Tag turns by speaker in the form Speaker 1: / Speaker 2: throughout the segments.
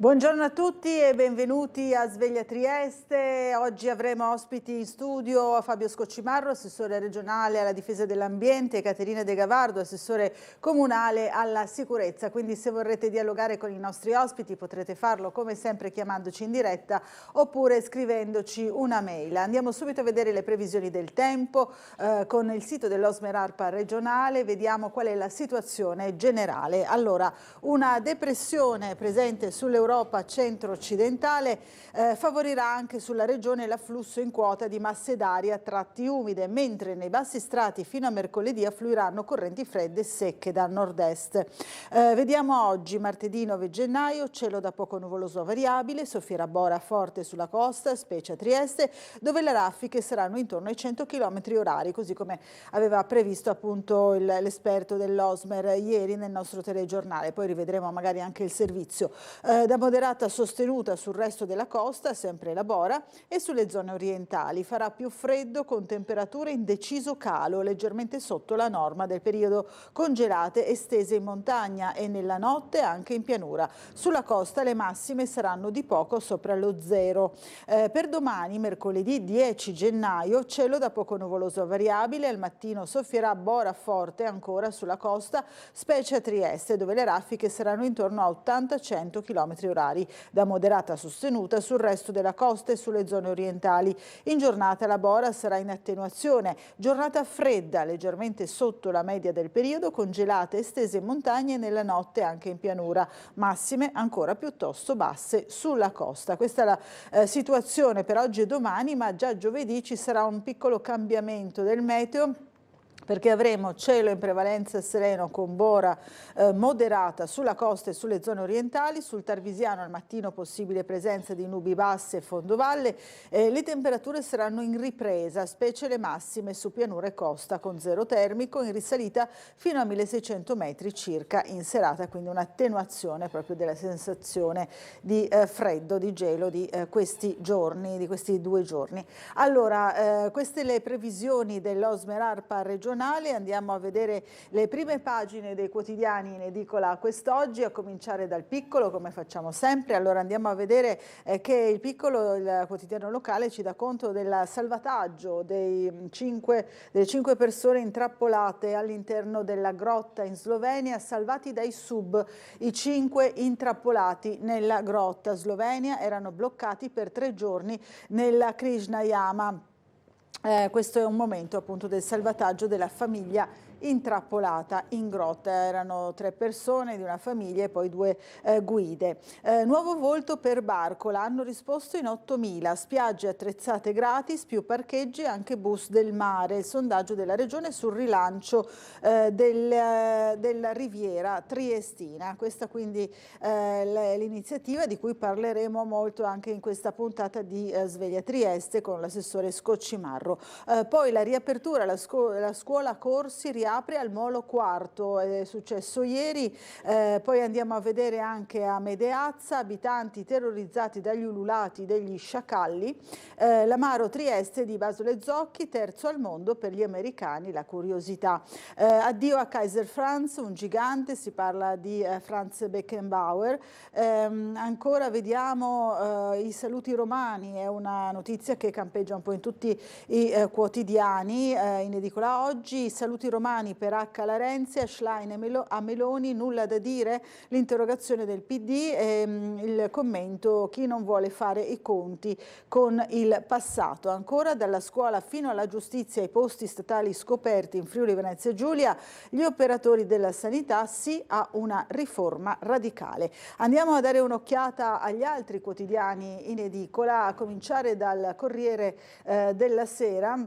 Speaker 1: Buongiorno a tutti e benvenuti a Sveglia Trieste. Oggi avremo ospiti in studio Fabio Scoccimarro, assessore regionale alla difesa dell'ambiente, e Caterina De Gavardo, assessore comunale alla sicurezza. Quindi se vorrete dialogare con i nostri ospiti potrete farlo come sempre chiamandoci in diretta oppure scrivendoci una mail. Andiamo subito a vedere le previsioni del tempo con il sito dell'Osmer ARPA regionale. Vediamo qual è la situazione generale. Allora, una depressione presente sull'Europa centro-occidentale favorirà anche sulla regione l'afflusso in quota di masse d'aria a tratti umide, mentre nei bassi strati fino a mercoledì affluiranno correnti fredde e secche da nord-est. Vediamo oggi, martedì 9 gennaio, cielo da poco nuvoloso a variabile, soffierà Bora forte sulla costa, specie a Trieste, dove le raffiche saranno intorno ai 100 km orari, così come aveva previsto appunto l'esperto dell'Osmer ieri nel nostro telegiornale. Poi rivedremo magari anche il servizio. Da moderata sostenuta sul resto della costa, sempre la Bora, e sulle zone orientali. Farà più freddo con temperature in deciso calo, leggermente sotto la norma del periodo, congelate estese in montagna e nella notte anche in pianura. Sulla costa le massime saranno di poco sopra lo zero. Per domani, mercoledì 10 gennaio, cielo da poco nuvoloso a variabile, al mattino soffierà Bora forte ancora sulla costa, specie a Trieste, dove le raffiche saranno intorno a 80-100 km orari, da moderata sostenuta sul resto della costa e sulle zone orientali. In giornata la Bora sarà in attenuazione, giornata fredda, leggermente sotto la media del periodo, congelate estese in montagna e nella notte anche in pianura, massime ancora piuttosto basse sulla costa. Questa è la situazione per oggi e domani, ma già giovedì ci sarà un piccolo cambiamento del meteo, perché avremo cielo in prevalenza sereno con Bora moderata sulla costa e sulle zone orientali. Sul Tarvisiano al mattino possibile presenza di nubi basse e fondovalle. Le temperature saranno in ripresa, specie le massime su pianura e costa, con zero termico, in risalita fino a 1600 metri circa in serata, quindi un'attenuazione proprio della sensazione di freddo, di gelo di questi giorni, di questi 2 giorni. Allora, queste le previsioni dell'Osmer ARPA regionale. Andiamo a vedere le prime pagine dei quotidiani in edicola quest'oggi, a cominciare dal Piccolo, come facciamo sempre. Allora andiamo a vedere che il Piccolo, il quotidiano locale, ci dà conto del salvataggio delle 5 persone intrappolate all'interno della grotta in Slovenia, salvati dai sub. I 5 intrappolati nella grotta slovenia erano bloccati per 3 giorni nella Krishna Jama. Questo è un momento appunto del salvataggio della famiglia intrappolata in grotta. Erano 3 persone di una famiglia e poi 2 guide. Nuovo volto per Barcola, hanno risposto in 8.000, spiagge attrezzate gratis, più parcheggi e anche bus del mare. Il sondaggio della regione sul rilancio della riviera triestina. Questa quindi l'iniziativa di cui parleremo molto anche in questa puntata di Sveglia Trieste con l'assessore Scoccimarro. Poi la riapertura, la scuola corsi riapre al Molo Quarto, è successo ieri. Poi andiamo a vedere anche a Medeazza, abitanti terrorizzati dagli ululati degli sciacalli. L'amaro Trieste di Basile Zocchi, terzo al mondo per gli americani, la curiosità. Addio a Kaiser Franz, un gigante, si parla di Franz Beckenbauer. Ancora vediamo i saluti romani, è una notizia che campeggia un po' in tutti i quotidiani, in edicola oggi. I saluti romani per H. alla Renzi, a Schlein a Meloni, nulla da dire, l'interrogazione del PD e il commento: chi non vuole fare i conti con il passato. Ancora, dalla scuola fino alla giustizia, i posti statali scoperti in Friuli Venezia Giulia, gli operatori della sanità, sì a una riforma radicale. Andiamo a dare un'occhiata agli altri quotidiani in edicola, a cominciare dal Corriere della Sera.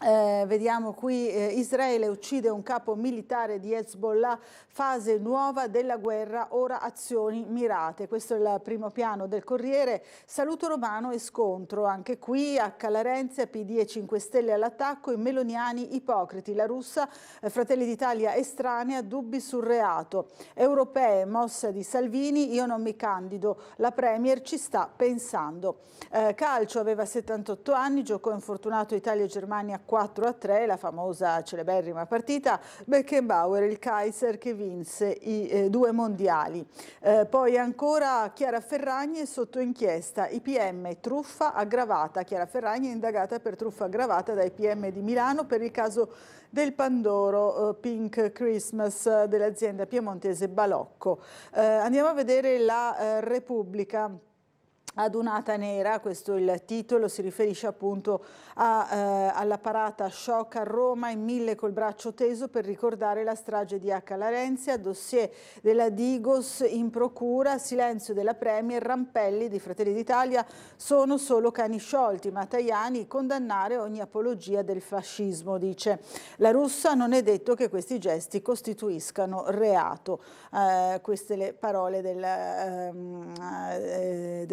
Speaker 1: Vediamo qui Israele uccide un capo militare di Hezbollah, fase nuova della guerra, ora azioni mirate. Questo è il primo piano del Corriere. Saluto romano e scontro, anche qui H. alla Renzi, PD e 5 Stelle all'attacco, i meloniani ipocriti, la russa Fratelli d'Italia estranea, dubbi sul reato. Europee, mossa di Salvini, io non mi candido, la Premier ci sta pensando. Calcio, aveva 78 anni, giocò infortunato Italia-Germania 4-3, la famosa celeberrima partita Beckenbauer, il Kaiser che vinse i 2 mondiali. Poi ancora Chiara Ferragni è sotto inchiesta, IPM truffa aggravata. Chiara Ferragni è indagata per truffa aggravata dai PM di Milano per il caso del Pandoro Pink Christmas dell'azienda piemontese Balocco. Andiamo a vedere la Repubblica. Adunata nera, questo è il titolo, si riferisce appunto alla parata shock a Roma, in 1000 col braccio teso per ricordare la strage di H. Larenzia, dossier della Digos in procura, silenzio della Premier, Rampelli di Fratelli d'Italia, sono solo cani sciolti, ma Tajani condannare ogni apologia del fascismo, dice. La Russa, non è detto che questi gesti costituiscano reato. Queste le parole del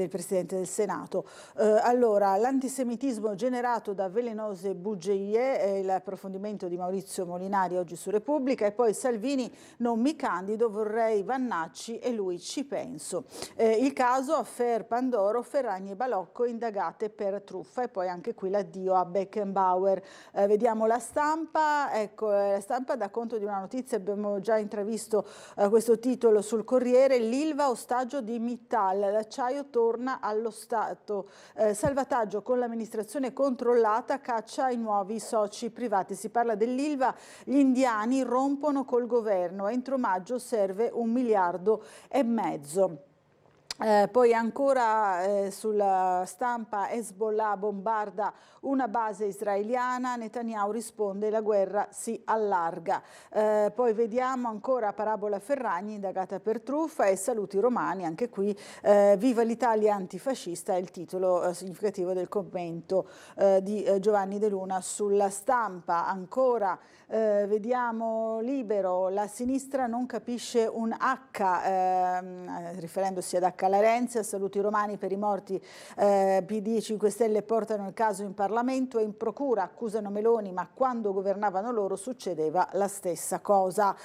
Speaker 1: Presidente del Senato. Allora, l'antisemitismo generato da velenose bugie, l'approfondimento di Maurizio Molinari oggi su Repubblica, e poi Salvini, non mi candido, vorrei Vannacci e lui ci penso. Il caso affair Pandoro, Ferragni e Balocco indagate per truffa, e poi anche qui l'addio a Beckenbauer. Vediamo La Stampa, ecco, La Stampa dà conto di una notizia, abbiamo già intravisto questo titolo sul Corriere, l'Ilva ostaggio di Mittal, l'acciaio torna allo Stato, salvataggio con l'amministrazione controllata, caccia ai nuovi soci privati. Si parla dell'Ilva, gli indiani rompono col governo, entro maggio serve 1,5 miliardi. Poi ancora sulla Stampa, Hezbollah bombarda una base israeliana, Netanyahu risponde la guerra si allarga. Poi vediamo ancora parabola Ferragni indagata per truffa e saluti romani, anche qui viva l'Italia antifascista è il titolo significativo del commento di Giovanni De Luna sulla Stampa. Ancora vediamo Libero, la sinistra non capisce un H, riferendosi ad H. Larenzia, saluti romani per i morti, PD e 5 Stelle portano il caso in Parlamento e in procura, accusano Meloni, ma quando governavano loro succedeva la stessa cosa.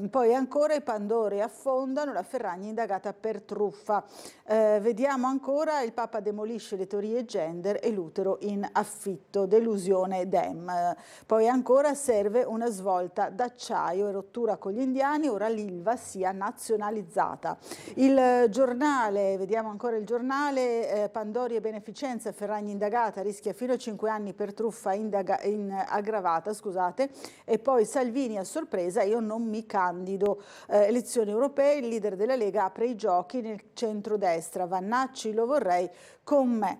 Speaker 1: Poi ancora i Pandori affondano, la Ferragni indagata per truffa. Vediamo ancora il Papa demolisce le teorie gender e l'utero in affitto, delusione Dem. Poi ancora serve una svolta d'acciaio e rottura con gli indiani, ora l'Ilva sia nazionalizzata. Il Giornale, vediamo ancora il Giornale, Pandori e beneficenza, Ferragni indagata, rischia fino a 5 anni per truffa aggravata, scusate, e poi Salvini a sorpresa, io non mi candido, elezioni europee, il leader della Lega apre i giochi nel centrodestra, Vannacci lo vorrei con me.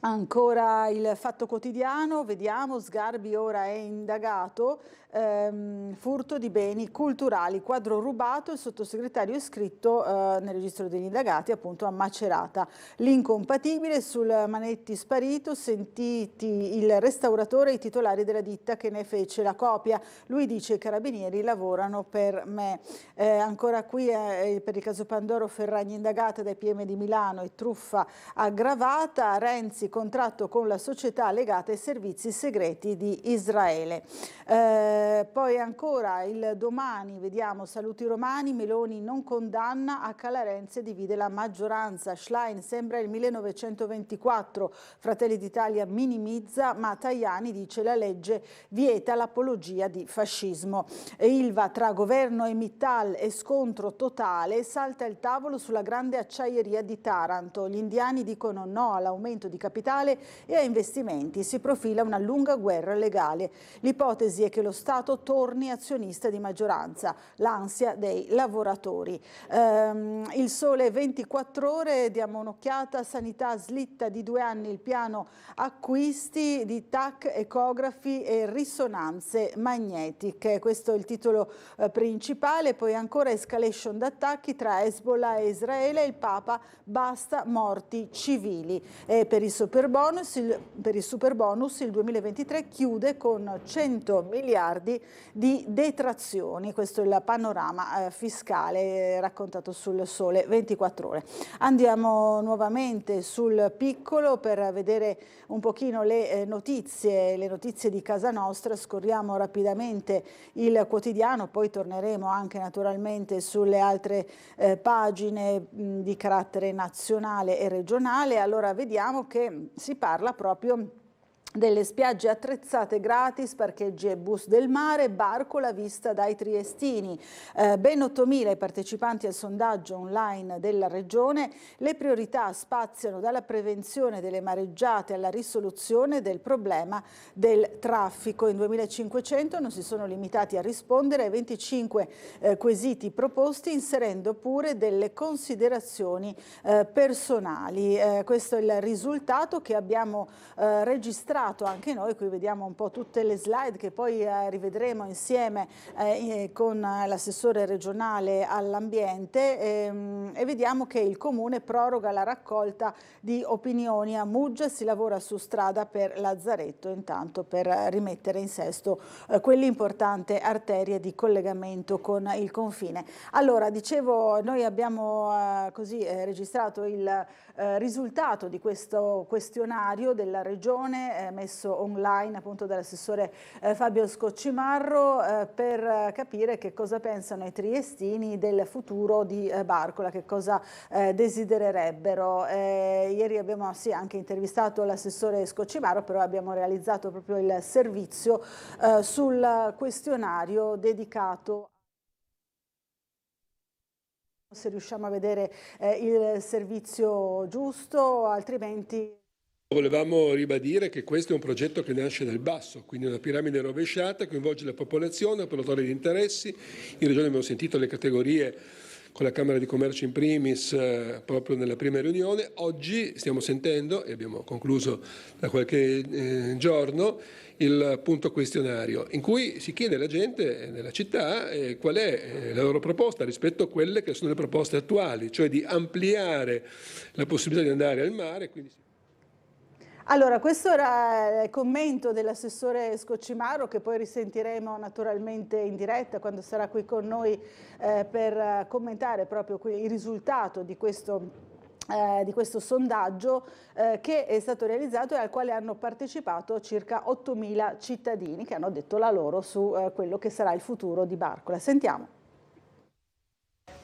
Speaker 1: Ancora il Fatto Quotidiano, vediamo, Sgarbi ora è indagato, furto di beni culturali, quadro rubato, il sottosegretario è iscritto nel registro degli indagati appunto a Macerata. L'incompatibile sul Manetti sparito, sentiti il restauratore e i titolari della ditta che ne fece la copia, lui dice i carabinieri lavorano per me. Ancora qui per il caso Pandoro, Ferragni indagata dai PM di Milano e truffa aggravata, Renzi contratto con la società legata ai servizi segreti di Israele. Poi ancora il Domani, vediamo, saluti romani, Meloni non condanna, H. Larenzia divide la maggioranza, Schlein sembra il 1924, Fratelli d'Italia minimizza, ma Tajani dice la legge vieta l'apologia di fascismo. Ilva tra governo e Mittal e scontro totale, salta il tavolo sulla grande acciaieria di Taranto, gli indiani dicono no all'aumento di capitale e a investimenti, si profila una lunga guerra legale. L'ipotesi è che lo Stato torni azionista di maggioranza, l'ansia dei lavoratori. Il Sole 24 ore, diamo un'occhiata, sanità slitta di 2 anni il piano acquisti di TAC, ecografi e risonanze magnetiche. Questo è il titolo principale. Poi ancora escalation d'attacchi tra Hezbollah e Israele, il Papa basta morti civili. E per il superbonus il 2023 chiude con 100 miliardi di detrazioni. Questo è il panorama fiscale raccontato sul Sole 24 ore. Andiamo nuovamente sul Piccolo per vedere un pochino le notizie di casa nostra. Scorriamo rapidamente il quotidiano, poi torneremo anche naturalmente sulle altre pagine di carattere nazionale e regionale. Allora vediamo che si parla proprio delle spiagge attrezzate gratis, parcheggi e bus del mare, Barcola vista dai triestini. Ben 8.000 i partecipanti al sondaggio online della Regione. Le priorità spaziano dalla prevenzione delle mareggiate alla risoluzione del problema del traffico. In 2.500 non si sono limitati a rispondere ai 25 quesiti proposti, inserendo pure delle considerazioni personali. Questo è il risultato che abbiamo registrato anche noi. Qui vediamo un po' tutte le slide che poi rivedremo insieme con l'assessore regionale all'ambiente e vediamo che il Comune proroga la raccolta di opinioni a Muggia, si lavora su strada per Lazzaretto intanto per rimettere in sesto quell'importante arteria di collegamento con il confine. Allora, dicevo, noi abbiamo così registrato il risultato di questo questionario della Regione messo online appunto dall'assessore Fabio Scoccimarro per capire che cosa pensano i triestini del futuro di Barcola, che cosa desidererebbero. Ieri abbiamo anche intervistato l'assessore Scoccimarro, però abbiamo realizzato proprio il servizio sul questionario dedicato. Se riusciamo a vedere il servizio giusto, altrimenti...
Speaker 2: Volevamo ribadire che questo è un progetto che nasce dal basso, quindi una piramide rovesciata, coinvolge la popolazione, operatori di interessi. In Regione abbiamo sentito le categorie con la Camera di Commercio in primis proprio nella prima riunione. Oggi stiamo sentendo, e abbiamo concluso da qualche giorno, il punto questionario in cui si chiede alla gente nella città qual è la loro proposta rispetto a quelle che sono le proposte attuali, cioè di ampliare la possibilità di andare al mare.
Speaker 1: Allora, questo era il commento dell'assessore Scoccimarro, che poi risentiremo naturalmente in diretta quando sarà qui con noi per commentare proprio il risultato di questo sondaggio che è stato realizzato e al quale hanno partecipato circa 8.000 cittadini che hanno detto la loro su quello che sarà il futuro di Barcola. Sentiamo.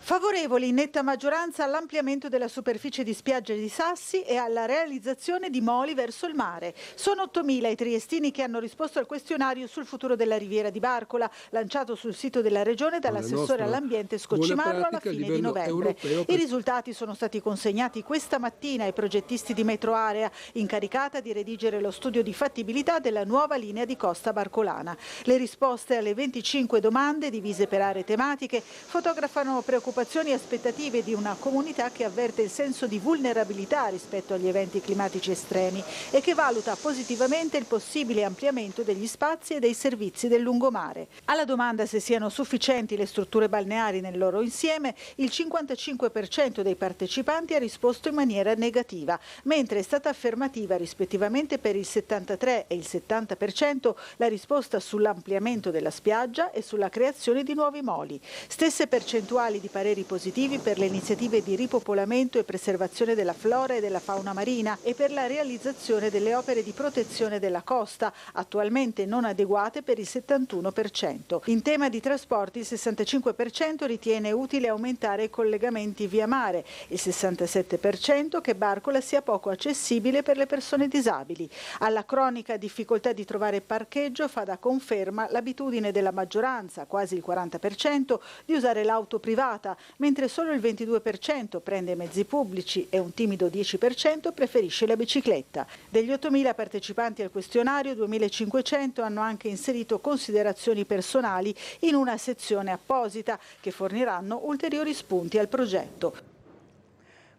Speaker 1: Favorevoli in netta maggioranza all'ampliamento della superficie di spiagge di sassi e alla realizzazione di moli verso il mare. Sono 8.000 i triestini che hanno risposto al questionario sul futuro della riviera di Barcola, lanciato sul sito della Regione dall'assessore all'ambiente Scoccimarro alla fine di novembre. I risultati sono stati consegnati questa mattina ai progettisti di Metro Area, incaricata di redigere lo studio di fattibilità della nuova linea di costa barcolana. Le risposte alle 25 domande, divise per aree tematiche, fotografano preoccupazioni e aspettative di una comunità che avverte il senso di vulnerabilità rispetto agli eventi climatici estremi e che valuta positivamente il possibile ampliamento degli spazi e dei servizi del lungomare. Alla domanda se siano sufficienti le strutture balneari nel loro insieme, il 55% dei partecipanti ha risposto in maniera negativa, mentre è stata affermativa rispettivamente per il 73% e il 70% la risposta sull'ampliamento della spiaggia e sulla creazione di nuovi moli. Stesse percentuali di pareri positivi per le iniziative di ripopolamento e preservazione della flora e della fauna marina e per la realizzazione delle opere di protezione della costa, attualmente non adeguate per il 71%. In tema di trasporti il 65% ritiene utile aumentare i collegamenti via mare, il 67% che Barcola sia poco accessibile per le persone disabili. Alla cronica difficoltà di trovare parcheggio fa da conferma l'abitudine della maggioranza, quasi il 40%, di usare l'auto privata, mentre solo il 22% prende mezzi pubblici e un timido 10% preferisce la bicicletta. Degli 8.000 partecipanti al questionario, 2.500 hanno anche inserito considerazioni personali in una sezione apposita che forniranno ulteriori spunti al progetto.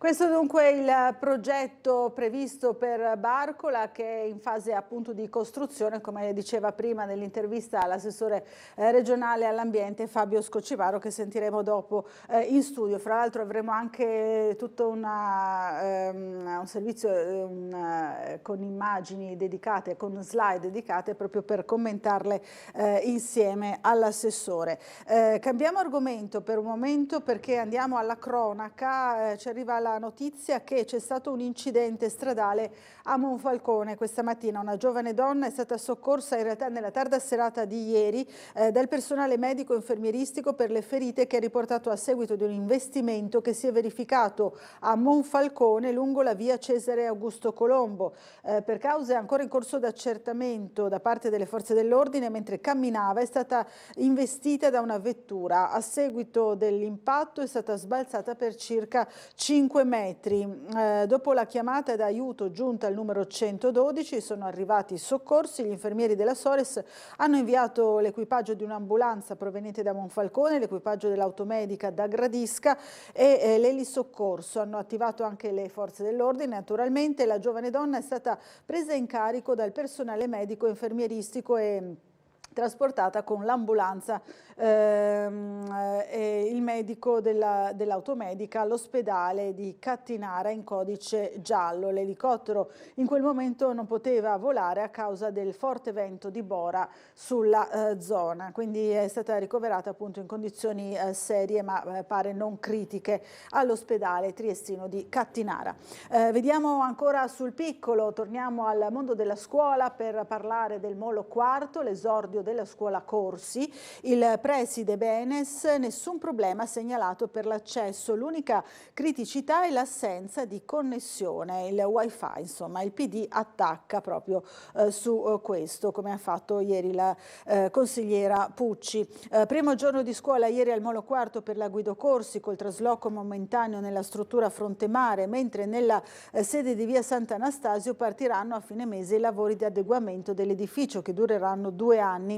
Speaker 1: Questo dunque è il progetto previsto per Barcola, che è in fase appunto di costruzione, come diceva prima nell'intervista all'assessore regionale all'ambiente Fabio Scoccimarro, che sentiremo dopo in studio. Fra l'altro avremo anche tutto un servizio con immagini dedicate, con slide dedicate proprio per commentarle insieme all'assessore. Cambiamo argomento per un momento perché andiamo alla cronaca, ci arriva la la notizia che c'è stato un incidente stradale a Monfalcone. Questa mattina una giovane donna è stata soccorsa in realtà nella tarda serata di ieri dal personale medico infermieristico per le ferite che ha riportato a seguito di un investimento che si è verificato a Monfalcone lungo la via Cesare Augusto Colombo. Per cause ancora in corso di accertamento da parte delle forze dell'ordine, mentre camminava è stata investita da una vettura. A seguito dell'impatto è stata sbalzata per circa 5 metri. Dopo la chiamata d'aiuto giunta al numero 112 sono arrivati i soccorsi. Gli infermieri della Sores hanno inviato l'equipaggio di un'ambulanza proveniente da Monfalcone, l'equipaggio dell'automedica da Gradisca e l'elisoccorso. Hanno attivato anche le forze dell'ordine. Naturalmente la giovane donna è stata presa in carico dal personale medico infermieristico e trasportata con l'ambulanza e il medico dell'automedica all'ospedale di Cattinara in codice giallo. L'elicottero in quel momento non poteva volare a causa del forte vento di Bora sulla zona, quindi è stata ricoverata appunto in condizioni serie ma pare non critiche all'ospedale triestino di Cattinara. Vediamo ancora sul piccolo, torniamo al mondo della scuola per parlare del Molo Quarto, l'esordio della scuola Corsi. Il preside Benes, nessun problema segnalato per l'accesso, l'unica criticità è l'assenza di connessione, il wifi, insomma il PD attacca proprio su questo, come ha fatto ieri la consigliera Pucci. Primo giorno di scuola ieri al Molo Quarto per la Guido Corsi col trasloco momentaneo nella struttura Frontemare, mentre nella sede di via Sant'Anastasio partiranno a fine mese i lavori di adeguamento dell'edificio che dureranno 2 anni.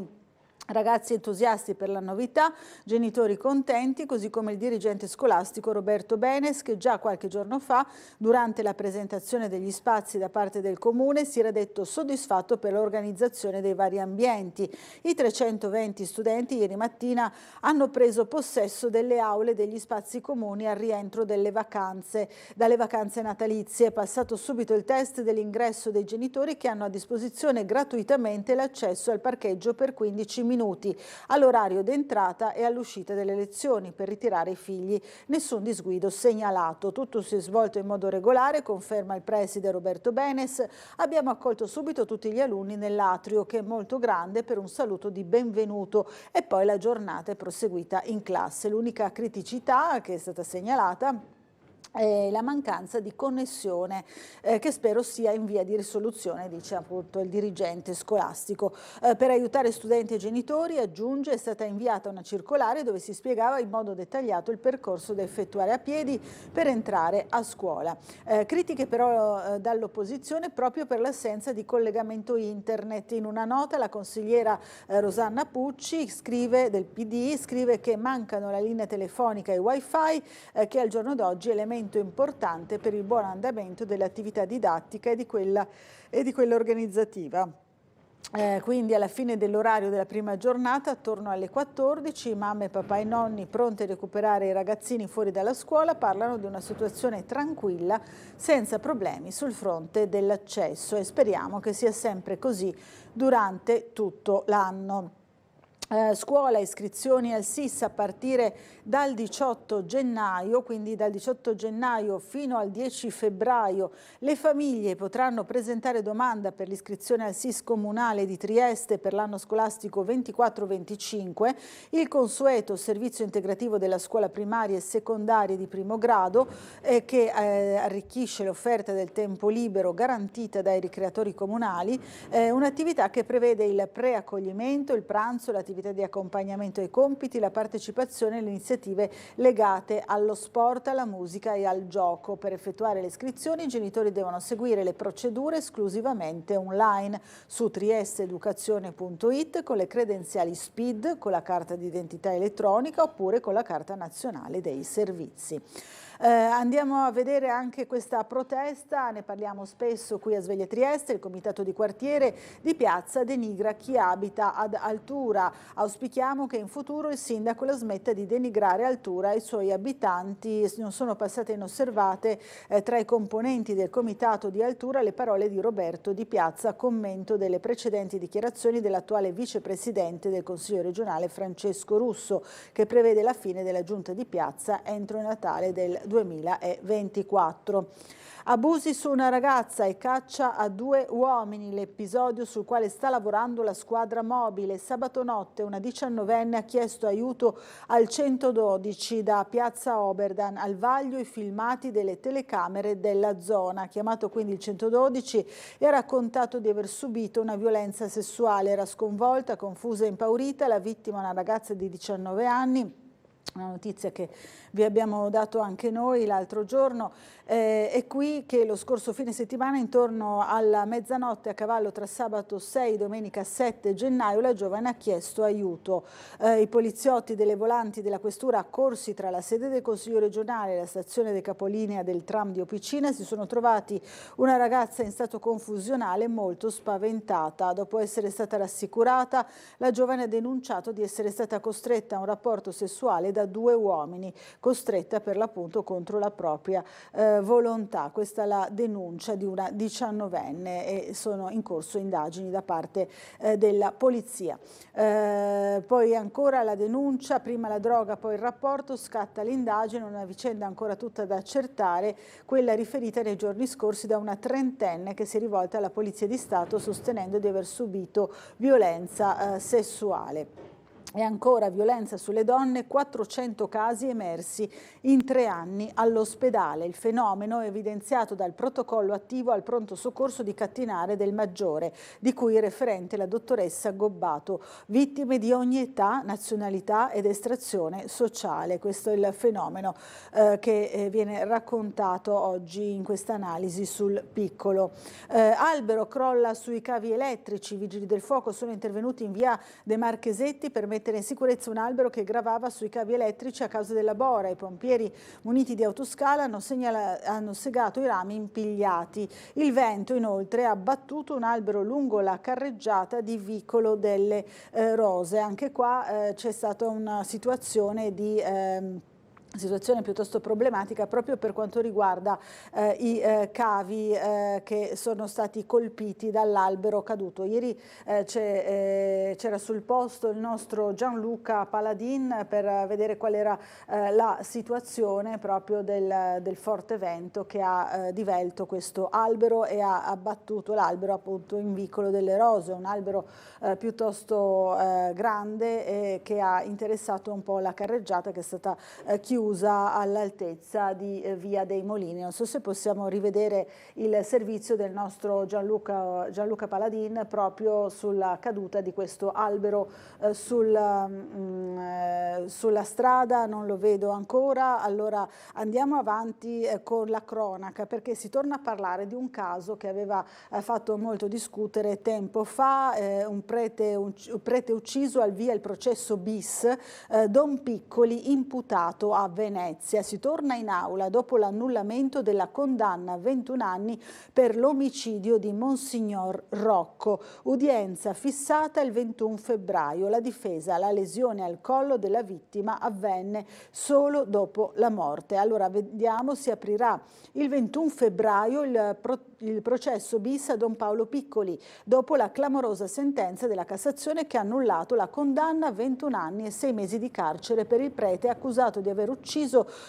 Speaker 1: Ragazzi entusiasti per la novità, genitori contenti, così come il dirigente scolastico Roberto Benes che già qualche giorno fa, durante la presentazione degli spazi da parte del Comune, si era detto soddisfatto per l'organizzazione dei vari ambienti. I 320 studenti ieri mattina hanno preso possesso delle aule degli spazi comuni al rientro dalle vacanze natalizie. È passato subito il test dell'ingresso dei genitori che hanno a disposizione gratuitamente l'accesso al parcheggio per 15 minuti all'orario d'entrata e all'uscita delle lezioni per ritirare i figli. Nessun disguido segnalato. Tutto si è svolto in modo regolare, conferma il preside Roberto Benes. Abbiamo accolto subito tutti gli alunni nell'atrio che è molto grande per un saluto di benvenuto e poi la giornata è proseguita in classe. L'unica criticità che è stata segnalata la mancanza di connessione che spero sia in via di risoluzione, dice appunto il dirigente scolastico. Per aiutare studenti e genitori, aggiunge, è stata inviata una circolare dove si spiegava in modo dettagliato il percorso da effettuare a piedi per entrare a scuola. Critiche però dall'opposizione proprio per l'assenza di collegamento internet. In una nota la consigliera Rosanna Pucci del PD scrive che mancano la linea telefonica e wifi che al giorno d'oggi è elemento importante per il buon andamento dell'attività didattica e di quella organizzativa. Quindi alla fine dell'orario della prima giornata, attorno alle 14, mamma e papà e nonni pronti a recuperare i ragazzini fuori dalla scuola parlano di una situazione tranquilla, senza problemi sul fronte dell'accesso e speriamo che sia sempre così durante tutto l'anno. Scuola, iscrizioni al SIS a partire dal 18 gennaio, quindi dal 18 gennaio fino al 10 febbraio le famiglie potranno presentare domanda per l'iscrizione al SIS comunale di Trieste per l'anno scolastico 24-25. Il consueto servizio integrativo della scuola primaria e secondaria di primo grado che arricchisce l'offerta del tempo libero garantita dai ricreatori comunali, un'attività che prevede il preaccoglimento, il pranzo, l'attività di accompagnamento ai compiti, la partecipazione alle iniziative legate allo sport, alla musica e al gioco. Per effettuare le iscrizioni i genitori devono seguire le procedure esclusivamente online su triesteeducazione.it con le credenziali SPID, con la carta d'identità elettronica oppure con la carta nazionale dei servizi. Andiamo a vedere anche questa protesta, ne parliamo spesso qui a Sveglia Trieste. Il comitato di quartiere di Piazza denigra chi abita ad Altura. Auspichiamo che in futuro il sindaco la smetta di denigrare Altura e i suoi abitanti. Non sono passate inosservate tra i componenti del comitato di Altura le parole di Roberto Di Piazza a commento delle precedenti dichiarazioni dell'attuale vicepresidente del Consiglio regionale Francesco Russo, che prevede la fine della giunta di Piazza entro il Natale del 2024. Abusi su una ragazza e caccia a 2 uomini, l'episodio sul quale sta lavorando la squadra mobile. Sabato notte una 19enne ha chiesto aiuto al 112 da Piazza Oberdan, al vaglio i filmati delle telecamere della zona. Ha chiamato quindi il 112 e ha raccontato di aver subito una violenza sessuale. Era sconvolta, confusa e impaurita. La vittima, una ragazza di 19 anni. Una notizia che vi abbiamo dato anche noi l'altro giorno, è qui che lo scorso fine settimana, intorno alla mezzanotte, a cavallo tra sabato 6 e domenica 7 gennaio, la giovane ha chiesto aiuto. I poliziotti delle volanti della questura, accorsi tra la sede del Consiglio regionale e la stazione del capolinea del tram di Opicina, si sono trovati una ragazza in stato confusionale molto spaventata. Dopo essere stata rassicurata, la giovane ha denunciato di essere stata costretta a un rapporto sessuale da 2 uomini, costretta per l'appunto contro la propria volontà. Questa è la denuncia di una 19enne e sono in corso indagini da parte della polizia. Poi ancora la denuncia, prima la droga, poi il rapporto, scatta l'indagine, una vicenda ancora tutta da accertare, quella riferita nei giorni scorsi da una 30enne che si è rivolta alla Polizia di Stato sostenendo di aver subito violenza sessuale. E ancora violenza sulle donne, 400 casi emersi in 3 anni all'ospedale. Il fenomeno è evidenziato dal protocollo attivo al pronto soccorso di Cattinare del Maggiore, di cui è referente la dottoressa Gobbato. Vittime di ogni età, nazionalità ed estrazione sociale. Questo è il fenomeno che viene raccontato oggi in questa analisi sul Piccolo. Albero crolla sui cavi elettrici. I vigili del fuoco sono intervenuti in via De Marchesetti per mettere in sicurezza un albero che gravava sui cavi elettrici a causa della bora. I pompieri muniti di autoscala hanno segato i rami impigliati. Il vento inoltre ha battuto un albero lungo la carreggiata di Vicolo delle Rose. Anche qua c'è stata una situazione piuttosto problematica proprio per quanto riguarda i cavi che sono stati colpiti dall'albero caduto. Ieri c'era sul posto il nostro Gianluca Paladin per vedere qual era la situazione proprio del forte vento che ha divelto questo albero e ha abbattuto l'albero appunto in Vicolo delle Rose, un albero piuttosto grande che ha interessato un po' la carreggiata che è stata chiusa all'altezza di Via dei Molini. Non so se possiamo rivedere il servizio del nostro Gianluca Paladin proprio sulla caduta di questo albero sulla strada. Non lo vedo ancora. Allora andiamo avanti con la cronaca, perché si torna a parlare di un caso che aveva fatto molto discutere tempo fa, un prete ucciso, al via il processo bis, Don Piccoli imputato a Venezia. Si torna in aula dopo l'annullamento della condanna a 21 anni per l'omicidio di Monsignor Rocco. Udienza fissata il 21 febbraio. La difesa, la lesione al collo della vittima avvenne solo dopo la morte. Allora vediamo, si aprirà il 21 febbraio il processo bis a Don Paolo Piccoli, dopo la clamorosa sentenza della Cassazione che ha annullato la condanna a 21 anni e 6 mesi di carcere per il prete accusato di aver ucciso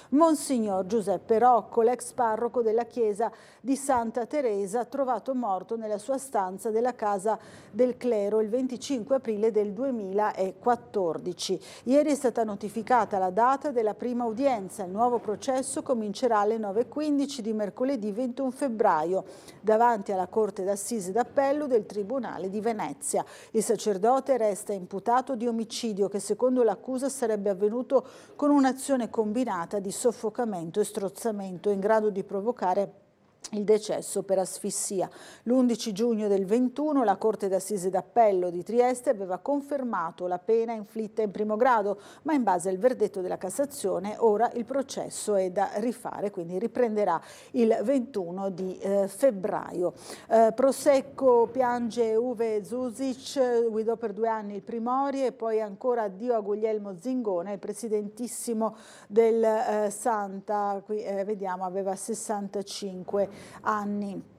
Speaker 1: Monsignor Giuseppe Rocco, l'ex parroco della chiesa di Santa Teresa, trovato morto nella sua stanza della Casa del Clero il 25 aprile del 2014. Ieri è stata notificata la data della prima udienza. Il nuovo processo comincerà alle 9:15 di mercoledì 21 febbraio davanti alla Corte d'Assise d'Appello del Tribunale di Venezia. Il sacerdote resta imputato di omicidio che secondo l'accusa sarebbe avvenuto con un'azione combinata di soffocamento e strozzamento in grado di provocare il decesso per asfissia. L'11 giugno del 21 la Corte d'Assise d'Appello di Trieste aveva confermato la pena inflitta in primo grado, ma in base al verdetto della Cassazione ora il processo è da rifare, quindi riprenderà il 21 di febbraio. Prosecco piange Uwe Zusic, guidò per 2 anni il Primori, e poi ancora addio a Guglielmo Zingone, il presidentissimo del Santa, qui vediamo aveva 65 anni.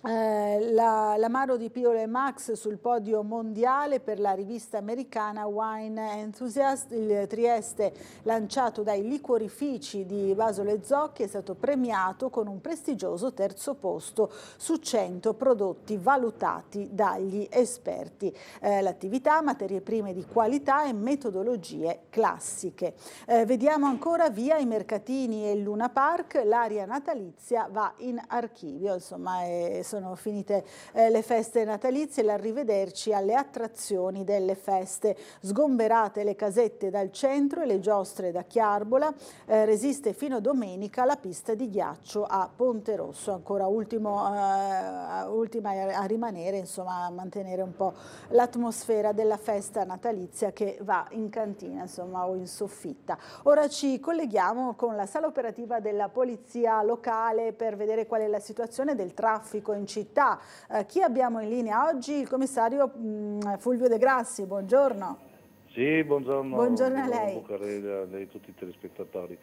Speaker 1: L'amaro di Pio Le Max sul podio mondiale per la rivista americana Wine Enthusiast. Il Trieste, lanciato dai liquorifici di Basole Zocchi, è stato premiato con un prestigioso terzo posto su 100 prodotti valutati dagli esperti. L'attività, materie prime di qualità e metodologie classiche. Vediamo ancora via i mercatini e il Luna Park. L'area natalizia va in archivio, insomma sono finite le feste natalizie, l'arrivederci alle attrazioni delle feste. Sgomberate le casette dal centro e le giostre da Chiarbola, resiste fino a domenica la pista di ghiaccio a Ponte Rosso, ancora ultima a rimanere, insomma a mantenere un po' l'atmosfera della festa natalizia che va in cantina, insomma, o in soffitta. Ora ci colleghiamo con la sala operativa della polizia locale per vedere qual è la situazione del traffico in città. Chi abbiamo in linea oggi? Il commissario Fulvio De Grassi, buongiorno.
Speaker 3: Sì, buongiorno.
Speaker 1: Buongiorno a lei.
Speaker 3: Buongiorno a lei e a tutti i telespettatori.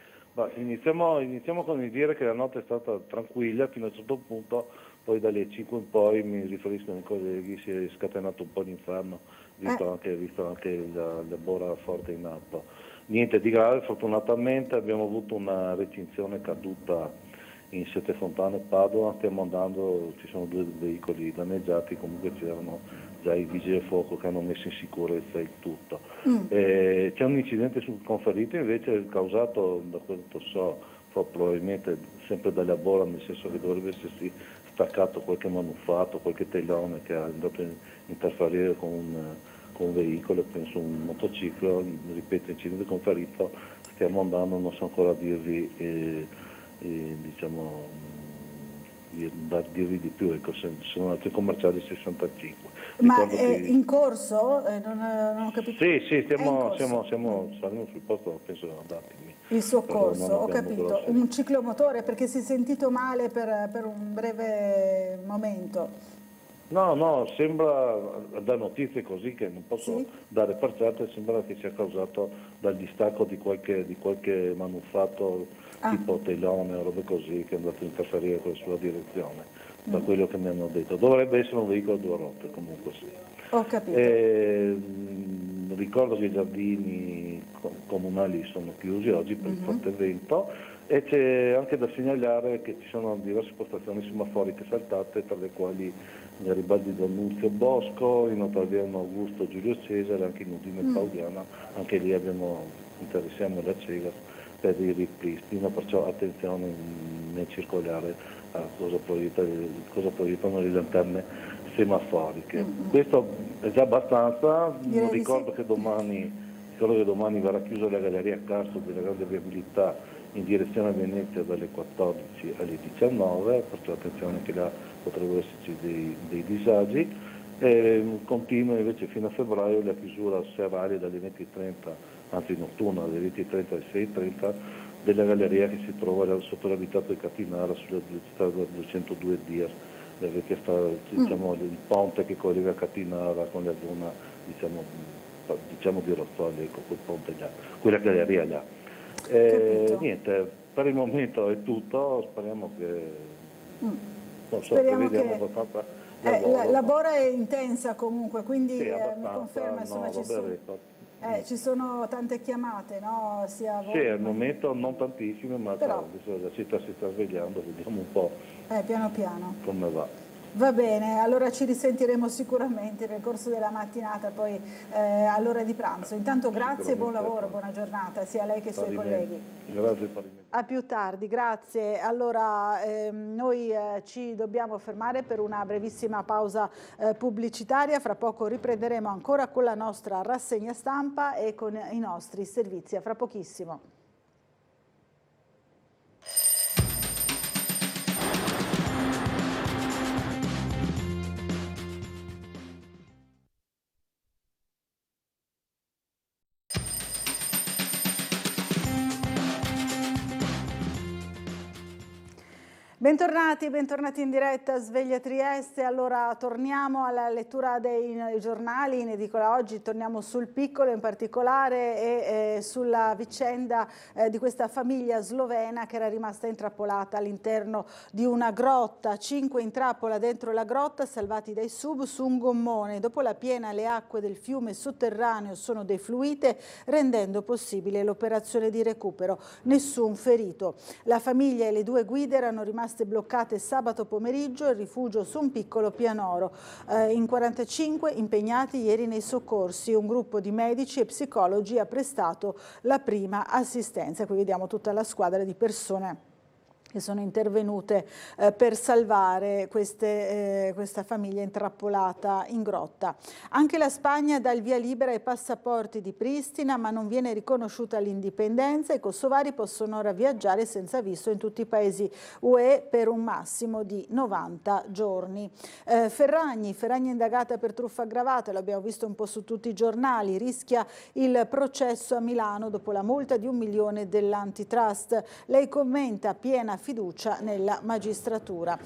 Speaker 3: Iniziamo con il dire che la notte è stata tranquilla fino a un certo punto, poi dalle 5 in poi, mi riferiscono ai colleghi, si è scatenato un po' l'inferno, visto anche la bora forte in atto. Niente di grave, fortunatamente abbiamo avuto una recinzione caduta in Sette Fontane Padova, stiamo andando, ci sono 2 veicoli danneggiati, comunque c'erano già i vigili del fuoco che hanno messo in sicurezza il tutto. C'è un incidente sul Conferito invece causato, da quanto so, probabilmente sempre dalla bora, nel senso che dovrebbe essersi staccato qualche manuffatto, qualche telone che è andato a interferire con un veicolo, penso un motociclo, ripeto, incidente Conferito, stiamo andando, non so ancora dirvi dirvi di più, ecco, sono altri commerciali 65.
Speaker 1: Ma è in corso? Non ho capito.
Speaker 3: Sì, saremo sul posto, penso da attimi.
Speaker 1: Il soccorso, ho capito. Un ciclomotore perché si è sentito male per un breve momento.
Speaker 3: No, sembra, da notizie così che non posso dare per certe, sembra che sia causato dal distacco di qualche manufatto tipo telone o robe così che è andato a interferire con la sua direzione, da quello che mi hanno detto. Dovrebbe essere un veicolo a 2 ruote, comunque sì.
Speaker 1: Ho capito.
Speaker 3: Ricordo che i giardini comunali sono chiusi oggi per il forte vento e c'è anche da segnalare che ci sono diverse postazioni semaforiche saltate, tra le quali Garibaldi D'Annunzio Bosco, in Ottaviano Augusto Giulio Cesare, anche in Udine Pauliana, anche lì interessiamo la CEGA per il ripristino, perciò attenzione nel circolare a cosa proiettano le lanterne semaforiche. Questo è già abbastanza, ricordo che domani verrà chiusa la galleria Carso della grande viabilità in direzione a Venezia dalle 14 alle 19, perciò attenzione che là potrebbero esserci dei disagi. Continua invece fino a febbraio la chiusura serale dalle 20:30, anzi notturna dalle 20:30 alle 6:30 della galleria che si trova sotto l'abitato di Catinara sulla strada 202 Dir, la vecchia strada, il ponte che collega Catinara con la zona diciamo di Rozzoli, ecco, quel ponte là, quella galleria là. Niente, per il momento è tutto, speriamo che prevediamo abbastanza lavoro.
Speaker 1: La bora è intensa comunque, quindi
Speaker 3: sì,
Speaker 1: mi conferma, insomma, ci sono tante chiamate, no? Sì,
Speaker 3: al momento non tantissime, ma adesso la città si sta svegliando, vediamo un po'
Speaker 1: piano piano
Speaker 3: come va.
Speaker 1: Va bene, allora ci risentiremo sicuramente nel corso della mattinata, poi all'ora di pranzo. Intanto grazie e buon lavoro, buona giornata sia a lei che ai suoi colleghi.
Speaker 3: Grazie parimenti.
Speaker 1: A più tardi, grazie. Allora noi ci dobbiamo fermare per una brevissima pausa pubblicitaria, fra poco riprenderemo ancora con la nostra rassegna stampa e con i nostri servizi, a fra pochissimo. Bentornati in diretta a Sveglia Trieste. Allora torniamo alla lettura dei giornali in edicola oggi, torniamo sul piccolo in particolare e sulla vicenda di questa famiglia slovena che era rimasta intrappolata all'interno di una grotta. 5 in trappola dentro la grotta, salvati dai sub su un gommone. Dopo la piena le acque del fiume sotterraneo sono defluite, rendendo possibile l'operazione di recupero. Nessun ferito. La famiglia e le 2 guide erano rimaste bloccate sabato pomeriggio il rifugio su un piccolo pianoro. In 45 impegnati ieri nei soccorsi. Un gruppo di medici e psicologi ha prestato la prima assistenza. Qui vediamo tutta la squadra di persone che sono intervenute per salvare questa famiglia intrappolata in grotta. Anche la Spagna dà il via libera ai passaporti di Pristina, ma non viene riconosciuta l'indipendenza. I kosovari possono ora viaggiare senza visto in tutti i paesi UE per un massimo di 90 giorni. Ferragni indagata per truffa aggravata, l'abbiamo visto un po' su tutti i giornali, rischia il processo a Milano dopo la multa di 1 milione dell'antitrust. Lei commenta: piena fiducia nella magistratura.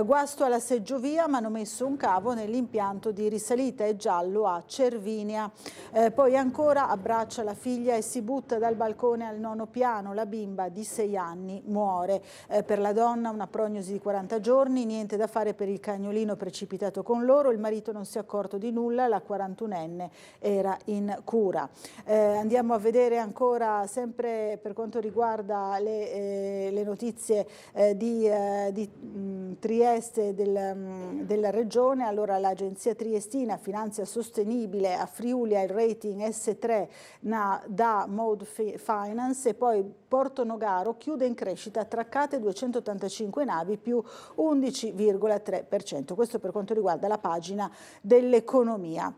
Speaker 1: Guasto alla seggiovia, ma hanno messo un cavo nell'impianto di risalita, è giallo a Cervinia. Poi ancora abbraccia la figlia e si butta dal balcone al 9° piano. La bimba di 6 anni muore. Per la donna una prognosi di 40 giorni, niente da fare per il cagnolino precipitato con loro. Il marito non si è accorto di nulla, la 41enne era in cura. Andiamo a vedere ancora, sempre per quanto riguarda le notizie di Trieste della regione. Allora l'agenzia triestina finanzia sostenibile, a Friuli ha il rating S3 da Mode Finance, e poi Porto Nogaro chiude in crescita, attraccate 285 navi più 11,3%. Questo per quanto riguarda la pagina dell'economia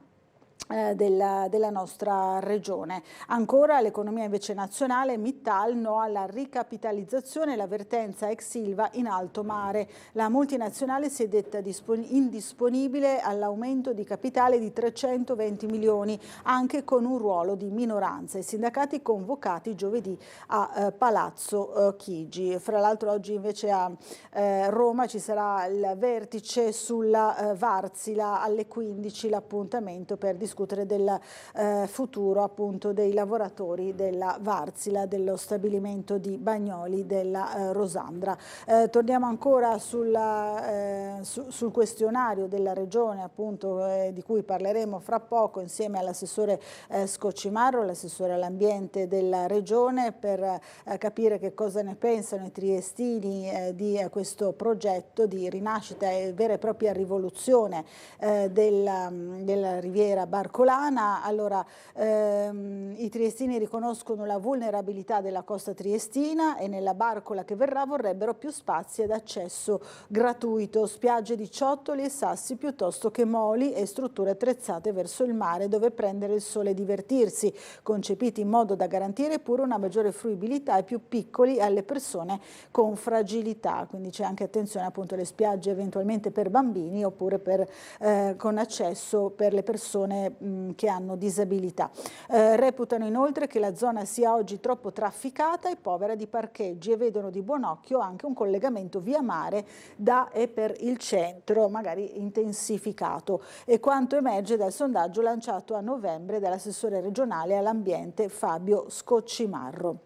Speaker 1: della nostra regione. Ancora l'economia invece nazionale, Mittal no alla ricapitalizzazione, l'avvertenza ex Ilva in alto mare. La multinazionale si è detta indisponibile all'aumento di capitale di 320 milioni, anche con un ruolo di minoranza. I sindacati convocati giovedì a Palazzo Chigi. Fra l'altro oggi invece a Roma ci sarà il vertice sulla Varsila alle 15, l'appuntamento per discutere del futuro appunto dei lavoratori della Varsila, dello stabilimento di Bagnoli della Rosandra. Torniamo ancora sul questionario della regione appunto di cui parleremo fra poco insieme all'assessore Scoccimarro, l'assessore all'ambiente della regione, per capire che cosa ne pensano i triestini di questo progetto di rinascita e vera e propria rivoluzione della Riviera Barcolana. Allora, i triestini riconoscono la vulnerabilità della costa triestina e nella Barcola che verrà vorrebbero più spazi ad accesso gratuito, spiagge di ciottoli e sassi piuttosto che moli e strutture attrezzate verso il mare dove prendere il sole e divertirsi, concepiti in modo da garantire pure una maggiore fruibilità e più piccoli alle persone con fragilità. Quindi c'è anche attenzione appunto alle spiagge eventualmente per bambini oppure con accesso per le persone che hanno disabilità. Reputano inoltre che la zona sia oggi troppo trafficata e povera di parcheggi e vedono di buon occhio anche un collegamento via mare da e per il centro, magari intensificato. E quanto emerge dal sondaggio lanciato a novembre dall'assessore regionale all'ambiente Fabio Scoccimarro.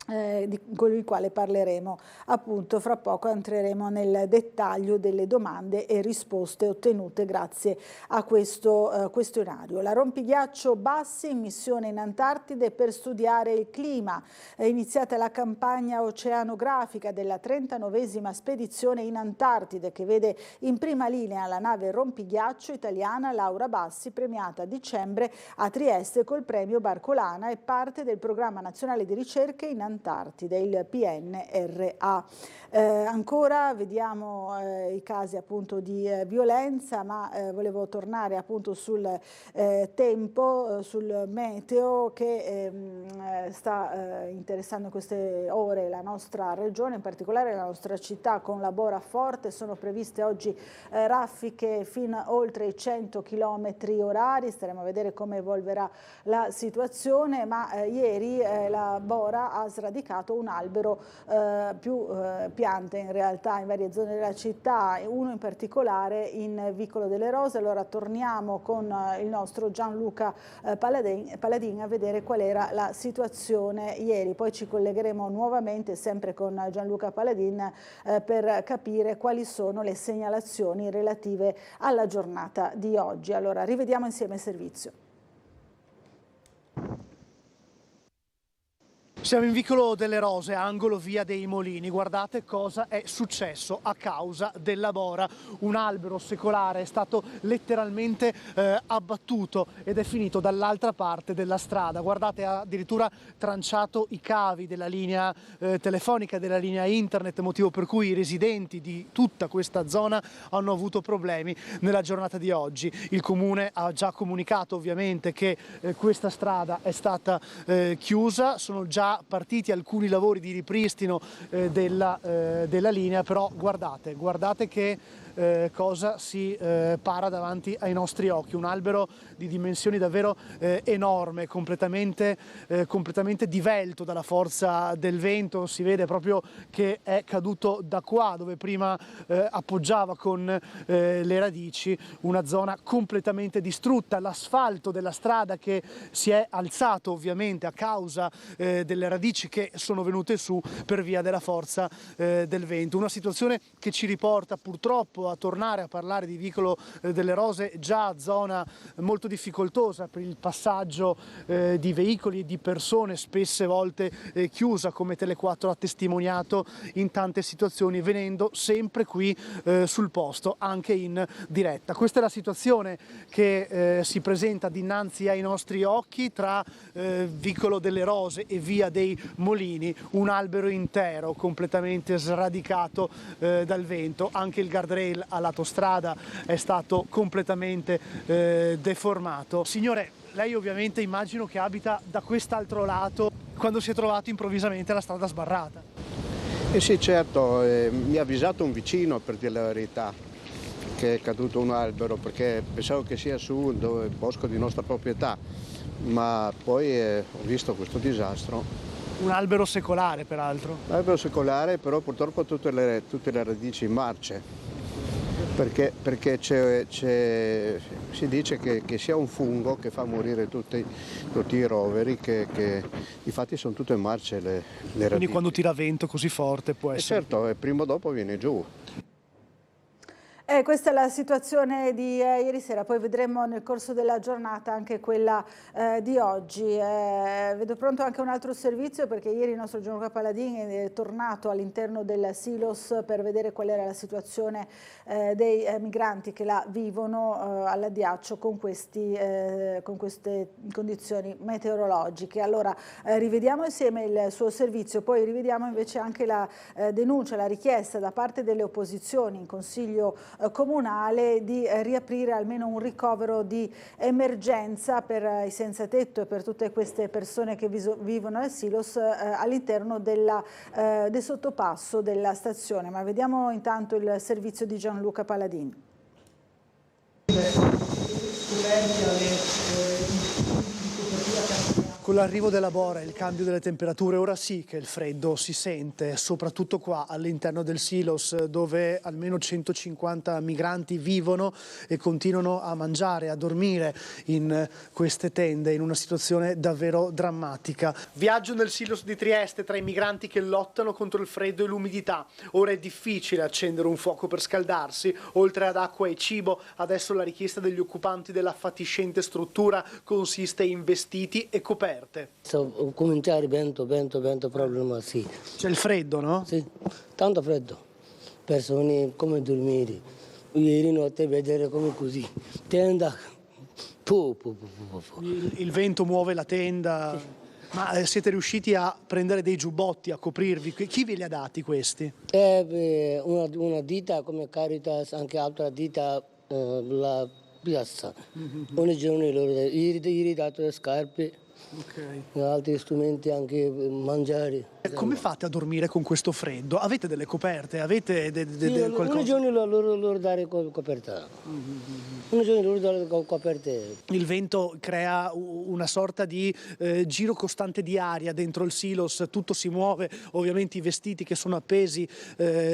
Speaker 1: Con il quale parleremo appunto fra poco, entreremo nel dettaglio delle domande e risposte ottenute grazie a questo questionario. La rompighiaccio Bassi in missione in Antartide per studiare il clima. È iniziata la campagna oceanografica della 39esima spedizione in Antartide che vede in prima linea la nave rompighiaccio italiana Laura Bassi, premiata a dicembre a Trieste col premio Barcolana e parte del programma nazionale di ricerche in Antartide, il PNRA. Ancora vediamo i casi appunto di violenza, ma volevo tornare appunto sul tempo, sul meteo che sta interessando in queste ore la nostra regione, in particolare la nostra città con la Bora forte. Sono previste oggi raffiche fino oltre i 100 km/h, staremo a vedere come evolverà la situazione, ma ieri la Bora ha sradicato un albero, più piante in realtà in varie zone della città, uno in particolare in Vicolo delle Rose. Allora torniamo con il nostro Gianluca Paladin a vedere qual era la situazione ieri, poi ci collegheremo nuovamente sempre con Gianluca Paladin per capire quali sono le segnalazioni relative alla giornata di oggi. Allora rivediamo insieme il servizio.
Speaker 4: Siamo in Vicolo delle Rose, angolo via dei Molini. Guardate cosa è successo a causa della bora. Un albero secolare è stato letteralmente abbattuto ed è finito dall'altra parte della strada. Guardate, ha addirittura tranciato i cavi della linea telefonica, della linea internet, motivo per cui i residenti di tutta questa zona hanno avuto problemi nella giornata di oggi. Il comune ha già comunicato ovviamente che questa strada è stata chiusa, sono già partiti alcuni lavori di ripristino della linea, però guardate che cosa si para davanti ai nostri occhi. Un albero di dimensioni davvero enorme, completamente divelto dalla forza del vento. Si vede proprio che è caduto da qua, dove prima appoggiava con le radici, una zona completamente distrutta. L'asfalto della strada che si è alzato ovviamente a causa delle radici che sono venute su per via della forza del vento. Una situazione che ci riporta purtroppo a tornare a parlare di Vicolo delle Rose, già zona molto difficoltosa per il passaggio di veicoli e di persone, spesse volte chiusa, come Tele4 ha testimoniato in tante situazioni, venendo sempre qui sul posto, anche in diretta. Questa è la situazione che si presenta dinanzi ai nostri occhi tra Vicolo delle Rose e via dei Molini. Un albero intero completamente sradicato dal vento, anche il guardrail a lato strada è stato completamente deformato. Signore, lei ovviamente immagino che abita da quest'altro lato, quando si è trovato improvvisamente la strada sbarrata.
Speaker 5: Sì, certo, mi ha avvisato un vicino, per dire la verità, che è caduto un albero, perché pensavo che sia su dove, il bosco di nostra proprietà, ma poi ho visto questo disastro.
Speaker 4: Un albero secolare peraltro. Un
Speaker 5: albero secolare, però purtroppo tutte le radici in marce. Perché si dice che sia un fungo che fa morire tutti i roveri, che infatti sono tutte in marce le radici.
Speaker 4: Quindi quando tira vento così forte può essere...
Speaker 5: Certo, prima o dopo viene giù.
Speaker 1: Questa è la situazione di ieri sera, poi vedremo nel corso della giornata anche quella di oggi. Vedo pronto anche un altro servizio, perché ieri il nostro Gianluca Paladin è tornato all'interno del Silos per vedere qual era la situazione dei migranti che là vivono all'addiaccio con queste condizioni meteorologiche. Allora rivediamo insieme il suo servizio, poi rivediamo invece anche la denuncia, la richiesta da parte delle opposizioni in Consiglio comunale di riaprire almeno un ricovero di emergenza per i senza tetto e per tutte queste persone che vivono al Silos all'interno del sottopasso della stazione. Ma vediamo intanto il servizio di Gianluca Paladin.
Speaker 4: Con l'arrivo della bora e il cambio delle temperature, ora sì che il freddo si sente, soprattutto qua all'interno del Silos, dove almeno 150 migranti vivono e continuano a mangiare, a dormire in queste tende, in una situazione davvero drammatica. Viaggio nel Silos di Trieste tra i migranti che lottano contro il freddo e l'umidità. Ora è difficile accendere un fuoco per scaldarsi, oltre ad acqua e cibo, adesso la richiesta degli occupanti della fatiscente struttura consiste in vestiti e coperte.
Speaker 6: Cominciare vento, problema sì.
Speaker 4: C'è il freddo, no?
Speaker 6: Sì, tanto freddo. Persone come dormire. Ieri notte vedere come così. Tenda.
Speaker 4: Il vento muove la tenda. Sì. Ma siete riusciti a prendere dei giubbotti, a coprirvi? Chi ve li ha dati questi?
Speaker 6: Una ditta come Caritas, anche altra ditta, la piazza. Ogni giorno ieri dato le scarpe. Okay. Altri strumenti, anche mangiare.
Speaker 4: Come fate a dormire con questo freddo? Avete delle coperte? Avete
Speaker 6: sì,
Speaker 4: qualcosa?
Speaker 6: Ogni giorno loro dare coperta. un giorno loro dalle coperte.
Speaker 4: Il vento crea una sorta di giro costante di aria dentro il silos, tutto si muove, ovviamente i vestiti che sono appesi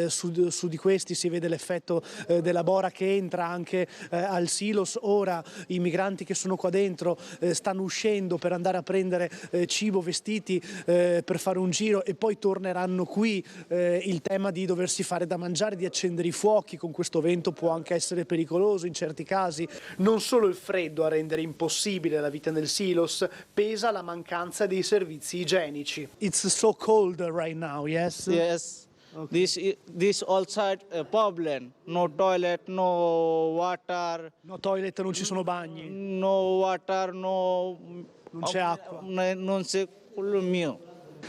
Speaker 4: su di questi, si vede l'effetto della bora che entra anche al silos. Ora i migranti che sono qua dentro stanno uscendo per andare a prendere cibo, vestiti, per fare un giro e poi torneranno qui. Il tema di doversi fare da mangiare, di accendere i fuochi con questo vento può anche essere pericoloso in certi casi. Non solo il freddo a rendere impossibile la vita nel silos, pesa la mancanza dei servizi igienici. It's so cold right now, yes?
Speaker 7: Yes. Okay. This outside a problem. No toilet, no water.
Speaker 4: No toilet, non ci sono bagni.
Speaker 7: No water, no.
Speaker 4: Non c'è acqua.
Speaker 7: Non c'è quello mio.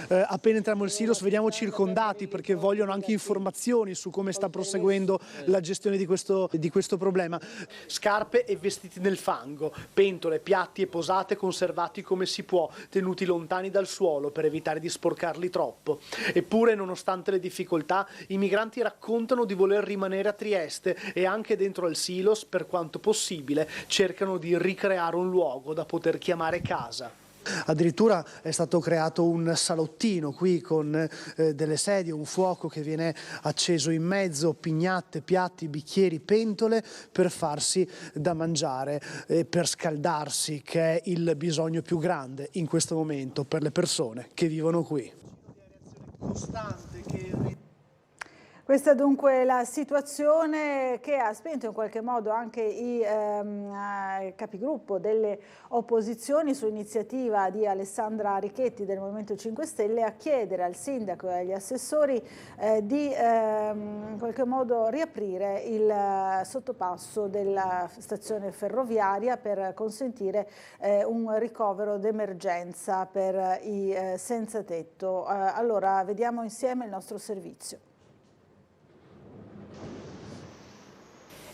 Speaker 4: Appena entriamo nel silos vediamo circondati perché vogliono anche informazioni su come sta proseguendo la gestione di questo problema. Scarpe e vestiti nel fango, pentole, piatti e posate conservati come si può, tenuti lontani dal suolo per evitare di sporcarli troppo. Eppure, nonostante le difficoltà, i migranti raccontano di voler rimanere a Trieste e anche dentro al silos, per quanto possibile, cercano di ricreare un luogo da poter chiamare casa. Addirittura è stato creato un salottino qui con delle sedie, un fuoco che viene acceso in mezzo, pignate, piatti, bicchieri, pentole per farsi da mangiare, per scaldarsi, che è il bisogno più grande in questo momento per le persone che vivono qui.
Speaker 1: Questa dunque è la situazione che ha spinto in qualche modo anche i capigruppo delle opposizioni su iniziativa di Alessandra Richetti del Movimento 5 Stelle a chiedere al sindaco e agli assessori di in qualche modo riaprire il sottopasso della stazione ferroviaria per consentire un ricovero d'emergenza per i senza tetto. Allora vediamo insieme il nostro servizio.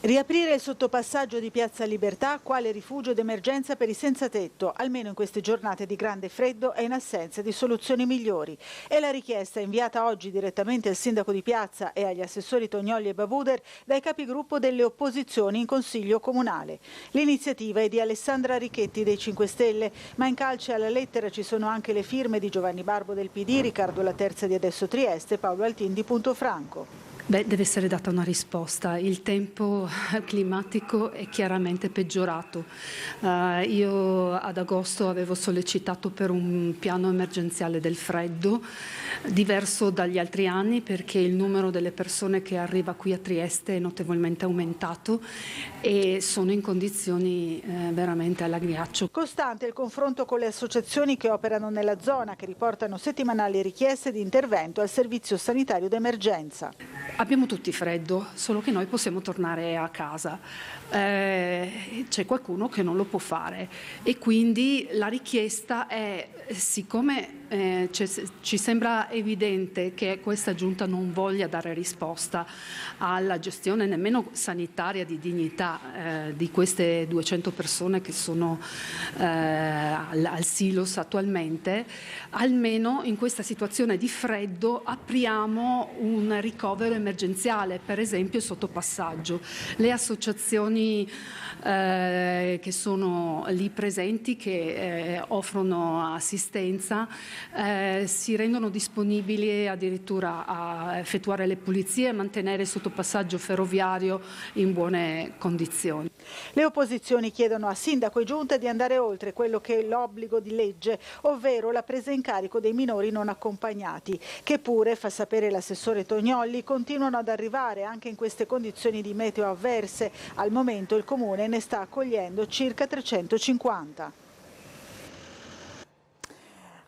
Speaker 1: Riaprire il sottopassaggio di Piazza Libertà quale rifugio d'emergenza per i senza tetto, almeno in queste giornate di grande freddo e in assenza di soluzioni migliori. È la richiesta inviata oggi direttamente al sindaco di Piazza e agli assessori Tognolli e Babuder dai capigruppo delle opposizioni in Consiglio Comunale. L'iniziativa è di Alessandra Richetti dei 5 Stelle, ma in calce alla lettera ci sono anche le firme di Giovanni Barbo del PD, Riccardo La Terza di Adesso Trieste e Paolo Altin di Punto Franco.
Speaker 8: Deve essere data una risposta. Il tempo climatico è chiaramente peggiorato. Io ad agosto avevo sollecitato per un piano emergenziale del freddo, diverso dagli altri anni perché il numero delle persone che arriva qui a Trieste è notevolmente aumentato e sono in condizioni veramente alla ghiaccio.
Speaker 1: Costante il confronto con le associazioni che operano nella zona, che riportano settimanali richieste di intervento al servizio sanitario d'emergenza.
Speaker 8: Abbiamo tutti freddo, solo che noi possiamo tornare a casa. C'è qualcuno che non lo può fare e quindi la richiesta è, siccome ci sembra evidente che questa giunta non voglia dare risposta alla gestione nemmeno sanitaria di dignità di queste 200 persone che sono al silos attualmente, almeno in questa situazione di freddo apriamo un ricovero emergenziale, per esempio il sottopassaggio. Le associazioni che sono lì presenti, che offrono assistenza, si rendono disponibili addirittura a effettuare le pulizie e mantenere il sottopassaggio ferroviario in buone condizioni.
Speaker 1: Le opposizioni chiedono a sindaco e giunta di andare oltre quello che è l'obbligo di legge, ovvero la presa in carico dei minori non accompagnati, che pure, fa sapere l'assessore Tognolli, continuano ad arrivare anche in queste condizioni di meteo avverse. Al momento il Comune ne sta accogliendo circa 350.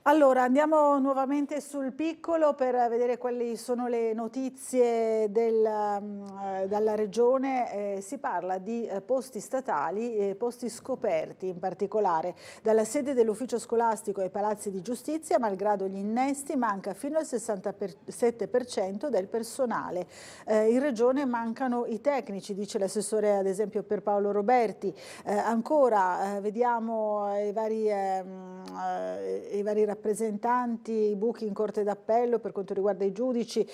Speaker 1: Allora andiamo nuovamente sul piccolo per vedere quali sono le notizie dalla regione. Si parla di posti statali e posti scoperti, in particolare dalla sede dell'ufficio scolastico ai palazzi di giustizia, malgrado gli innesti, manca fino al 67% del personale. In regione mancano i tecnici, dice l'assessore ad esempio per Paolo Roberti. Ancora vediamo i vari rapporti rappresentanti, i buchi in Corte d'Appello per quanto riguarda i giudici,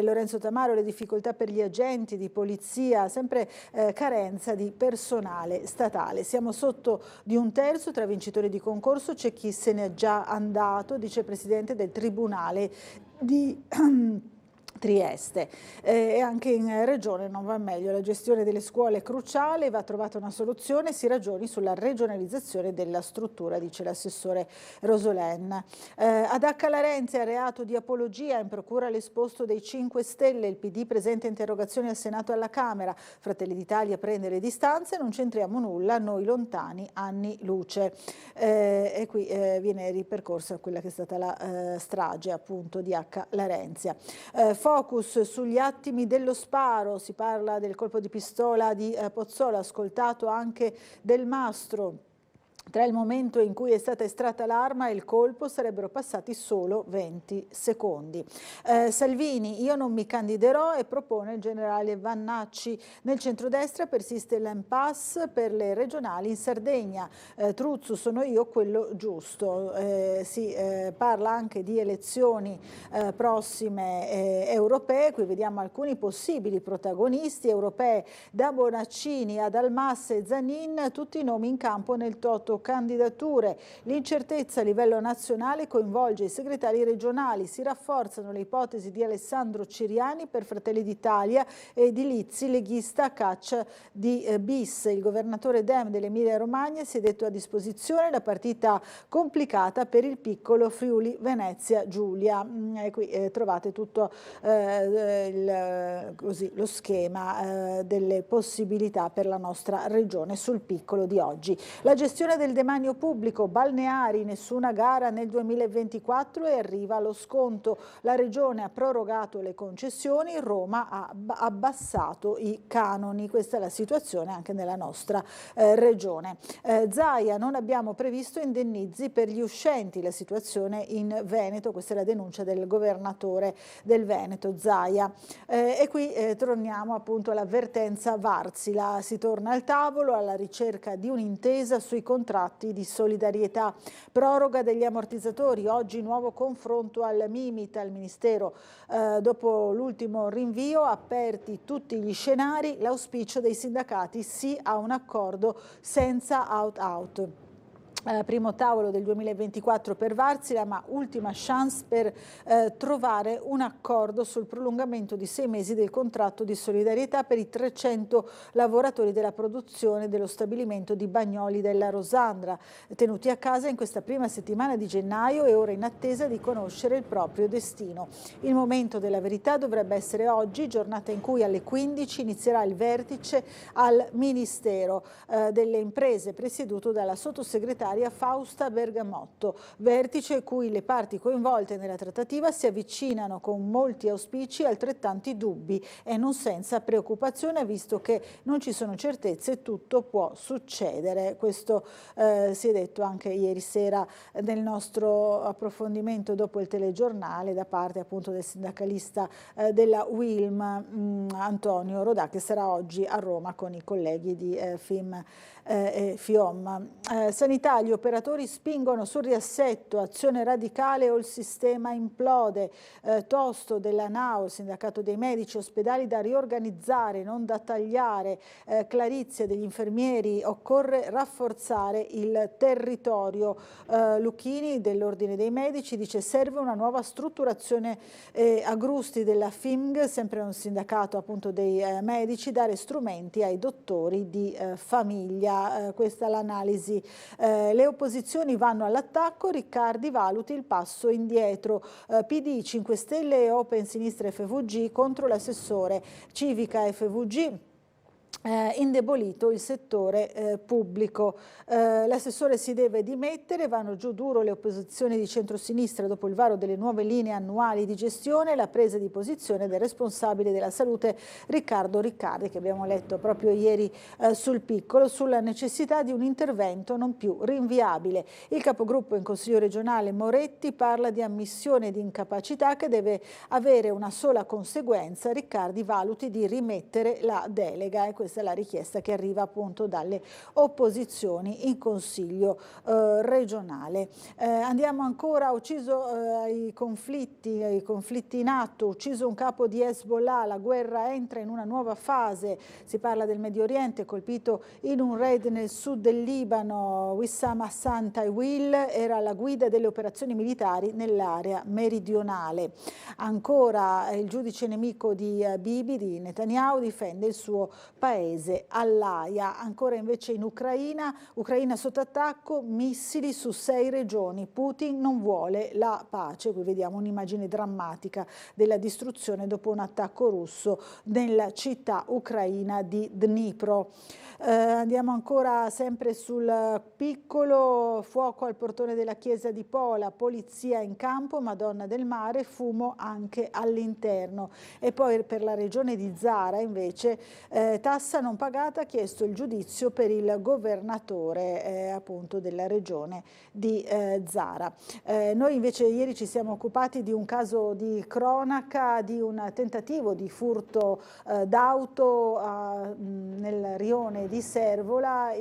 Speaker 1: Lorenzo Tamaro, le difficoltà per gli agenti di polizia, sempre carenza di personale statale. Siamo sotto di un terzo tra vincitori di concorso, c'è chi se ne è già andato, dice il Presidente del Tribunale di Trieste. E anche in Regione non va meglio, la gestione delle scuole è cruciale, va trovata una soluzione, si ragioni sulla regionalizzazione della struttura, dice l'assessore Rosolen. Ad Acca Larenzia, reato di apologia, in procura l'esposto dei 5 Stelle, il PD presenta interrogazioni al Senato e alla Camera, Fratelli d'Italia prende le distanze, non c'entriamo nulla, noi lontani anni luce. E qui viene ripercorsa quella che è stata la strage appunto di Acca Larenzia. Focus sugli attimi dello sparo, si parla del colpo di pistola di Pozzuolo, ascoltato anche Del Mastro. Tra il momento in cui è stata estratta l'arma e il colpo sarebbero passati solo 20 secondi. Salvini, io non mi candiderò, e propone il generale Vannacci. Nel centrodestra persiste l'impasse per le regionali in Sardegna. Truzzu, sono io quello giusto. Si parla anche di elezioni prossime europee. Qui vediamo alcuni possibili protagonisti europee, da Bonaccini ad Almassa e Zanin, tutti i nomi in campo nel toto candidature. L'incertezza a livello nazionale coinvolge i segretari regionali, si rafforzano le ipotesi di Alessandro Ciriani per Fratelli d'Italia e di Lizzi, leghista a caccia di bis. Il governatore Dem dell'Emilia Romagna si è detto a disposizione, la partita complicata per il piccolo Friuli Venezia Giulia. E qui trovate tutto lo schema delle possibilità per la nostra regione sul piccolo di oggi. La gestione del demanio pubblico, balneari, nessuna gara nel 2024 e arriva lo sconto. La Regione ha prorogato le concessioni, Roma ha abbassato i canoni. Questa è la situazione anche nella nostra Regione. Zaia, non abbiamo previsto indennizi per gli uscenti, la situazione in Veneto, questa è la denuncia del governatore del Veneto, Zaia. E qui torniamo appunto all'avvertenza Varsila, si torna al tavolo alla ricerca di un'intesa sui contratti di solidarietà, proroga degli ammortizzatori, oggi nuovo confronto al Mimit, al Ministero. Dopo l'ultimo rinvio, aperti tutti gli scenari, l'auspicio dei sindacati sì a un accordo senza out-out. Primo tavolo del 2024 per Varsila, ma ultima chance per trovare un accordo sul prolungamento di 6 mesi del contratto di solidarietà per i 300 lavoratori della produzione dello stabilimento di Bagnoli della Rosandra, tenuti a casa in questa prima settimana di gennaio e ora in attesa di conoscere il proprio destino. Il momento della verità dovrebbe essere oggi, giornata in cui alle 15 inizierà il vertice al Ministero delle Imprese, presieduto dalla sottosegretaria Fausta Bergamotto, vertice cui le parti coinvolte nella trattativa si avvicinano con molti auspici e altrettanti dubbi e non senza preoccupazione, visto che non ci sono certezze, tutto può succedere. Questo si è detto anche ieri sera nel nostro approfondimento dopo il telegiornale da parte appunto del sindacalista della UILM Antonio Rodà, che sarà oggi a Roma con i colleghi di FIOM. Sanità, gli operatori spingono sul riassetto, azione radicale o il sistema implode. Tosto della NAO, il sindacato dei medici, ospedali da riorganizzare, non da tagliare. Clarizia degli infermieri, occorre rafforzare il territorio. Lucchini dell'Ordine dei Medici dice serve una nuova strutturazione. Agrusti della FIMG, sempre un sindacato appunto dei medici, dare strumenti ai dottori di famiglia. Questa è l'analisi. Le opposizioni vanno all'attacco, Riccardi valuti il passo indietro. PD, 5 Stelle e Open Sinistra FVG contro l'assessore. Civica FVG. Indebolito il settore pubblico. L'assessore si deve dimettere, vanno giù duro le opposizioni di centrosinistra dopo il varo delle nuove linee annuali di gestione e la presa di posizione del responsabile della salute Riccardo Riccardi, che abbiamo letto proprio ieri sul Piccolo, sulla necessità di un intervento non più rinviabile. Il capogruppo in Consiglio regionale Moretti parla di ammissione di incapacità che deve avere una sola conseguenza, Riccardi valuti di rimettere la delega, e questa questa è la richiesta che arriva appunto dalle opposizioni in Consiglio regionale. Andiamo ancora, i conflitti in atto, ucciso un capo di Hezbollah, la guerra entra in una nuova fase, si parla del Medio Oriente, colpito in un raid nel sud del Libano. Wissam Hassan Tawil era alla guida delle operazioni militari nell'area meridionale. Ancora il giudice nemico di Bibi, di Netanyahu, difende il suo paese all'Aia. Ancora invece in Ucraina sotto attacco, missili su 6 regioni. Putin non vuole la pace. Qui vediamo un'immagine drammatica della distruzione dopo un attacco russo nella città ucraina di Dnipro. Andiamo ancora sempre sul piccolo, fuoco al portone della chiesa di Pola, polizia in campo, Madonna del Mare, fumo anche all'interno. E poi per la regione di Zara invece tassa non pagata, chiesto il giudizio per il governatore appunto della regione di Zara. Noi invece ieri ci siamo occupati di un caso di cronaca, di un tentativo di furto d'auto nel rione di Servola.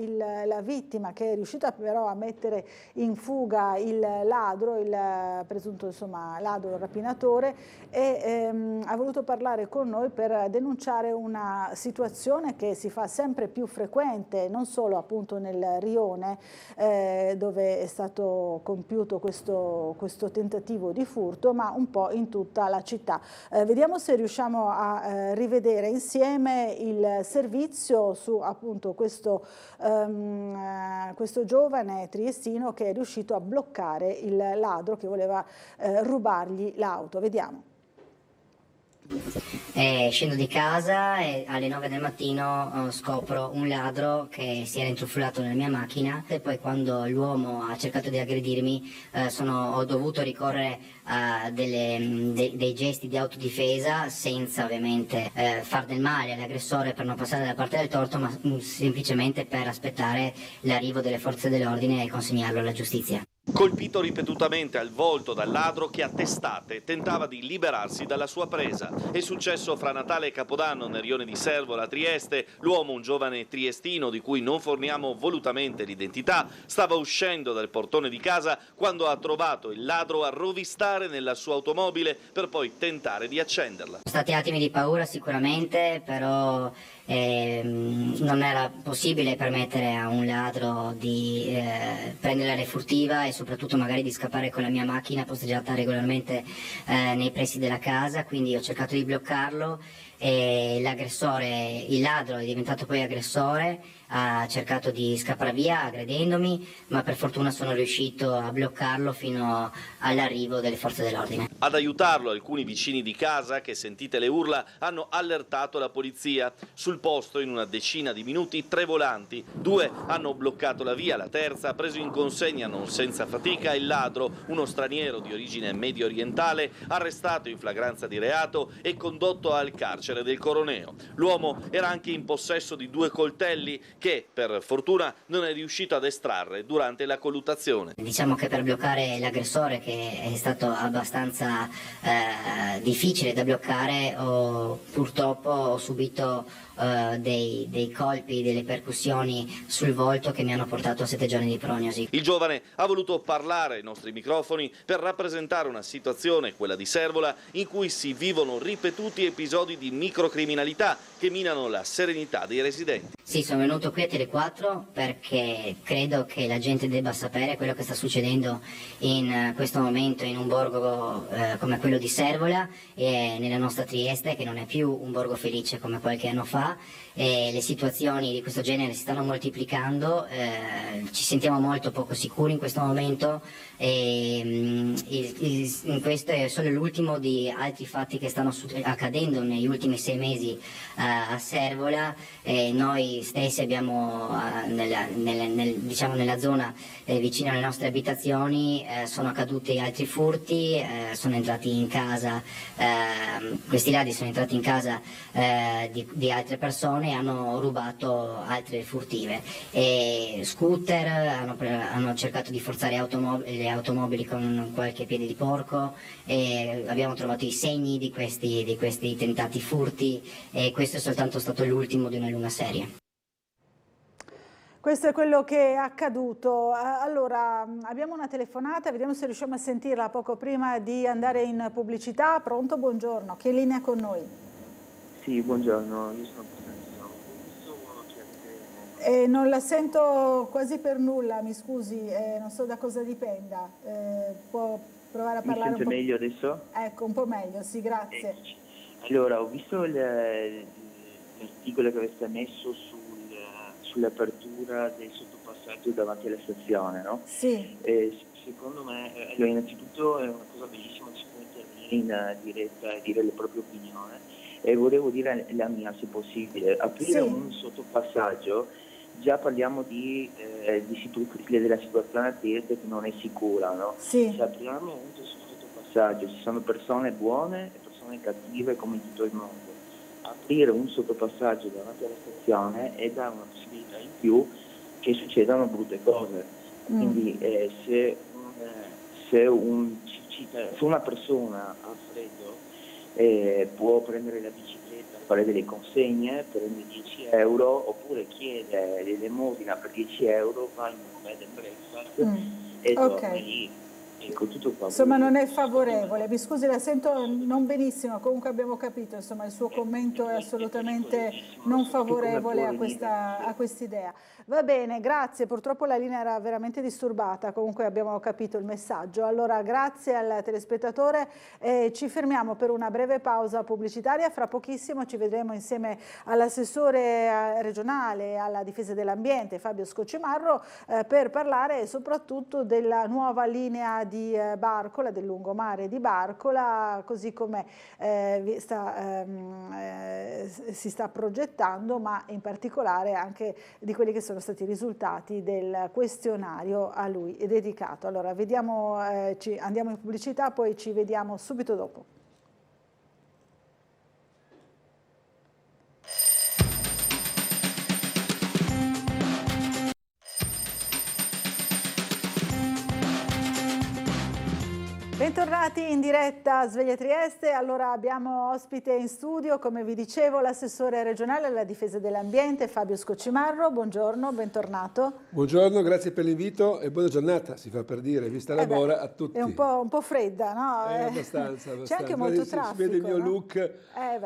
Speaker 1: La vittima, che è riuscita però a mettere in fuga il ladro, il presunto ladro rapinatore, e ha voluto parlare con noi per denunciare una situazione che si fa sempre più frequente, non solo appunto nel rione dove è stato compiuto questo tentativo di furto, ma un po' in tutta la città. Vediamo se riusciamo a rivedere insieme il servizio su appunto questo giovane triestino che è riuscito a bloccare il ladro che voleva rubargli l'auto. Vediamo.
Speaker 9: Scendo di casa e alle 9 del mattino scopro un ladro che si era intrufolato nella mia macchina, e poi quando l'uomo ha cercato di aggredirmi ho dovuto ricorrere a dei gesti di autodifesa, senza ovviamente far del male all'aggressore per non passare dalla parte del torto, ma semplicemente per aspettare l'arrivo delle forze dell'ordine e consegnarlo alla giustizia.
Speaker 10: Colpito ripetutamente al volto dal ladro che a testate tentava di liberarsi dalla sua presa. È successo fra Natale e Capodanno nel rione di Servola, Trieste. L'uomo, un giovane triestino di cui non forniamo volutamente l'identità, stava uscendo dal portone di casa quando ha trovato il ladro a rovistare nella sua automobile per poi tentare di accenderla.
Speaker 9: Sono stati attimi di paura sicuramente, però non era possibile permettere a un ladro di prendere la refurtiva e soprattutto magari di scappare con la mia macchina posteggiata regolarmente nei pressi della casa, quindi ho cercato di bloccarlo e il ladro è diventato poi aggressore, ha cercato di scappare via aggredendomi, ma per fortuna sono riuscito a bloccarlo fino all'arrivo delle forze dell'ordine.
Speaker 10: Ad aiutarlo alcuni vicini di casa che, sentite le urla, hanno allertato la polizia. Sul posto in una decina di minuti 3 volanti, 2 hanno bloccato la via, la terza ha preso in consegna non senza fatica il ladro, uno straniero di origine medio orientale, arrestato in flagranza di reato e condotto al carcere del Coroneo. L'uomo era anche in possesso di 2 coltelli che per fortuna non è riuscito ad estrarre durante la colluttazione.
Speaker 9: Diciamo che per bloccare l'aggressore, che è stato abbastanza difficile da bloccare, purtroppo ho subito dei colpi, delle percussioni sul volto che mi hanno portato a 7 giorni di prognosi.
Speaker 10: Il giovane ha voluto parlare ai nostri microfoni per rappresentare una situazione, quella di Servola, in cui si vivono ripetuti episodi di microcriminalità che minano la serenità dei residenti.
Speaker 9: Sì, sono venuto qui a Tele4 perché credo che la gente debba sapere quello che sta succedendo in questo momento in un borgo come quello di Servola e nella nostra Trieste, che non è più un borgo felice come qualche anno fa. E le situazioni di questo genere si stanno moltiplicando, ci sentiamo molto poco sicuri in questo momento e questo è solo l'ultimo di altri fatti che stanno accadendo negli ultimi 6 mesi a Servola, e noi noi stessi abbiamo diciamo nella zona vicino alle nostre abitazioni sono accaduti altri furti, sono entrati in casa, questi ladri sono entrati in casa di altre persone e hanno rubato altre furtive. E scooter, hanno cercato di forzare le automobili con qualche piede di porco, e abbiamo trovato i segni di questi tentati furti, e questo è soltanto stato l'ultimo di una lunga serie.
Speaker 1: Questo è quello che è accaduto. Allora, abbiamo una telefonata, vediamo se riusciamo a sentirla poco prima di andare in pubblicità. Pronto? Buongiorno, chi è in linea con noi?
Speaker 11: Sì, buongiorno, io sono
Speaker 1: non la sento quasi per nulla, mi scusi, non so da cosa dipenda. Può provare a parlare
Speaker 11: un po'? Mi sente meglio adesso?
Speaker 1: Ecco, un po' meglio, sì, grazie.
Speaker 11: Allora, ho visto l'articolo che avete messo sull'apertura del sottopassaggio davanti alla stazione, no?
Speaker 1: Sì.
Speaker 11: Secondo me, allora, innanzitutto è una cosa bellissima che si può intervenire in diretta e dire la propria opinione, e volevo dire la mia, se possibile. Aprire un sottopassaggio, già parliamo della situazione attiva che non è sicura, no?
Speaker 1: Sì.
Speaker 11: Se apriamo un sottopassaggio, ci sono persone buone e persone cattive come in tutto il mondo. Aprire un sottopassaggio davanti alla stazione è dare una possibilità in più che succedano brutte cose. Quindi se una persona ha freddo può prendere la bicicletta, fare delle consegne, prende 10 euro, oppure chiede l'elemosina per 10 euro, va in un bed and breakfast e torna lì. Ecco, tutto qua.
Speaker 1: Insomma, non è favorevole. Mi scusi, la sento non benissimo, comunque abbiamo capito, insomma, il suo commento è assolutamente non favorevole a quest'idea. Va bene, grazie, purtroppo la linea era veramente disturbata, comunque abbiamo capito il messaggio. Allora, grazie al telespettatore, ci fermiamo per una breve pausa pubblicitaria, fra pochissimo ci vedremo insieme all'assessore regionale alla difesa dell'ambiente Fabio Scocimarro per parlare soprattutto della nuova linea di Barcola, del lungomare di Barcola, così come si sta progettando, ma in particolare anche di quelli che sono stati i risultati del questionario a lui dedicato. Allora, andiamo in pubblicità, poi ci vediamo subito dopo. Bentornati in diretta a Sveglia Trieste. Allora, abbiamo ospite in studio, come vi dicevo, l'assessore regionale alla difesa dell'ambiente Fabio Scocimarro. Buongiorno, bentornato.
Speaker 2: Buongiorno, grazie per l'invito e buona giornata, si fa per dire, vista la bora, a tutti.
Speaker 1: È un po' fredda, no?
Speaker 2: Abbastanza.
Speaker 1: C'è anche molto traffico.
Speaker 2: Si vede il mio look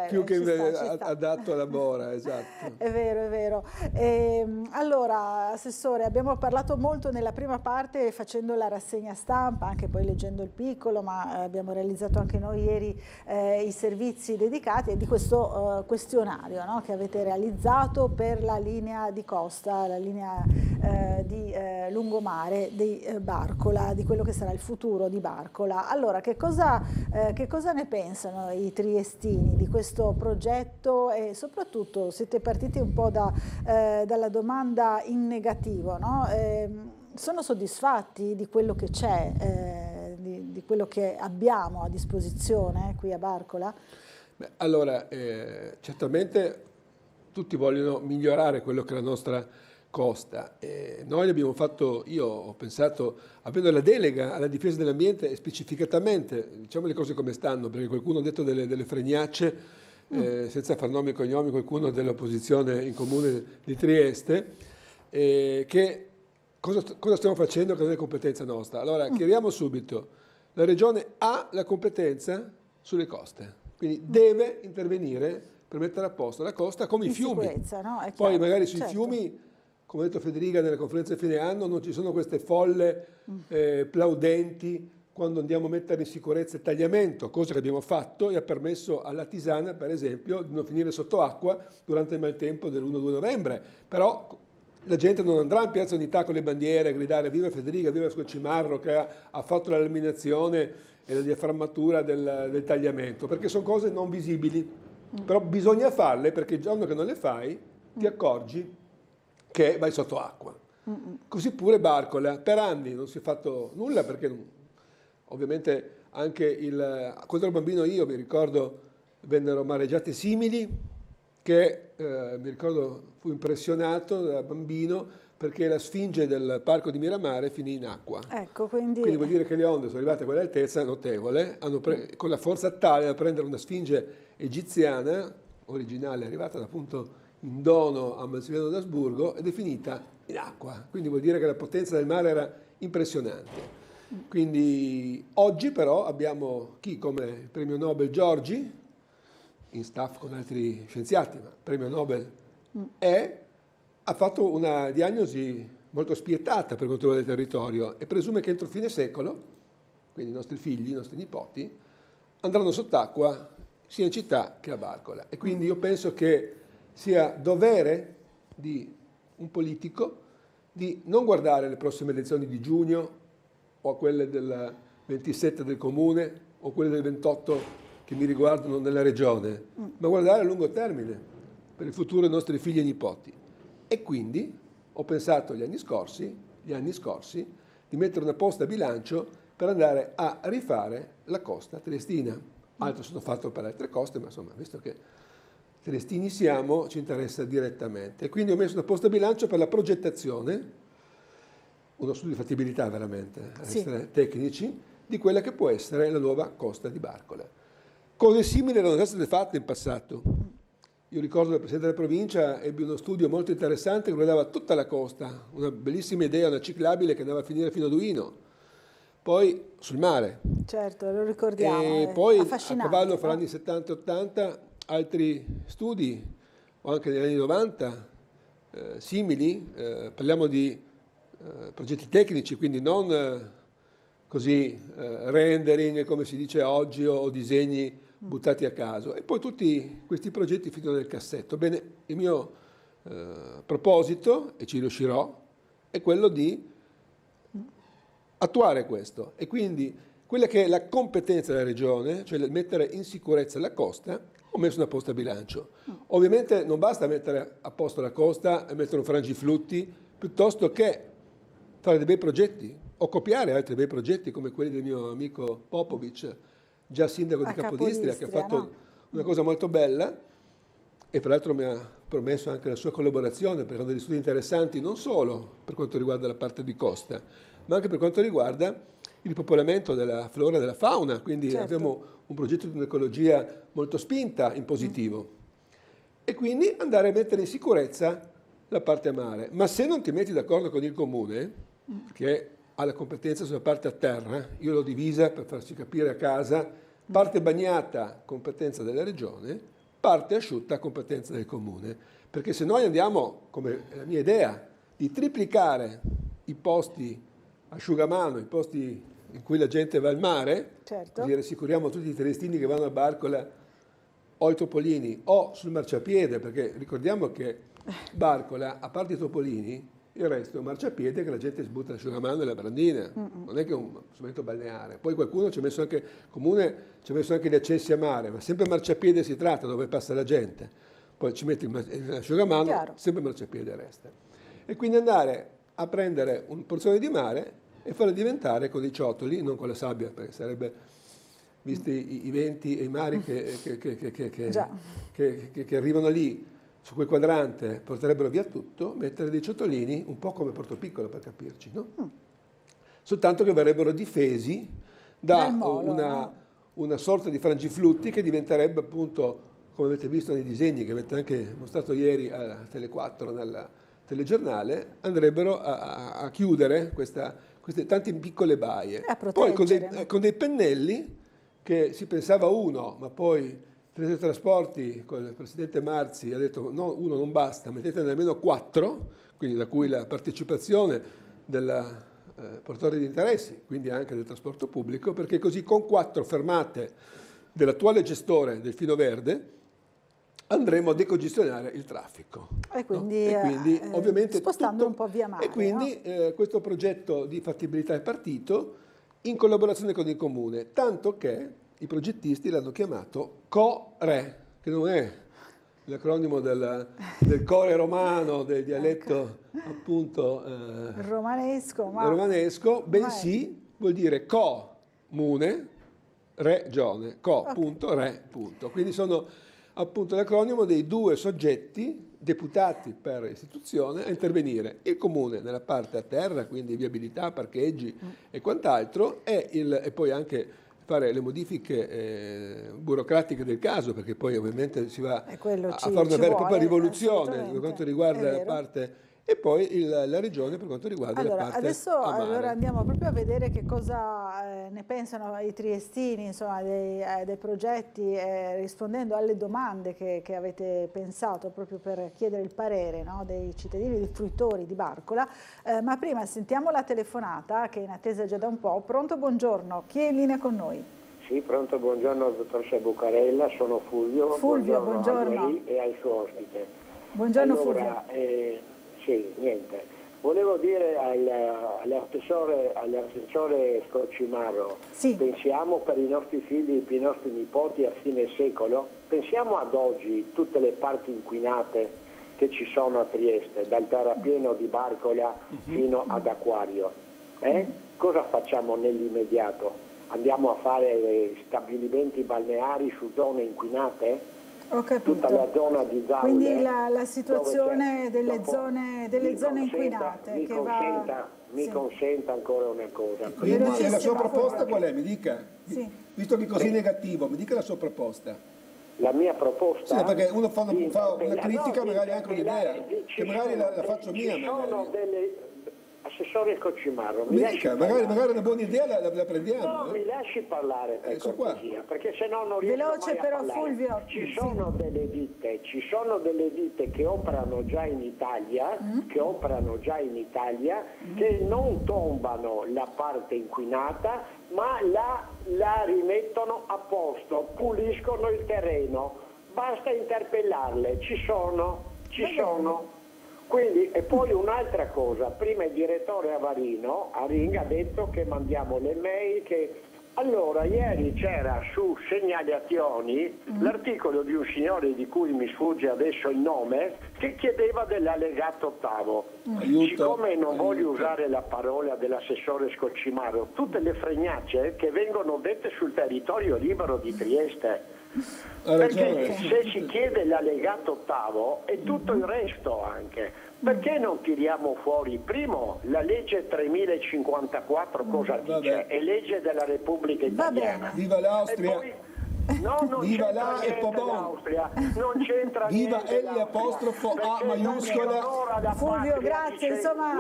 Speaker 2: più che adatto alla bora, esatto.
Speaker 1: È vero. Allora, assessore, abbiamo parlato molto nella prima parte facendo la rassegna stampa, anche poi leggendo il piccolo, ma abbiamo realizzato anche noi ieri i servizi dedicati di questo questionario, no, che avete realizzato per la linea di costa, la linea di lungomare di Barcola, di quello che sarà il futuro di Barcola. Allora, che cosa ne pensano i triestini di questo progetto, e soprattutto siete partiti un po' dalla domanda in negativo, no? Sono soddisfatti di quello che c'è, di quello che abbiamo a disposizione qui a Barcola?
Speaker 2: Beh, allora, certamente tutti vogliono migliorare quello che è la nostra costa. Noi abbiamo fatto, io ho pensato, avendo la delega alla difesa dell'ambiente e specificatamente, diciamo le cose come stanno, perché qualcuno ha detto delle fregnacce, senza far nomi e cognomi, qualcuno dell'opposizione in comune di Trieste, che cosa stiamo facendo che non è competenza nostra. Allora, chiariamo subito, la Regione ha la competenza sulle coste, quindi deve intervenire per mettere a posto la costa come i fiumi.
Speaker 1: No?
Speaker 2: Poi magari sui fiumi, come ha detto Federica nella conferenza di fine anno, non ci sono queste folle plaudenti quando andiamo a mettere in sicurezza il tagliamento, cosa che abbiamo fatto e ha permesso alla Tisana, per esempio, di non finire sotto acqua durante il maltempo dell'1-2 novembre. Però la gente non andrà in Piazza Unità con le bandiere a gridare viva Federica, viva Scocimarro che ha fatto la laminazione e la diaframmatura del tagliamento, perché sono cose non visibili. Però bisogna farle, perché il giorno che non le fai ti accorgi che vai sotto acqua. Così pure Barcola, per anni non si è fatto nulla perché ovviamente anche quando ero bambino io mi ricordo vennero mareggiate simili che mi ricordo fu impressionato da bambino perché la sfinge del parco di Miramare finì in acqua.
Speaker 1: Ecco, quindi
Speaker 2: vuol dire che le onde sono arrivate a quell'altezza notevole, con la forza tale da prendere una sfinge egiziana, originale, arrivata appunto in dono a Massimiliano d'Asburgo ed è finita in acqua. Quindi vuol dire che la potenza del mare era impressionante. Quindi oggi però abbiamo chi come il premio Nobel Giorgi, in staff con altri scienziati, ma il premio Nobel ha fatto una diagnosi molto spietata per quanto riguarda il territorio e presume che entro fine secolo, quindi i nostri figli, i nostri nipoti, andranno sott'acqua sia in città che a Barcola. E quindi io penso che sia dovere di un politico di non guardare le prossime elezioni di giugno o a quelle del 27 del comune o quelle del 28 che mi riguardano nella regione, ma guardare a lungo termine per il futuro dei nostri figli e nipoti. E quindi ho pensato gli anni scorsi, di mettere una posta a bilancio per andare a rifare la costa triestina. Altro è stato fatto per altre coste, ma insomma, visto che triestini siamo, ci interessa direttamente. E quindi ho messo una posta a bilancio per la progettazione, uno studio di fattibilità veramente, essere tecnici, di quella che può essere la nuova costa di Barcola. Cose simili erano già state fatte in passato. Io ricordo che il Presidente della Provincia ebbe uno studio molto interessante che riguardava tutta la costa, una bellissima idea, una ciclabile che andava a finire fino a Duino, poi sul mare.
Speaker 1: Certo, lo ricordiamo.
Speaker 2: E poi a
Speaker 1: affascinante,
Speaker 2: cavallo fra gli anni 70 e 80 altri studi, o anche negli anni 90, simili, parliamo di progetti tecnici, quindi non così rendering come si dice oggi o disegni buttati a caso. E poi tutti questi progetti finito nel cassetto. Bene, il mio proposito, e ci riuscirò, è quello di attuare questo. E quindi quella che è la competenza della regione, cioè mettere in sicurezza la costa, ho messo una posta a bilancio. Ovviamente non basta mettere a posto la costa e mettere un frangiflutti, piuttosto che fare dei bei progetti o copiare altri bei progetti come quelli del mio amico Popovic, già sindaco di Capodistria, che ha fatto una cosa molto bella e tra l'altro mi ha promesso anche la sua collaborazione perché hanno degli studi interessanti non solo per quanto riguarda la parte di costa, ma anche per quanto riguarda il ripopolamento della flora e della fauna, quindi abbiamo un progetto di un'ecologia molto spinta in positivo. E quindi andare a mettere in sicurezza la parte a mare. Ma se non ti metti d'accordo con il comune, che ha la competenza sulla parte a terra, io l'ho divisa per farci capire a casa, parte bagnata competenza della regione, parte asciutta competenza del comune. Perché se noi andiamo, come è la mia idea, di triplicare i posti asciugamano, i posti in cui la gente va al mare, così rassicuriamo tutti i triestini che vanno a Barcola o ai Topolini o sul marciapiede, perché ricordiamo che Barcola, a parte i Topolini, il resto è un marciapiede che la gente si butta l'asciugamano e la brandina, non è che è un strumento balneare. Poi qualcuno ci ha messo anche, comune ci ha messo anche gli accessi a mare, ma sempre marciapiede si tratta, dove passa la gente. Poi ci metti l'asciugamano, sempre marciapiede resta. E quindi andare a prendere una porzione di mare e farla diventare con i ciottoli, non con la sabbia, perché sarebbe, visti i venti e i mari che arrivano lì, su quel quadrante porterebbero via tutto, mettere dei ciottolini, un po' come Portopiccolo per capirci, no? Soltanto che verrebbero difesi da una sorta di frangiflutti che diventerebbe appunto, come avete visto nei disegni che avete anche mostrato ieri a Tele 4 nel telegiornale, andrebbero a chiudere queste tante piccole baie. Poi con dei pennelli che si pensava uno, ma poi il dei trasporti con il presidente Marzi ha detto no, uno non basta, mettetene almeno 4, quindi da cui la partecipazione del portatore di interessi, quindi anche del trasporto pubblico, perché così con 4 fermate dell'attuale gestore del Filo Verde andremo a decongestionare il traffico.
Speaker 1: E quindi,
Speaker 2: no? E quindi ovviamente
Speaker 1: spostando un po' via mare.
Speaker 2: E quindi questo progetto di fattibilità è partito in collaborazione con il comune, tanto che i progettisti l'hanno chiamato CORE, che non è l'acronimo del core romano, del dialetto appunto romanesco, bensì vuol dire comune, regione, co.re. Quindi sono appunto l'acronimo dei due soggetti deputati per istituzione a intervenire: il comune nella parte a terra, quindi viabilità, parcheggi e quant'altro, e poi anche fare le modifiche burocratiche del caso, perché poi ovviamente si va a fare una vera e propria rivoluzione per quanto riguarda la parte, e poi la regione per quanto riguarda la parte
Speaker 1: adesso
Speaker 2: a mare.
Speaker 1: allora andiamo proprio a vedere che cosa ne pensano i triestini, insomma, dei progetti, rispondendo alle domande che avete pensato proprio per chiedere il parere, no, dei cittadini, dei fruitori di Barcola. Ma prima sentiamo la telefonata che è in attesa già da un po'. Pronto, buongiorno, chi è in linea con noi?
Speaker 12: Sì, pronto, buongiorno al dottor Bucarella, sono Fulvio.
Speaker 1: Buongiorno.
Speaker 12: A lei e al suo ospite.
Speaker 1: Buongiorno
Speaker 12: allora,
Speaker 1: Fulvio.
Speaker 12: Sì, niente. Volevo dire all'assessore Scoccimarro, pensiamo per i nostri figli, per i nostri nipoti a fine secolo, pensiamo ad oggi tutte le parti inquinate che ci sono a Trieste, dal terrapieno di Barcola fino ad Acquario. Cosa facciamo nell'immediato? Andiamo a fare stabilimenti balneari su zone inquinate?
Speaker 1: Ho capito.
Speaker 12: Tutta la zona di Zaule,
Speaker 1: quindi la situazione delle zone inquinate
Speaker 12: mi consenta ancora una cosa.
Speaker 2: Quindi la sua proposta qual è? Mi dica, visto che è così negativo, mi dica la sua proposta.
Speaker 12: La mia proposta?
Speaker 2: Sì, perché uno fa una critica, magari anche un'idea, che magari la faccio mia.
Speaker 12: Assessore Scoccimarro,
Speaker 2: magari una buona idea la prendiamo.
Speaker 12: No, mi lasci parlare per cortesia, perché se no non riesco mai a parlare.
Speaker 1: Fulvio.
Speaker 12: Ci sono delle ditte che operano già in Italia, che non tombano la parte inquinata, ma la rimettono a posto, puliscono il terreno. Basta interpellarle, ci sono. Quindi, e poi un'altra cosa, prima il direttore Avarino a Ring ha detto che mandiamo le mail, allora ieri c'era su Segnalazioni l'articolo di un signore di cui mi sfugge adesso il nome, che chiedeva dell'allegato ottavo. Siccome non voglio usare la parola dell'assessore Scoccimarro, tutte le fregnacce che vengono dette sul territorio libero di Trieste. Perché se si chiede l'allegato ottavo e tutto il resto anche, perché non tiriamo fuori primo la legge 3054 cosa dice? È legge della Repubblica Italiana.
Speaker 2: Viva l'Austria!
Speaker 12: Viva la e l'Austria, non c'entra
Speaker 2: viva
Speaker 12: niente.
Speaker 2: L apostrofo A maiuscola.
Speaker 1: Fulvio, grazie, insomma,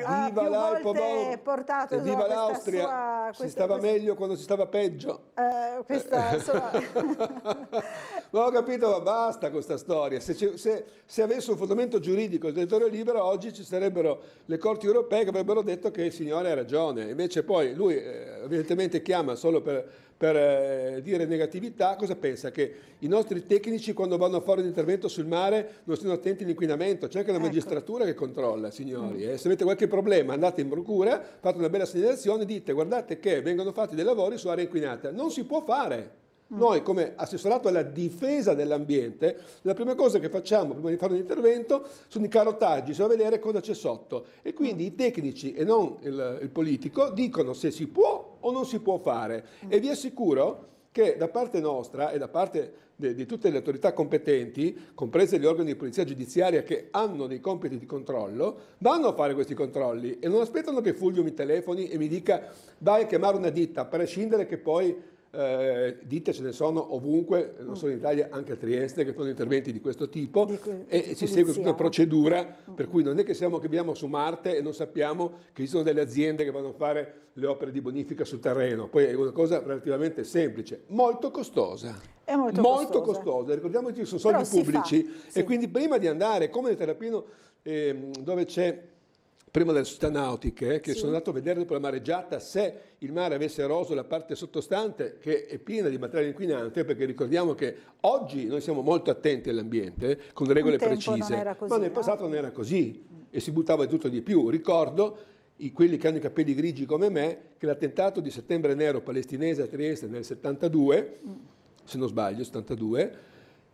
Speaker 1: ha più volte portato
Speaker 2: viva l'Austria, si stava meglio quando si stava peggio. Ma ho capito, ma basta questa storia. Se avesse un fondamento giuridico il territorio libero, oggi ci sarebbero le corti europee che avrebbero detto che il signore ha ragione. Invece poi lui evidentemente chiama solo per dire negatività. Cosa pensa? Che i nostri tecnici quando vanno a fare un intervento sul mare non stiano attenti all'inquinamento? C'è anche la magistratura che controlla, signori. Se avete qualche problema andate in procura, fate una bella segnalazione, dite guardate che vengono fatti dei lavori su aree inquinate. Non si può fare. Noi come assessorato alla difesa dell'ambiente, la prima cosa che facciamo prima di fare un intervento sono i carotaggi, cioè vedere cosa c'è sotto, e quindi i tecnici e non il politico dicono se si può o non si può fare, e vi assicuro che da parte nostra e da parte di tutte le autorità competenti, comprese gli organi di polizia giudiziaria che hanno dei compiti di controllo, vanno a fare questi controlli e non aspettano che Fulvio mi telefoni e mi dica vai a chiamare una ditta, a prescindere che poi ditte ce ne sono ovunque, non solo in Italia, anche a Trieste, che fanno interventi di questo tipo, e si segue tutta una procedura, per cui non è che viviamo su Marte e non sappiamo che ci sono delle aziende che vanno a fare le opere di bonifica sul terreno. Poi è una cosa relativamente semplice, molto costosa.
Speaker 1: È molto
Speaker 2: costosa. Ricordiamoci che sono soldi pubblici, e quindi prima di andare, come nel terrapieno dove c'è prima delle società nautiche, che sono andato a vedere dopo la mareggiata se il mare avesse eroso la parte sottostante, che è piena di materiale inquinante, perché ricordiamo che oggi noi siamo molto attenti all'ambiente, con regole precise, ma nel passato non era così, e si buttava di tutto di più. Ricordo quelli che hanno i capelli grigi come me, che l'attentato di Settembre Nero palestinese a Trieste nel 72, se non sbaglio, 72,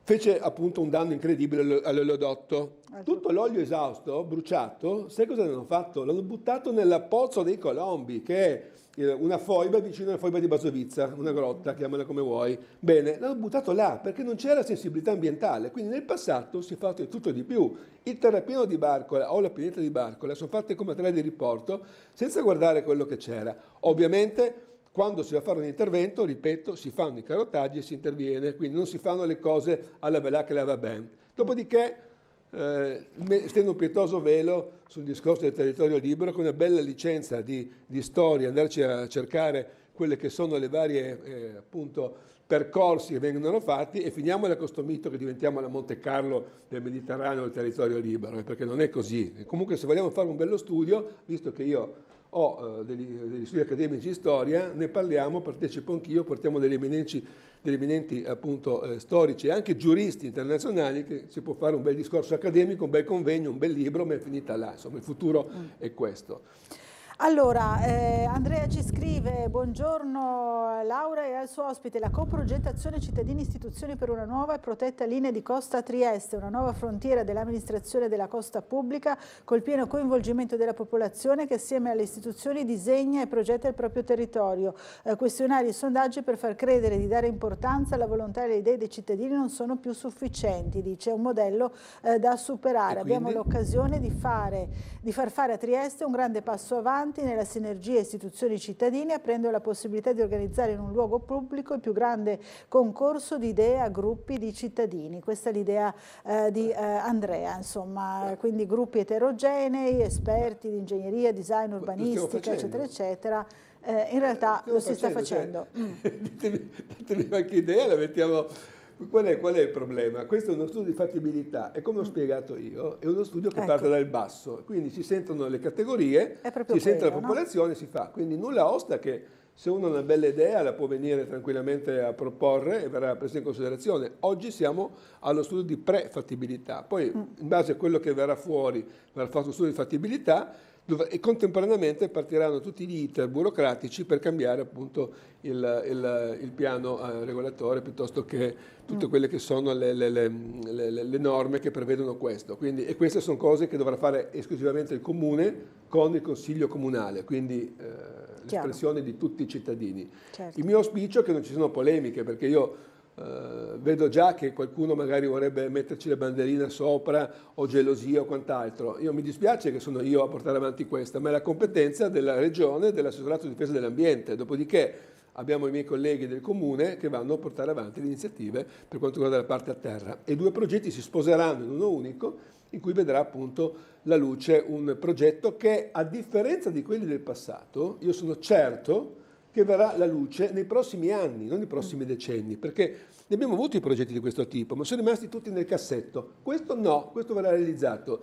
Speaker 2: fece appunto un danno incredibile all'oleodotto. Tutto l'olio esausto, bruciato, sai cosa hanno fatto? L'hanno buttato nella Pozzo dei Colombi, che è una foiba vicino alla foiba di Basovizza, una grotta, chiamala come vuoi. Bene, l'hanno buttato là perché non c'era sensibilità ambientale, quindi nel passato si è fatto di tutto e di più. Il terrapieno di Barcola o la pineta di Barcola sono fatte come materiale di riporto senza guardare quello che c'era. Ovviamente quando si va a fare un intervento, ripeto, si fanno i carottaggi e si interviene, quindi non si fanno le cose alla bella che la va bene. Dopodiché stendo un pietoso velo sul discorso del territorio libero, con una bella licenza di storia, andarci a cercare quelle che sono le varie appunto percorsi che vengono fatti e finiamola con questo mito che diventiamo la Monte Carlo del Mediterraneo, del territorio libero, perché non è così. Comunque se vogliamo fare un bello studio, visto che io ho degli studi accademici di storia, ne parliamo, partecipo anch'io, portiamo degli eminenti appunto storici e anche giuristi internazionali, che si può fare un bel discorso accademico, un bel convegno, un bel libro, ma è finita là, insomma il futuro è questo.
Speaker 1: Allora, Andrea ci scrive: buongiorno Laura e al suo ospite. La coprogettazione cittadini istituzioni per una nuova e protetta linea di costa a Trieste, una nuova frontiera dell'amministrazione della costa pubblica col pieno coinvolgimento della popolazione che assieme alle istituzioni disegna e progetta il proprio territorio. Questionari e sondaggi per far credere di dare importanza alla volontà e alle idee dei cittadini non sono più sufficienti, dice, è un modello da superare. Abbiamo l'occasione di far fare a Trieste un grande passo avanti nella sinergia istituzioni-cittadini, aprendo la possibilità di organizzare in un luogo pubblico il più grande concorso di idee a gruppi di cittadini. Questa è l'idea di Andrea, insomma, quindi gruppi eterogenei, esperti di ingegneria, design, urbanistica, eccetera, eccetera. In realtà lo si sta facendo.
Speaker 2: Cioè, datemi qualche idea, la mettiamo. Qual è il problema? Questo è uno studio di fattibilità e come ho spiegato io è uno studio che parte dal basso, quindi si sentono le categorie, si sente la popolazione, si fa, quindi nulla osta che se uno ha una bella idea la può venire tranquillamente a proporre e verrà presa in considerazione. Oggi siamo allo studio di pre-fattibilità, poi in base a quello che verrà fuori verrà fatto uno studio di fattibilità e contemporaneamente partiranno tutti gli iter burocratici per cambiare appunto il piano regolatore piuttosto che tutte quelle che sono le norme che prevedono questo. Quindi, e queste sono cose che dovrà fare esclusivamente il Comune con il Consiglio Comunale, quindi l'espressione di tutti i cittadini.
Speaker 1: Certo.
Speaker 2: Il mio auspicio è che non ci siano polemiche, perché io vedo già che qualcuno magari vorrebbe metterci le banderine sopra o gelosia o quant'altro. Io mi dispiace che sono io a portare avanti questa, ma è la competenza della Regione e dell'Assessorato di Difesa dell'Ambiente. Dopodiché abbiamo i miei colleghi del Comune che vanno a portare avanti le iniziative per quanto riguarda la parte a terra. E i due progetti si sposeranno in uno unico, in cui vedrà appunto la luce un progetto che, a differenza di quelli del passato, io sono certo che verrà alla luce nei prossimi anni, non nei prossimi decenni, perché ne abbiamo avuti i progetti di questo tipo, ma sono rimasti tutti nel cassetto. Questo no, questo verrà realizzato.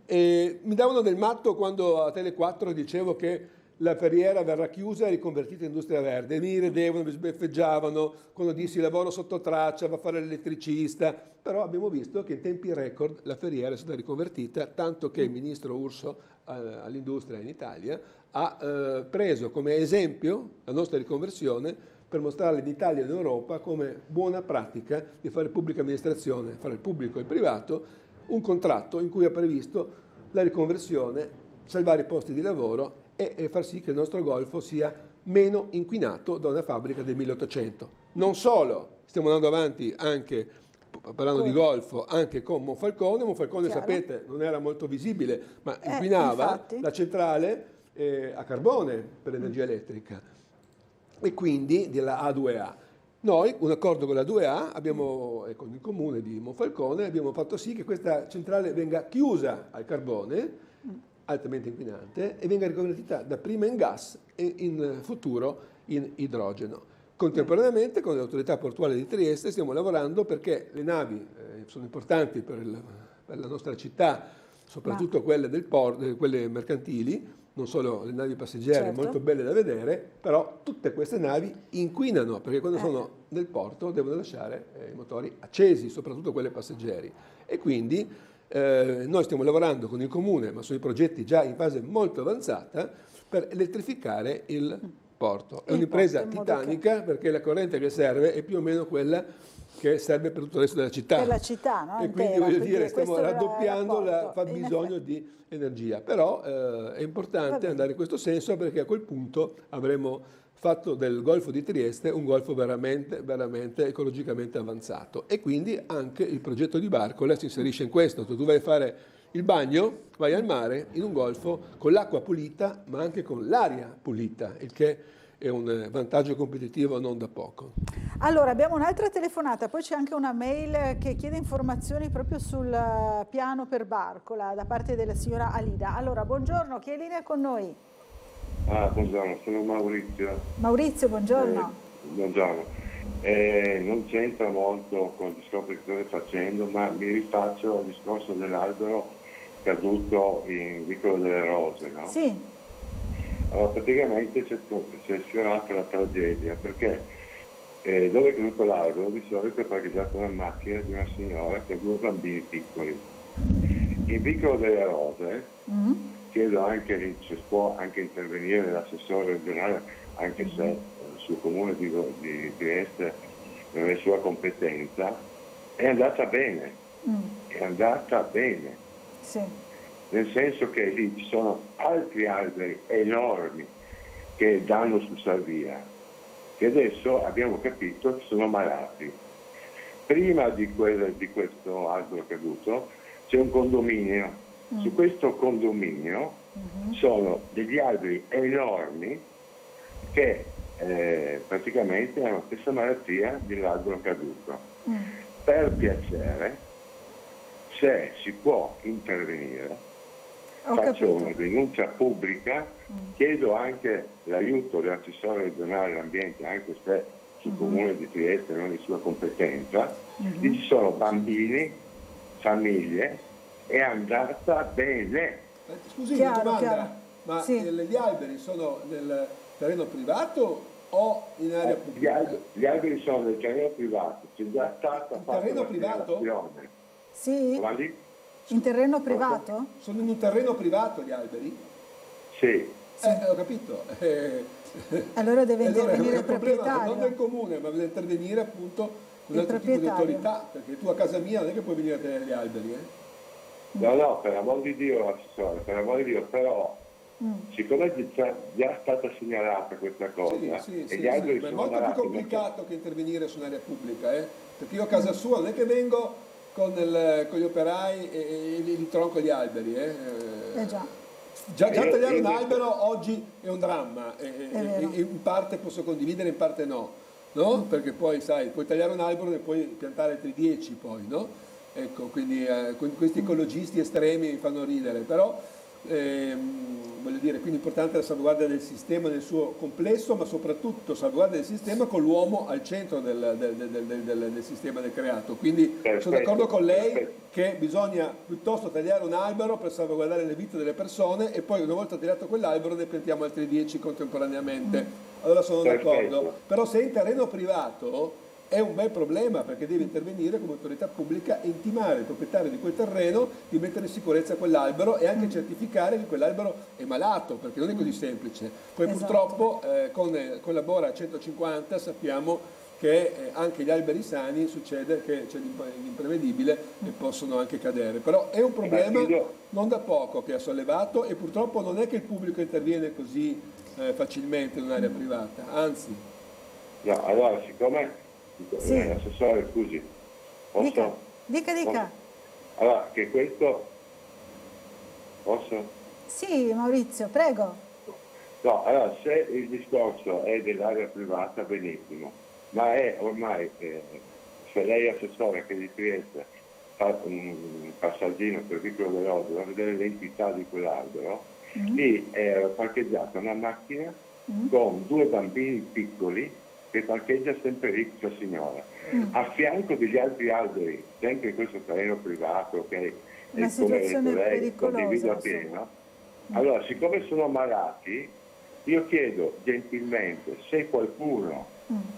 Speaker 2: E mi davano del matto quando a Tele 4 dicevo che la Ferriera verrà chiusa e riconvertita in industria verde. E mi ridevano, mi sbeffeggiavano quando dissi lavoro sotto traccia, va a fare l'elettricista. Però abbiamo visto che in tempi record la Ferriera è stata riconvertita, tanto che il ministro Urso all'industria in Italia ha preso come esempio la nostra riconversione per mostrare in Italia e in Europa come buona pratica di fare pubblica amministrazione, fare il pubblico e il privato, un contratto in cui ha previsto la riconversione, salvare i posti di lavoro e far sì che il nostro golfo sia meno inquinato da una fabbrica del 1800. Non solo, stiamo andando avanti anche, parlando di golfo, anche con Monfalcone. Monfalcone, sapete, non era molto visibile, ma inquinava la centrale a carbone per l'energia elettrica e quindi della A2A. Noi, un accordo con la 2A, abbiamo, e con il comune di Monfalcone, abbiamo fatto sì che questa centrale venga chiusa al carbone, altamente inquinante, e venga riconvertita dapprima in gas e in futuro in idrogeno. Contemporaneamente con le autorità portuali di Trieste stiamo lavorando perché le navi sono importanti per la nostra città, soprattutto quelle del porto, quelle mercantili, non solo le navi passeggere, molto belle da vedere, però tutte queste navi inquinano perché quando sono nel porto devono lasciare i motori accesi, soprattutto quelle passeggeri. E quindi noi stiamo lavorando con il Comune, ma sono i progetti già in fase molto avanzata, per elettrificare il porto. È un'impresa titanica perché la corrente che serve è più o meno quella che serve per tutto il resto della città.
Speaker 1: Per la città, no?
Speaker 2: E quindi
Speaker 1: Intera,
Speaker 2: voglio dire, stiamo
Speaker 1: questo
Speaker 2: raddoppiando il
Speaker 1: rapporto.
Speaker 2: fabbisogno di energia, però è importante andare in questo senso, perché a quel punto avremo fatto del Golfo di Trieste un golfo veramente, veramente ecologicamente avanzato, e quindi anche il progetto di Barcola si inserisce in questo. Tu vai a fare il bagno, vai al mare in un golfo con l'acqua pulita, ma anche con l'aria pulita, il che è un vantaggio competitivo non da poco.
Speaker 1: Allora, abbiamo un'altra telefonata, poi c'è anche una mail che chiede informazioni proprio sul piano per Barcola da parte della signora Alida. Allora, buongiorno, chi è in linea con noi?
Speaker 13: Buongiorno, sono Maurizio.
Speaker 1: Maurizio, buongiorno.
Speaker 13: Buongiorno. Non c'entra molto con il discorso che state facendo, ma mi rifaccio al discorso dell'albero caduto in Vicolo delle Rose, no?
Speaker 1: Sì.
Speaker 13: Allora, praticamente si è sfiorata la tragedia, perché dove è caduto l'albero di solito è parcheggiata una macchina di una signora che ha 2 bambini piccoli. In Vicolo delle Rose chiedo anche se può anche intervenire l'assessore regionale, anche se sul comune di Trieste non è sua competenza, è andata bene, è andata bene.
Speaker 1: Sì.
Speaker 13: Nel senso che lì ci sono altri alberi enormi che danno su Salvia, che adesso abbiamo capito che sono malati. Prima di questo albero caduto c'è un condominio. Su questo condominio sono degli alberi enormi che praticamente hanno la stessa malattia dell'albero caduto. Per piacere, se si può intervenire, faccio una denuncia pubblica, chiedo anche l'aiuto dell'assessore regionale dell'ambiente, anche se sul comune di Trieste non è di sua competenza. Lì ci sono bambini, famiglie, è andata bene.
Speaker 2: Scusi, una domanda, ma gli alberi sono nel terreno privato o in area pubblica?
Speaker 13: Gli alberi sono nel terreno privato, c'è già stata fatta
Speaker 2: terreno privato?
Speaker 1: Sì? In terreno privato?
Speaker 2: Sono in un terreno privato gli alberi?
Speaker 13: Sì.
Speaker 2: Ho capito.
Speaker 1: Allora deve intervenire il
Speaker 2: proprietario. Non del comune, ma deve intervenire appunto un altro tipo di autorità, perché tu a casa mia non è che puoi venire a tenere gli alberi,
Speaker 13: No, per amor di Dio, assessore, per amor di Dio, però siccome è già stata segnalata questa cosa, e gli alberi
Speaker 2: ma è
Speaker 13: sono
Speaker 2: molto più
Speaker 13: malati,
Speaker 2: complicato che intervenire su un'area pubblica, perché io a casa sua non è che vengo con gli operai e li tronco gli alberi. Già tagliare un albero oggi è un dramma, e in parte posso condividere, in parte no? Perché poi sai, puoi tagliare un albero e puoi piantare altri 10 poi, no? Ecco, quindi questi ecologisti estremi mi fanno ridere, però voglio dire, quindi importante la salvaguardia del sistema nel suo complesso, ma soprattutto salvaguardia del sistema con l'uomo al centro del sistema del creato. Quindi sono d'accordo con lei che bisogna piuttosto tagliare un albero per salvaguardare le vite delle persone, e poi una volta tagliato quell'albero ne piantiamo altri 10 contemporaneamente. Allora sono d'accordo. Però se è in terreno privato è un bel problema, perché deve intervenire come autorità pubblica e intimare il proprietario di quel terreno di mettere in sicurezza quell'albero e anche certificare che quell'albero è malato, perché non è così semplice. Poi purtroppo con la Bora 150 sappiamo che anche gli alberi sani succede che c'è l'imprevedibile e possono anche cadere. Però è un problema non da poco che ha sollevato, e purtroppo non è che il pubblico interviene così facilmente in un'area privata, anzi.
Speaker 13: No, allora siccome assessore, scusi, posso?
Speaker 1: Dica.
Speaker 13: Allora, che questo posso?
Speaker 1: Sì, Maurizio, prego.
Speaker 13: No, allora, se il discorso è dell'area privata, benissimo, ma è ormai, se lei è assessore che di Trieste fa un passaggino per Vicolo delle Rose, va a vedere l'entità di quell'albero, lì è parcheggiata una macchina con 2 bambini piccoli che parcheggia sempre lì questa signora, a fianco degli altri alberi, sempre in questo terreno privato, che
Speaker 1: una situazione pericolosa.
Speaker 13: Pieno. Allora, siccome sono malati, io chiedo gentilmente se qualcuno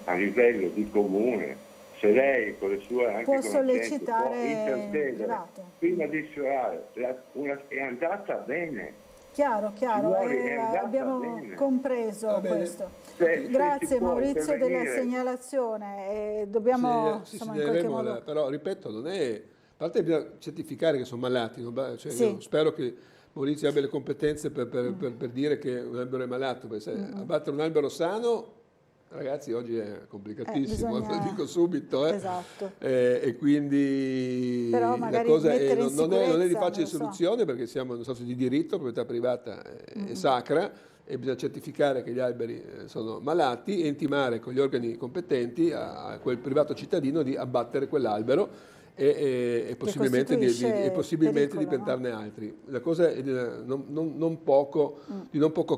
Speaker 13: a livello di comune, se lei con le sue anche
Speaker 1: può sollecitare
Speaker 13: può intervenire prima di sfiorare, è andata bene.
Speaker 1: Chiaro, abbiamo compreso questo. Grazie Maurizio della segnalazione. Dobbiamo insomma, in qualche modo...
Speaker 2: Però ripeto, non è... A parte bisogna certificare che sono malati, cioè, io spero che Maurizio abbia le competenze per dire che un albero è malato, perché se abbattere un albero sano, ragazzi, oggi è complicatissimo, lo dico subito.
Speaker 1: Esatto.
Speaker 2: E quindi
Speaker 1: però
Speaker 2: la cosa non è di facile soluzione, perché siamo in uno stato di diritto, proprietà privata è sacra, e bisogna certificare che gli alberi sono malati e intimare con gli organi competenti a quel privato cittadino di abbattere quell'albero e possibilmente di piantarne altri. La cosa è di non poco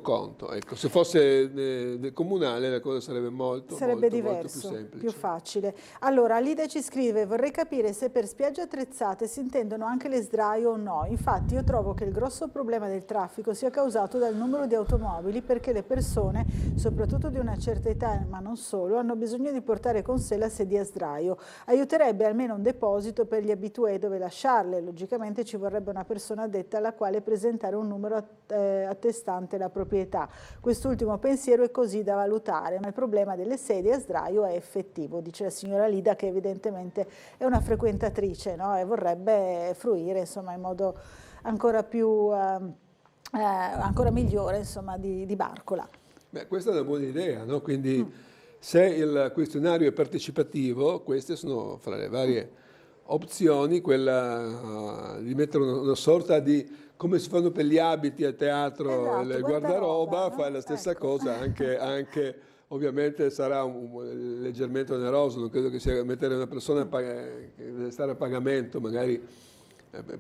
Speaker 2: conto. Ecco, se fosse comunale la cosa sarebbe molto più semplice.
Speaker 1: Più facile. Allora, Lida ci scrive: vorrei capire se per spiagge attrezzate si intendono anche le sdraio o no. Infatti io trovo che il grosso problema del traffico sia causato dal numero di automobili, perché le persone, soprattutto di una certa età, ma non solo, hanno bisogno di portare con sé la sedia a sdraio. Aiuterebbe almeno un deposito per gli abitué dove lasciarle. Logicamente ci vorrebbe una persona addetta alla quale presentare un numero attestante la proprietà. Quest'ultimo pensiero è così da valutare, ma il problema delle sedie a sdraio è effettivo, dice la signora Lida, che evidentemente è una frequentatrice, no? E vorrebbe fruire insomma in modo ancora più ancora migliore insomma di Barcola.
Speaker 2: Beh, questa è una buona idea, no? Quindi se il questionario è partecipativo, queste sono fra le varie opzioni, quella di mettere una sorta di, come si fanno per gli abiti al teatro, il guardaroba, no? Fare la stessa cosa, anche ovviamente sarà leggermente oneroso, non credo che sia mettere una persona che deve stare a pagamento, magari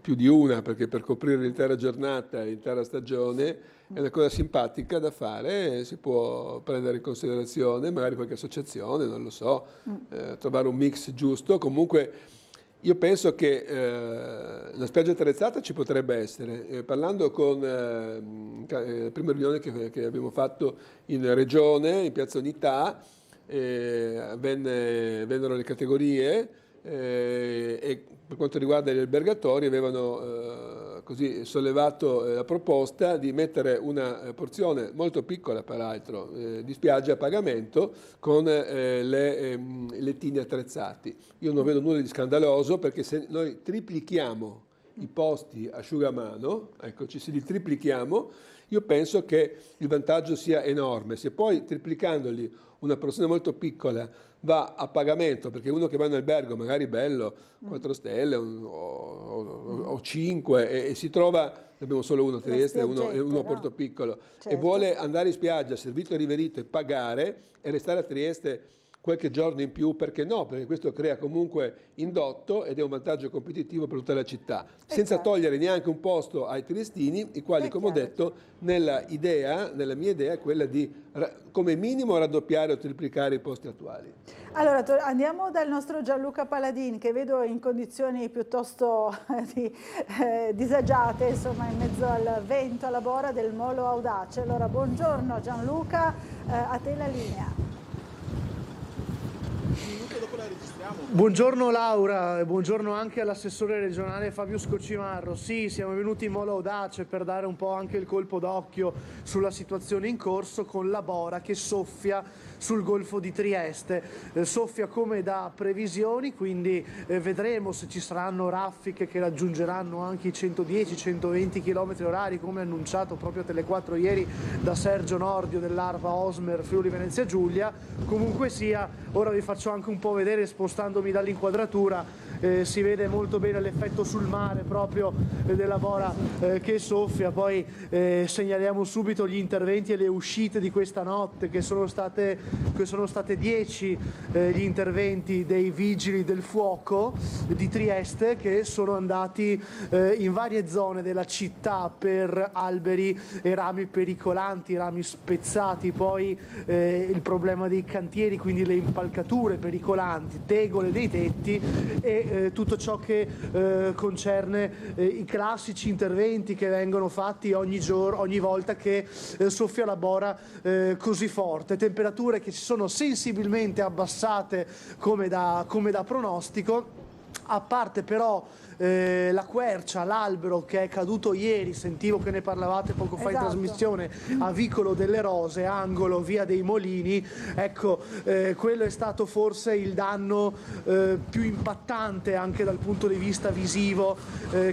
Speaker 2: più di una, perché per coprire l'intera giornata, l'intera stagione, è una cosa simpatica da fare, si può prendere in considerazione, magari qualche associazione, non lo so, trovare un mix giusto. Comunque io penso che la spiaggia attrezzata ci potrebbe essere. Parlando con la prima riunione che abbiamo fatto in Regione, in Piazza Unità, vennero le categorie e per quanto riguarda gli albergatori avevano così sollevato la proposta di mettere una porzione molto piccola, peraltro, di spiaggia a pagamento con le lettini attrezzati. Io non vedo nulla di scandaloso, perché se noi triplichiamo i posti asciugamano, ecco, se li triplichiamo, io penso che il vantaggio sia enorme. Se poi triplicandoli una porzione molto piccola va a pagamento, perché uno che va in albergo magari bello, 4 stelle o 5 e si trova, ne abbiamo solo uno a Trieste e uno a Porto Piccolo, e vuole andare in spiaggia, servito e riverito, e pagare e restare a Trieste qualche giorno in più, perché no? Perché questo crea comunque indotto ed è un vantaggio competitivo per tutta la città, senza togliere neanche un posto ai triestini, i quali, come ho detto, nella mia idea è quella di come minimo raddoppiare o triplicare i posti attuali.
Speaker 1: Allora andiamo dal nostro Gianluca Paladin, che vedo in condizioni piuttosto disagiate, insomma, in mezzo al vento, alla bora del Molo Audace. Allora buongiorno Gianluca, a te la linea.
Speaker 4: Buongiorno Laura e buongiorno anche all'assessore regionale Fabio Scoccimarro. Sì, siamo venuti in Molo Audace per dare un po' anche il colpo d'occhio sulla situazione in corso con la bora che soffia sul Golfo di Trieste. Soffia come da previsioni, quindi vedremo se ci saranno raffiche che raggiungeranno anche i 110-120 km/h, come annunciato proprio a Tele4 ieri da Sergio Nordio dell'Arva Osmer Friuli Venezia Giulia. Comunque sia, ora vi faccio anche un po' vedere, spostandomi dall'inquadratura, si vede molto bene l'effetto sul mare proprio della bora che soffia. Poi segnaliamo subito gli interventi e le uscite di questa notte, che sono state 10 gli interventi dei vigili del fuoco di Trieste, che sono andati in varie zone della città per alberi e rami pericolanti, rami spezzati, poi il problema dei cantieri, quindi le impalcature pericolanti, tegole dei tetti e tutto ciò che concerne i classici interventi che vengono fatti ogni volta che soffia la bora così forte. Temperature che si sono sensibilmente abbassate come da pronostico, A parte però la quercia, l'albero che è caduto ieri, sentivo che ne parlavate poco fa in trasmissione, a Vicolo delle Rose, angolo Via dei Molini, ecco, quello è stato forse il danno più impattante anche dal punto di vista visivo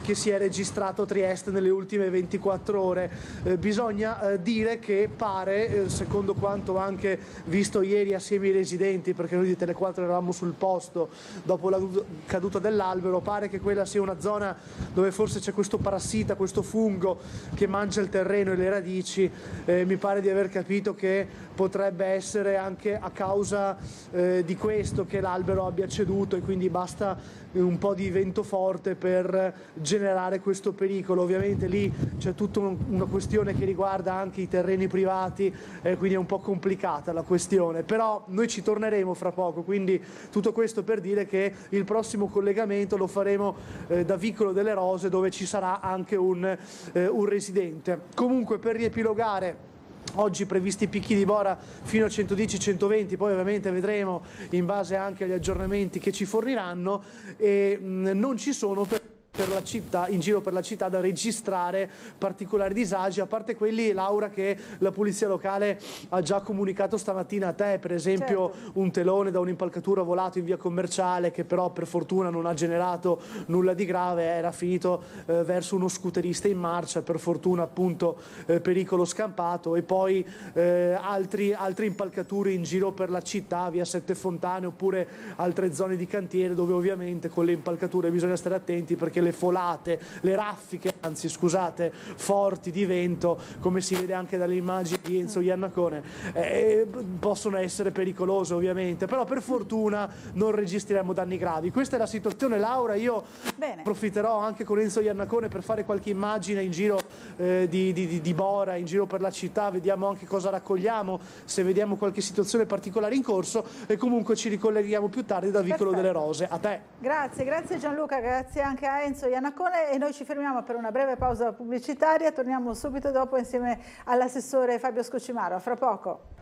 Speaker 4: che si è registrato a Trieste nelle ultime 24 ore. Bisogna dire che pare, secondo quanto anche visto ieri assieme ai residenti, perché noi di Tele4 eravamo sul posto dopo la caduta dell'albero, pare che quella sia una zona dove forse c'è questo parassita, questo fungo che mangia il terreno e le radici. Mi pare di aver capito che potrebbe essere anche a causa di questo che l'albero abbia ceduto, e quindi basta un po' di vento forte per generare questo pericolo. Ovviamente lì c'è tutta una questione che riguarda anche i terreni privati, quindi è un po' complicata la questione, però noi ci torneremo fra poco, quindi tutto questo per dire che il prossimo collegamento lo faremo da Vicolo delle Rose, dove ci sarà anche un residente. Comunque, per riepilogare, oggi previsti picchi di bora fino a 110-120, poi ovviamente vedremo in base anche agli aggiornamenti che ci forniranno, e non ci sono per la città, in giro per la città, da registrare particolari disagi, a parte quelli, Laura, che la polizia locale ha già comunicato stamattina a te, per esempio un telone da un'impalcatura volato in via Commerciale, che però per fortuna non ha generato nulla di grave, era finito verso uno scooterista in marcia, per fortuna appunto pericolo scampato, e poi altre impalcature in giro per la città, via Sette Fontane, oppure altre zone di cantiere dove ovviamente con le impalcature bisogna stare attenti, perché le folate, le raffiche, anzi scusate, forti di vento, come si vede anche dalle immagini di Enzo Iannacone, possono essere pericolose ovviamente, però per fortuna non registreremo danni gravi. Questa è la situazione, Laura. Io approfitterò anche con Enzo Iannacone per fare qualche immagine in giro di Bora, in giro per la città, vediamo anche cosa raccogliamo, se vediamo qualche situazione particolare in corso, e comunque ci ricolleghiamo più tardi da Vicolo delle Rose. A te.
Speaker 1: Grazie Gianluca, grazie anche a Enzo Iannacone, e noi ci fermiamo per una breve pausa pubblicitaria, torniamo subito dopo insieme all'assessore Fabio Scocimaro. A fra poco.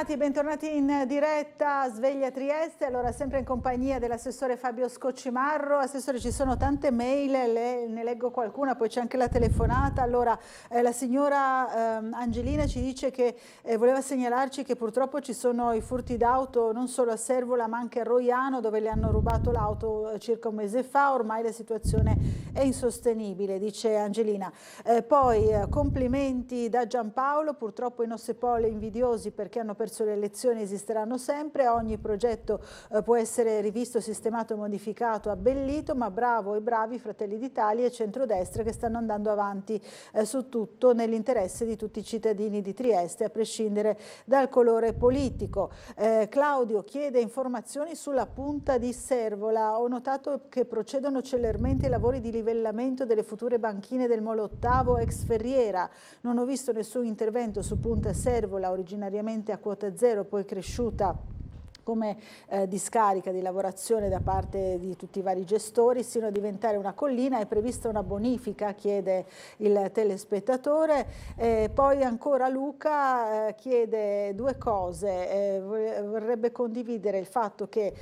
Speaker 1: Bentornati in diretta Sveglia Trieste, allora sempre in compagnia dell'assessore Fabio Scoccimarro. Assessore, ci sono tante mail, ne leggo qualcuna, poi c'è anche la telefonata. Allora la signora Angelina ci dice che voleva segnalarci che purtroppo ci sono i furti d'auto non solo a Servola ma anche a Roiano, dove le hanno rubato l'auto circa un mese fa. Ormai la situazione è insostenibile, dice Angelina. Poi complimenti da Giampaolo, purtroppo i Nossepole invidiosi perché hanno perso le elezioni esisteranno sempre, ogni progetto può essere rivisto, sistemato, modificato, abbellito, ma bravo e bravi Fratelli d'Italia e centrodestra che stanno andando avanti su tutto nell'interesse di tutti i cittadini di Trieste, a prescindere dal colore politico. Claudio chiede informazioni sulla punta di Servola. Ho notato che procedono celermente i lavori di livellamento delle future banchine del Molo Ottavo ex Ferriera. Non ho visto nessun intervento su punta Servola, originariamente a quota zero, poi cresciuta come discarica di lavorazione da parte di tutti i vari gestori, sino a diventare una collina. È prevista una bonifica, chiede il telespettatore. Poi ancora Luca chiede due cose, vorrebbe condividere il fatto che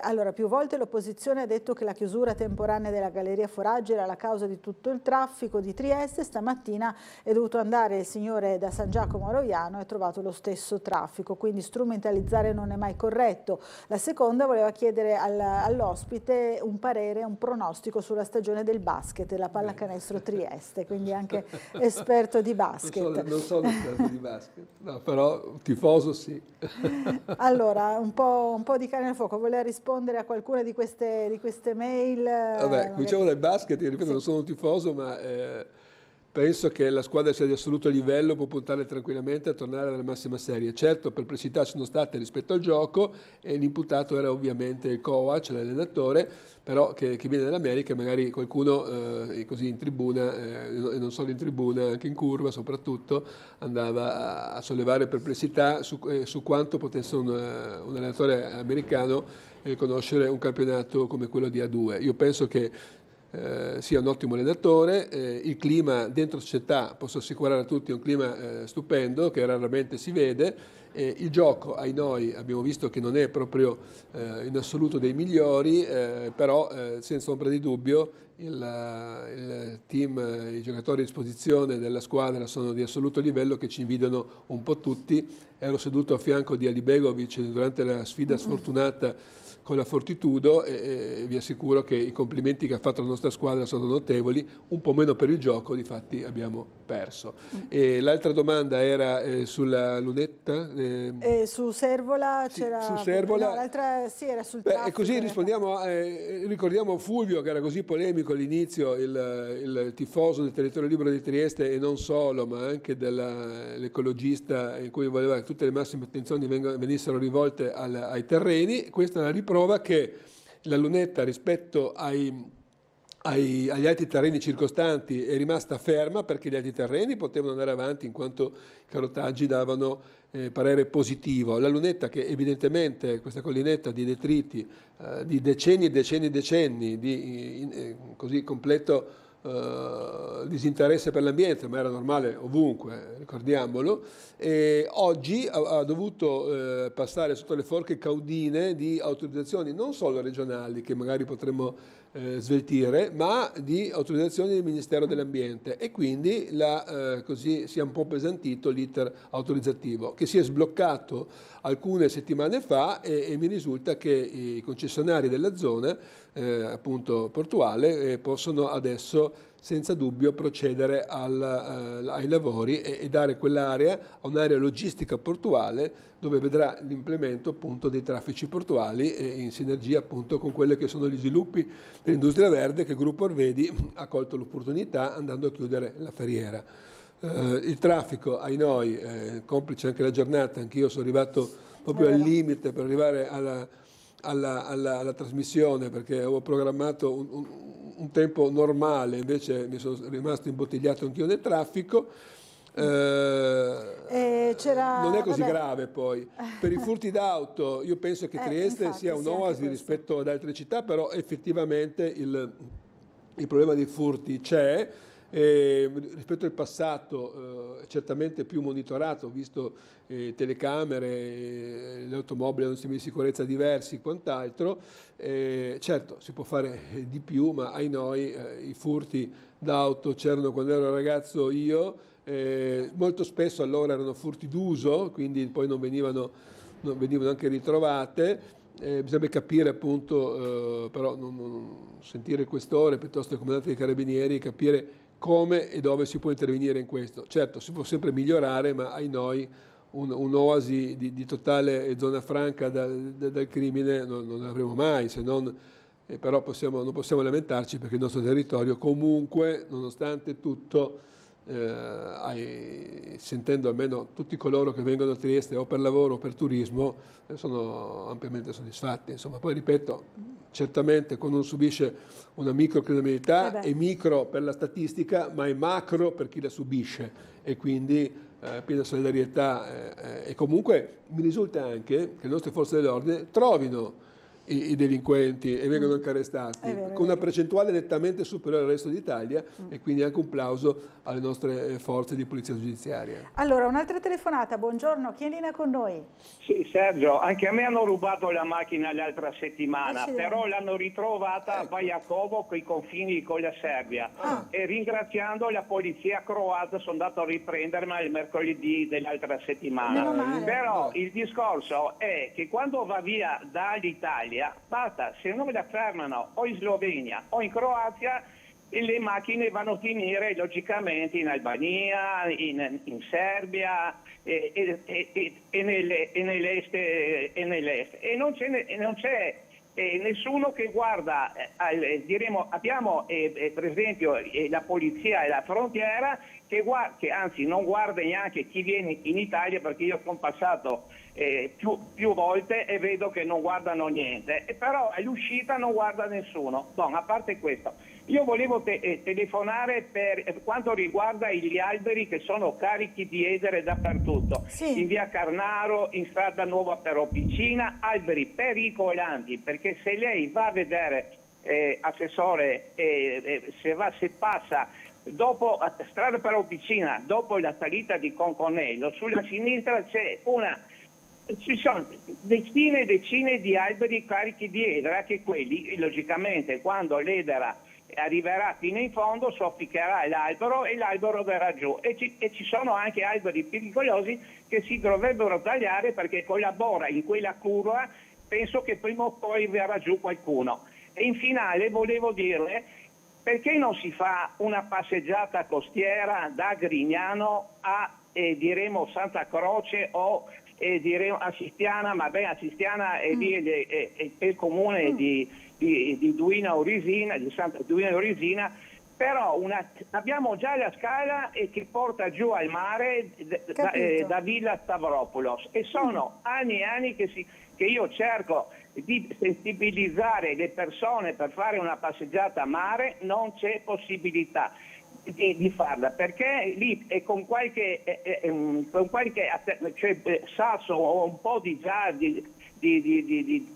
Speaker 1: allora più volte l'opposizione ha detto che la chiusura temporanea della Galleria Foraggi era la causa di tutto il traffico di Trieste. Stamattina è dovuto andare il signore da San Giacomo a Roiano e ha trovato lo stesso traffico, quindi strumentalizzare non è mai corretto. La seconda, voleva chiedere all'ospite un parere, un pronostico sulla stagione del basket, la pallacanestro Trieste, quindi anche esperto di basket.
Speaker 2: Non sono esperto di basket, no, però tifoso sì.
Speaker 1: Allora, un po' di carne al fuoco, voleva rispondere a qualcuna di queste mail?
Speaker 2: Vabbè, diciamo del basket, io ripeto, non sono un tifoso, ma penso che la squadra sia di assoluto livello, può puntare tranquillamente a tornare alla massima serie. Certo, perplessità sono state rispetto al gioco, e l'imputato era ovviamente il coach, l'allenatore, però che viene dall'America, magari qualcuno così in tribuna, e non solo in tribuna, anche in curva soprattutto, andava a sollevare perplessità su quanto potesse un allenatore americano conoscere un campionato come quello di A2. Io penso che sia un ottimo allenatore. Il clima dentro società, posso assicurare a tutti, è un clima stupendo che raramente si vede. Il gioco ai noi abbiamo visto che non è proprio in assoluto dei migliori, però senza ombra di dubbio il team, i giocatori a disposizione della squadra sono di assoluto livello che ci invidiano un po' tutti. Ero seduto a fianco di Ali Begovic durante la sfida sfortunata con la Fortitudo e vi assicuro che i complimenti che ha fatto la nostra squadra sono notevoli, un po' meno per il gioco, difatti abbiamo perso. E l'altra domanda era sulla lunetta?
Speaker 1: Su Servola
Speaker 2: Sì,
Speaker 1: c'era...
Speaker 2: su Servola.
Speaker 1: No, l'altra sì, era sul traffico.
Speaker 2: E così rispondiamo, ricordiamo Fulvio che era così polemico all'inizio, il tifoso del Territorio Libero di Trieste e non solo, ma anche dell'ecologista in cui voleva che tutte le massime attenzioni venissero rivolte ai terreni. Questa è la riprova che la lunetta rispetto agli altri terreni circostanti è rimasta ferma, perché gli altri terreni potevano andare avanti in quanto i carotaggi davano parere positivo. La lunetta, che evidentemente questa collinetta di detriti di decenni e decenni e decenni di così completo disinteresse per l'ambiente, ma era normale ovunque, ricordiamolo, e oggi ha dovuto passare sotto le forche caudine di autorizzazioni non solo regionali, che magari potremmo sveltire, ma di autorizzazioni del Ministero dell'Ambiente, e quindi così si è un po' appesantito l'iter autorizzativo, che si è sbloccato alcune settimane fa, e mi risulta che i concessionari della zona appunto portuale possono adesso senza dubbio procedere ai lavori e dare quell'area a un'area logistica portuale, dove vedrà l'implemento appunto dei traffici portuali in sinergia appunto con quelli che sono gli sviluppi dell'industria verde, che il gruppo Arvedi ha colto l'opportunità andando a chiudere la ferriera. Il traffico ai noi, complice anche la giornata, anch'io sono arrivato proprio al limite per arrivare alla trasmissione, perché avevo programmato un tempo normale, invece mi sono rimasto imbottigliato anch'io nel traffico. Non è così grave poi. Per i furti d'auto io penso che Trieste infatti, sia un'oasi rispetto ad altre città, però effettivamente il problema dei furti c'è. Rispetto al passato certamente più monitorato, ho visto telecamere, le automobili hanno sistemi di sicurezza diversi e quant'altro. Certo, si può fare di più, ma ai noi i furti d'auto c'erano quando ero ragazzo io, molto spesso allora erano furti d'uso, quindi poi non venivano anche ritrovate. Bisogna capire appunto, però sentire il questore piuttosto che il comandante dei carabinieri, capire come e dove si può intervenire in questo. Certo, si può sempre migliorare, ma ai noi un'oasi di totale zona franca dal crimine non avremo mai, se non, però non possiamo lamentarci, perché il nostro territorio comunque, nonostante tutto, sentendo almeno tutti coloro che vengono a Trieste o per lavoro o per turismo, sono ampiamente soddisfatti. Insomma, poi ripeto, certamente quando uno subisce una microcriminalità è micro per la statistica, ma è macro per chi la subisce, e quindi piena solidarietà. E comunque mi risulta anche che le nostre forze dell'ordine trovino i delinquenti e vengono anche arrestati, con una percentuale nettamente superiore al resto d'Italia, e quindi anche un plauso alle nostre forze di polizia giudiziaria.
Speaker 1: Allora, un'altra telefonata, buongiorno, chi è in linea con noi?
Speaker 12: Sì, Sergio, anche a me hanno rubato la macchina l'altra settimana, però l'hanno ritrovata a Bajakovo, con i confini con la Serbia, e ringraziando la polizia croata sono andato a riprendermi il mercoledì dell'altra settimana. Però il discorso è che quando va via dall'Italia, basta, se non la fermano o in Slovenia o in Croazia, le macchine vanno a finire logicamente in Albania, in Serbia e nell'est. E non c'è nessuno che guarda, diremo, abbiamo per esempio la polizia e la frontiera che anzi non guarda neanche chi viene in Italia, perché io sono passato più volte e vedo che non guardano niente, però all'uscita non guarda nessuno. Bon, a parte questo, io volevo telefonare per quanto riguarda gli alberi che sono carichi di edere dappertutto, in via Carnaro, in strada Nuova Peropicina, alberi pericolanti, perché se lei va a vedere
Speaker 14: assessore, se passa dopo strada per Officina, dopo la salita di Conconello, sulla sinistra ci sono decine e decine di alberi carichi di edera, che quelli logicamente quando l'edera arriverà fino in fondo sofficherà l'albero e l'albero verrà giù, e ci sono anche alberi pericolosi che si dovrebbero tagliare, perché con la bora in quella curva penso che prima o poi verrà giù qualcuno. E in finale volevo dirle, perché non si fa una passeggiata costiera da Grignano a diremo Santa Croce o diremo a Sistiana, ma a Sistiana è lì è il comune di Duino Orisina, di Santa Duino Orisina, però abbiamo già la scala che porta giù al mare da Villa Stavropoulos, e sono anni e anni che io cerco di sensibilizzare le persone per fare una passeggiata a mare, non c'è possibilità di farla, perché lì con qualche sasso o un po' di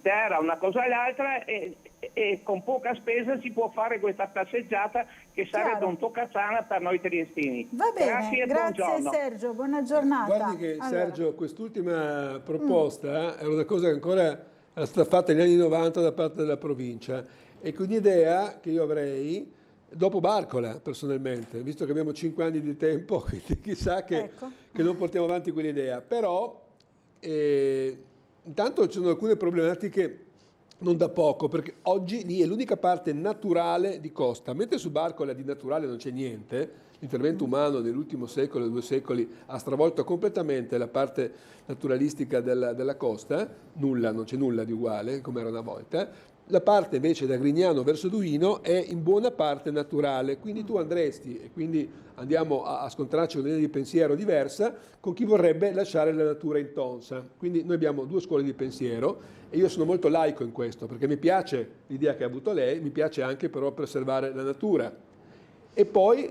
Speaker 14: terra, una cosa o l'altra, e con poca spesa si può fare questa passeggiata, che sarebbe un toccasana per noi triestini.
Speaker 1: Va bene, grazie
Speaker 14: buongiorno.
Speaker 1: Sergio, buona giornata.
Speaker 2: Guardi che Sergio, quest'ultima proposta è una cosa che ancora era stata fatta negli anni 90 da parte della provincia, e quindi un'idea che io avrei dopo Barcola personalmente, visto che abbiamo 5 anni di tempo, quindi chissà che non portiamo avanti quell'idea. Però intanto ci sono alcune problematiche non da poco, perché oggi lì è l'unica parte naturale di costa, mentre su Barcola di naturale non c'è niente. L'intervento umano nell'ultimo secolo, 2 secoli, ha stravolto completamente la parte naturalistica della costa, non c'è nulla di uguale come era una volta. La parte invece da Grignano verso Duino è in buona parte naturale, quindi tu andresti, e quindi andiamo a scontrarci con una linea di pensiero diversa, con chi vorrebbe lasciare la natura intonsa. Quindi noi abbiamo 2 scuole di pensiero, e io sono molto laico in questo, perché mi piace l'idea che ha avuto lei, mi piace anche però preservare la natura. E poi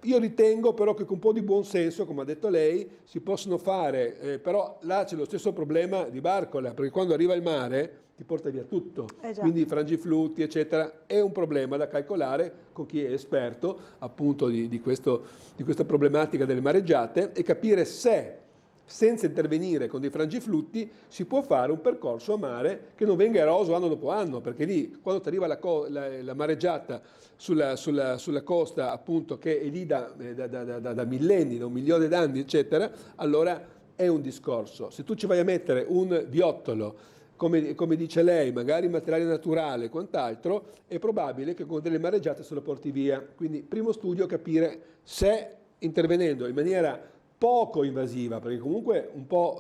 Speaker 2: io ritengo però che con un po' di buon senso, come ha detto lei, si possono fare, però là c'è lo stesso problema di Barcola, perché quando arriva il mare ti porta via tutto, quindi frangiflutti eccetera, è un problema da calcolare con chi è esperto appunto di questa problematica delle mareggiate, e capire se senza intervenire con dei frangiflutti si può fare un percorso a mare che non venga eroso anno dopo anno, perché lì quando ti arriva la mareggiata sulla costa appunto, che è lì da millenni, da 1 milione d'anni eccetera, allora è un discorso. Se tu ci vai a mettere un viottolo, come dice lei, magari materiale naturale e quant'altro, è probabile che con delle mareggiate se lo porti via. Quindi primo studio, capire se intervenendo in maniera poco invasiva, perché comunque un po'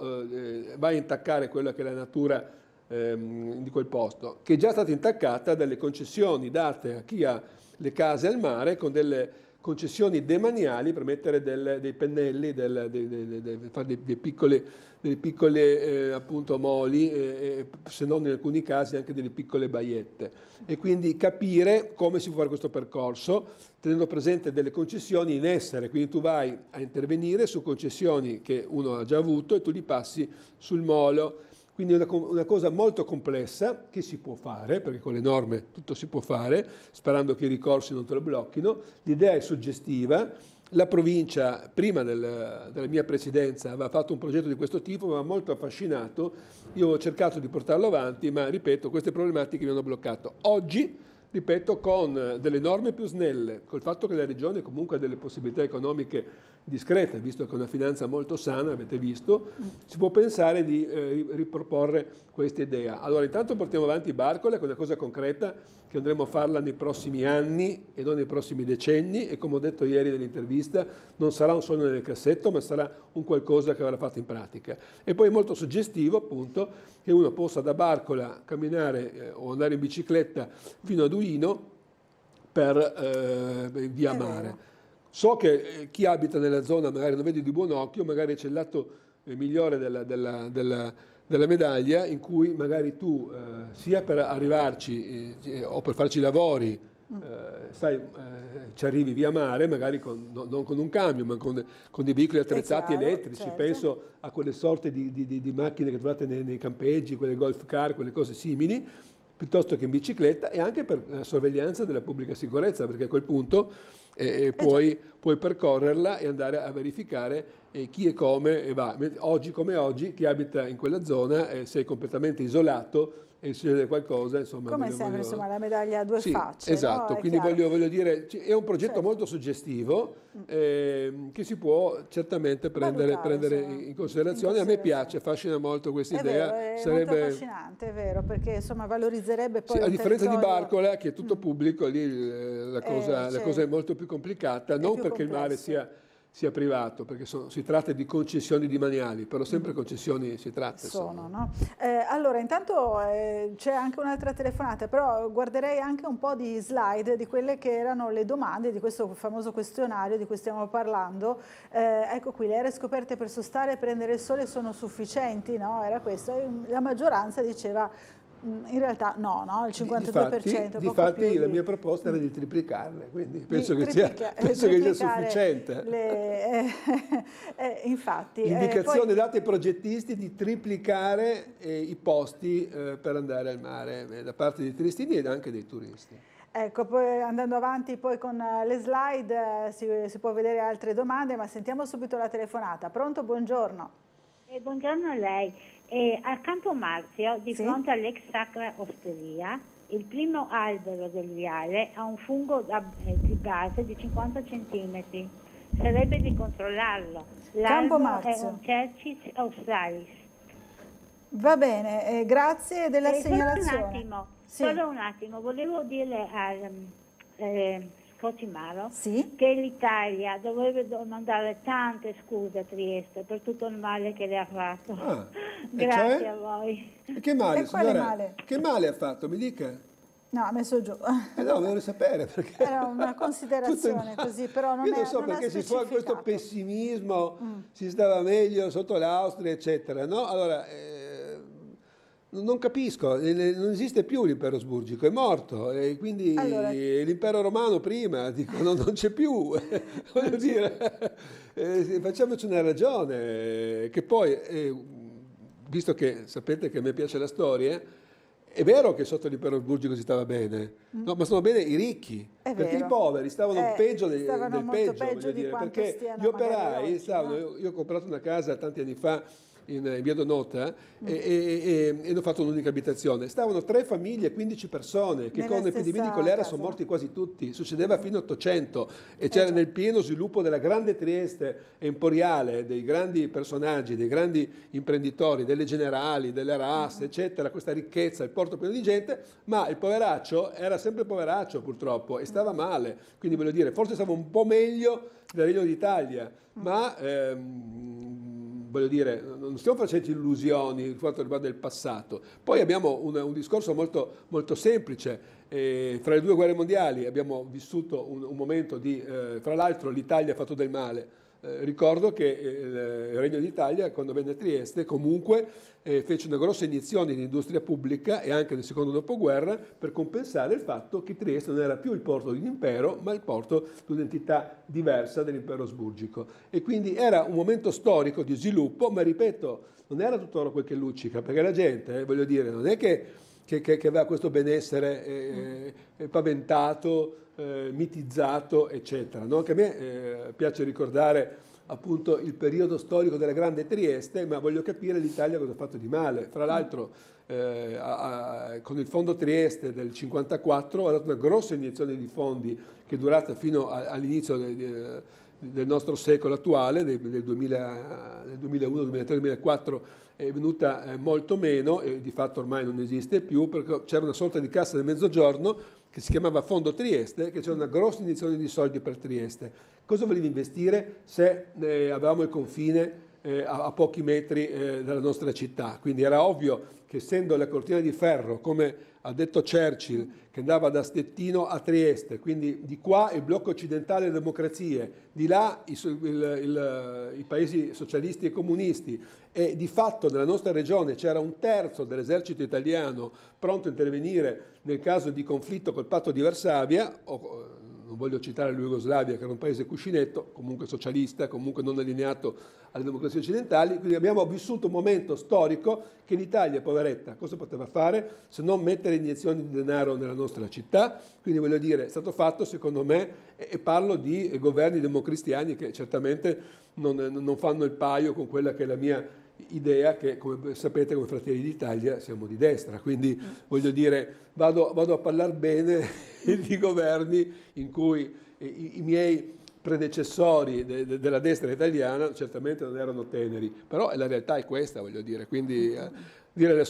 Speaker 2: va a intaccare quella che è la natura di quel posto, che è già stata intaccata dalle concessioni date a chi ha le case al mare, con delle concessioni demaniali per mettere dei pennelli, fare delle piccole appunto moli, se non in alcuni casi anche delle piccole baiette. E quindi capire come si può fare questo percorso, tenendo presente delle concessioni in essere, quindi tu vai a intervenire su concessioni che uno ha già avuto e tu li passi sul molo. Quindi è una cosa molto complessa che si può fare, perché con le norme tutto si può fare, sperando che i ricorsi non te lo blocchino. L'idea è suggestiva. La provincia, prima della mia presidenza, aveva fatto un progetto di questo tipo, mi aveva molto affascinato. Io ho cercato di portarlo avanti, ma ripeto, queste problematiche mi hanno bloccato. Oggi, ripeto, con delle norme più snelle, col fatto che la Regione comunque ha delle possibilità economiche discrete, visto che è una finanza molto sana, avete visto, si può pensare di riproporre questa idea. Allora, intanto portiamo avanti Barcola, che è una cosa concreta che andremo a farla nei prossimi anni e non nei prossimi decenni, e come ho detto ieri nell'intervista, non sarà un sogno nel cassetto, ma sarà un qualcosa che verrà fatto in pratica. E poi è molto suggestivo, appunto, che uno possa da Barcola camminare o andare in bicicletta fino a Duino per via mare. So che chi abita nella zona magari non vede di buon occhio, magari c'è il lato migliore della medaglia, in cui magari tu, sia per arrivarci o per farci i lavori, ci arrivi via mare, magari non con un camion, ma con dei veicoli attrezzati elettrici. Certo. Penso a quelle sorte di macchine che trovate nei campeggi, quelle golf car, quelle cose simili, piuttosto che in bicicletta, e anche per la sorveglianza della pubblica sicurezza, perché a quel punto puoi percorrerla e andare a verificare chi e come va. Oggi come oggi chi abita in quella zona, se è completamente isolato e succede qualcosa, insomma...
Speaker 1: Come sempre, insomma, la medaglia ha due facce.
Speaker 2: Esatto,
Speaker 1: no?
Speaker 2: quindi voglio dire, è un progetto molto suggestivo che si può certamente prendere in considerazione. A me piace, affascina molto questa idea.
Speaker 1: È molto affascinante, è vero, perché insomma valorizzerebbe poi
Speaker 2: a differenza di
Speaker 1: territorio...
Speaker 2: Barcola, che è tutto pubblico, lì la cosa è molto più complicata, non perché il mare sia privato, perché si tratta di concessioni demaniali, però sempre concessioni si tratta.
Speaker 1: No? Allora, intanto c'è anche un'altra telefonata, però guarderei anche un po' di slide di quelle che erano le domande di questo famoso questionario di cui stiamo parlando. Ecco qui, le aree scoperte per sostare e prendere il sole sono sufficienti? No? Era questo. La maggioranza diceva in realtà no, il 52%.
Speaker 2: Difatti la mia proposta era di triplicarle, quindi penso che sia sufficiente.
Speaker 1: Infatti.
Speaker 2: L'indicazione data ai progettisti di triplicare i posti per andare al mare da parte dei turistini ed anche dei turisti.
Speaker 1: Ecco, poi andando avanti poi con le slide si può vedere altre domande, ma sentiamo subito la telefonata. Pronto? Buongiorno.
Speaker 15: Buongiorno a lei. A Campo Marzio, di fronte all'ex Sacra Osteria, il primo albero del viale ha un fungo di base di 50 cm. Sarebbe di controllarlo. L'albero è un Cercis australis.
Speaker 1: Va bene, grazie della segnalazione.
Speaker 15: Solo un attimo, volevo dire a Scocimaro che l'Italia dovrebbe mandare tante scuse a Trieste per tutto il male che le ha fatto. Grazie a voi.
Speaker 2: Che male, signora? Che male ha fatto? Mi dica.
Speaker 1: No, ha messo giù.
Speaker 2: No, volevo sapere perché.
Speaker 1: Era una considerazione così, però non è.
Speaker 2: Io non so perché si fa questo pessimismo, si stava meglio sotto l'Austria, eccetera. No? Allora, non capisco, non esiste più l'impero asburgico, è morto, e quindi l'impero romano prima, dico, non c'è più. Voglio dire, facciamoci una ragione, che poi, visto che sapete che a me piace la storia, è vero che sotto l'impero asburgico si stava bene, no, ma stavano bene i ricchi, perché i poveri stavano peggio del peggio, perché gli operai stavano, io ho comprato una casa tanti anni fa, in via Donota e ho fatto un'unica abitazione. Stavano 3 famiglie, 15 persone che con l'epidemia di colera sono morti quasi tutti. Succedeva fino all'800 e c'era nel pieno sviluppo della grande Trieste emporiale, dei grandi personaggi, dei grandi imprenditori, delle generali, delle RAS, eccetera, questa ricchezza, il porto pieno di gente, ma il poveraccio era sempre poveraccio purtroppo e stava male. Quindi voglio dire, forse stava un po' meglio del Regno d'Italia, ma voglio dire, non stiamo facendo illusioni per quanto riguarda il passato. Poi abbiamo un discorso molto, molto semplice. Fra le 2 guerre mondiali abbiamo vissuto un momento di... fra l'altro l'Italia ha fatto del male. Ricordo che il Regno d'Italia, quando venne a Trieste, comunque fece una grossa iniezione di industria pubblica e anche nel secondo dopoguerra per compensare il fatto che Trieste non era più il porto di un impero, ma il porto di un'entità diversa dell'impero asburgico. E quindi era un momento storico di sviluppo, ma ripeto, non era tutto oro quel che luccica, perché la gente, voglio dire, non è che aveva questo benessere paventato, mitizzato, eccetera. No? Anche a me piace ricordare appunto il periodo storico della grande Trieste, ma voglio capire l'Italia cosa ha fatto di male. Fra l'altro con il fondo Trieste del 1954 ha dato una grossa iniezione di fondi che è durata fino all'inizio del nostro secolo attuale, del 2001, 2003, 2004 è venuta molto meno e di fatto ormai non esiste più, perché c'era una sorta di cassa del mezzogiorno che si chiamava Fondo Trieste, che c'era una grossa iniezione di soldi per Trieste. Cosa voleva investire se avevamo il confine a pochi metri dalla nostra città? Quindi era ovvio che essendo la cortina di ferro, come ha detto Churchill, che andava da Stettino a Trieste, quindi di qua il blocco occidentale delle democrazie, di là i paesi socialisti e comunisti, e di fatto nella nostra regione c'era 1/3 dell'esercito italiano pronto a intervenire nel caso di conflitto col patto di Varsavia, non non voglio citare la Jugoslavia, che era un paese cuscinetto, comunque socialista, comunque non allineato alle democrazie occidentali, quindi abbiamo vissuto un momento storico che l'Italia, poveretta, cosa poteva fare se non mettere iniezioni di denaro nella nostra città? Quindi voglio dire, è stato fatto secondo me, e parlo di governi democristiani che certamente non fanno il paio con quella che è la mia idea, che come sapete come Fratelli d'Italia siamo di destra, quindi voglio dire vado a parlare bene di governi in cui i miei predecessori della destra italiana certamente non erano teneri, però la realtà è questa, voglio dire, quindi dire la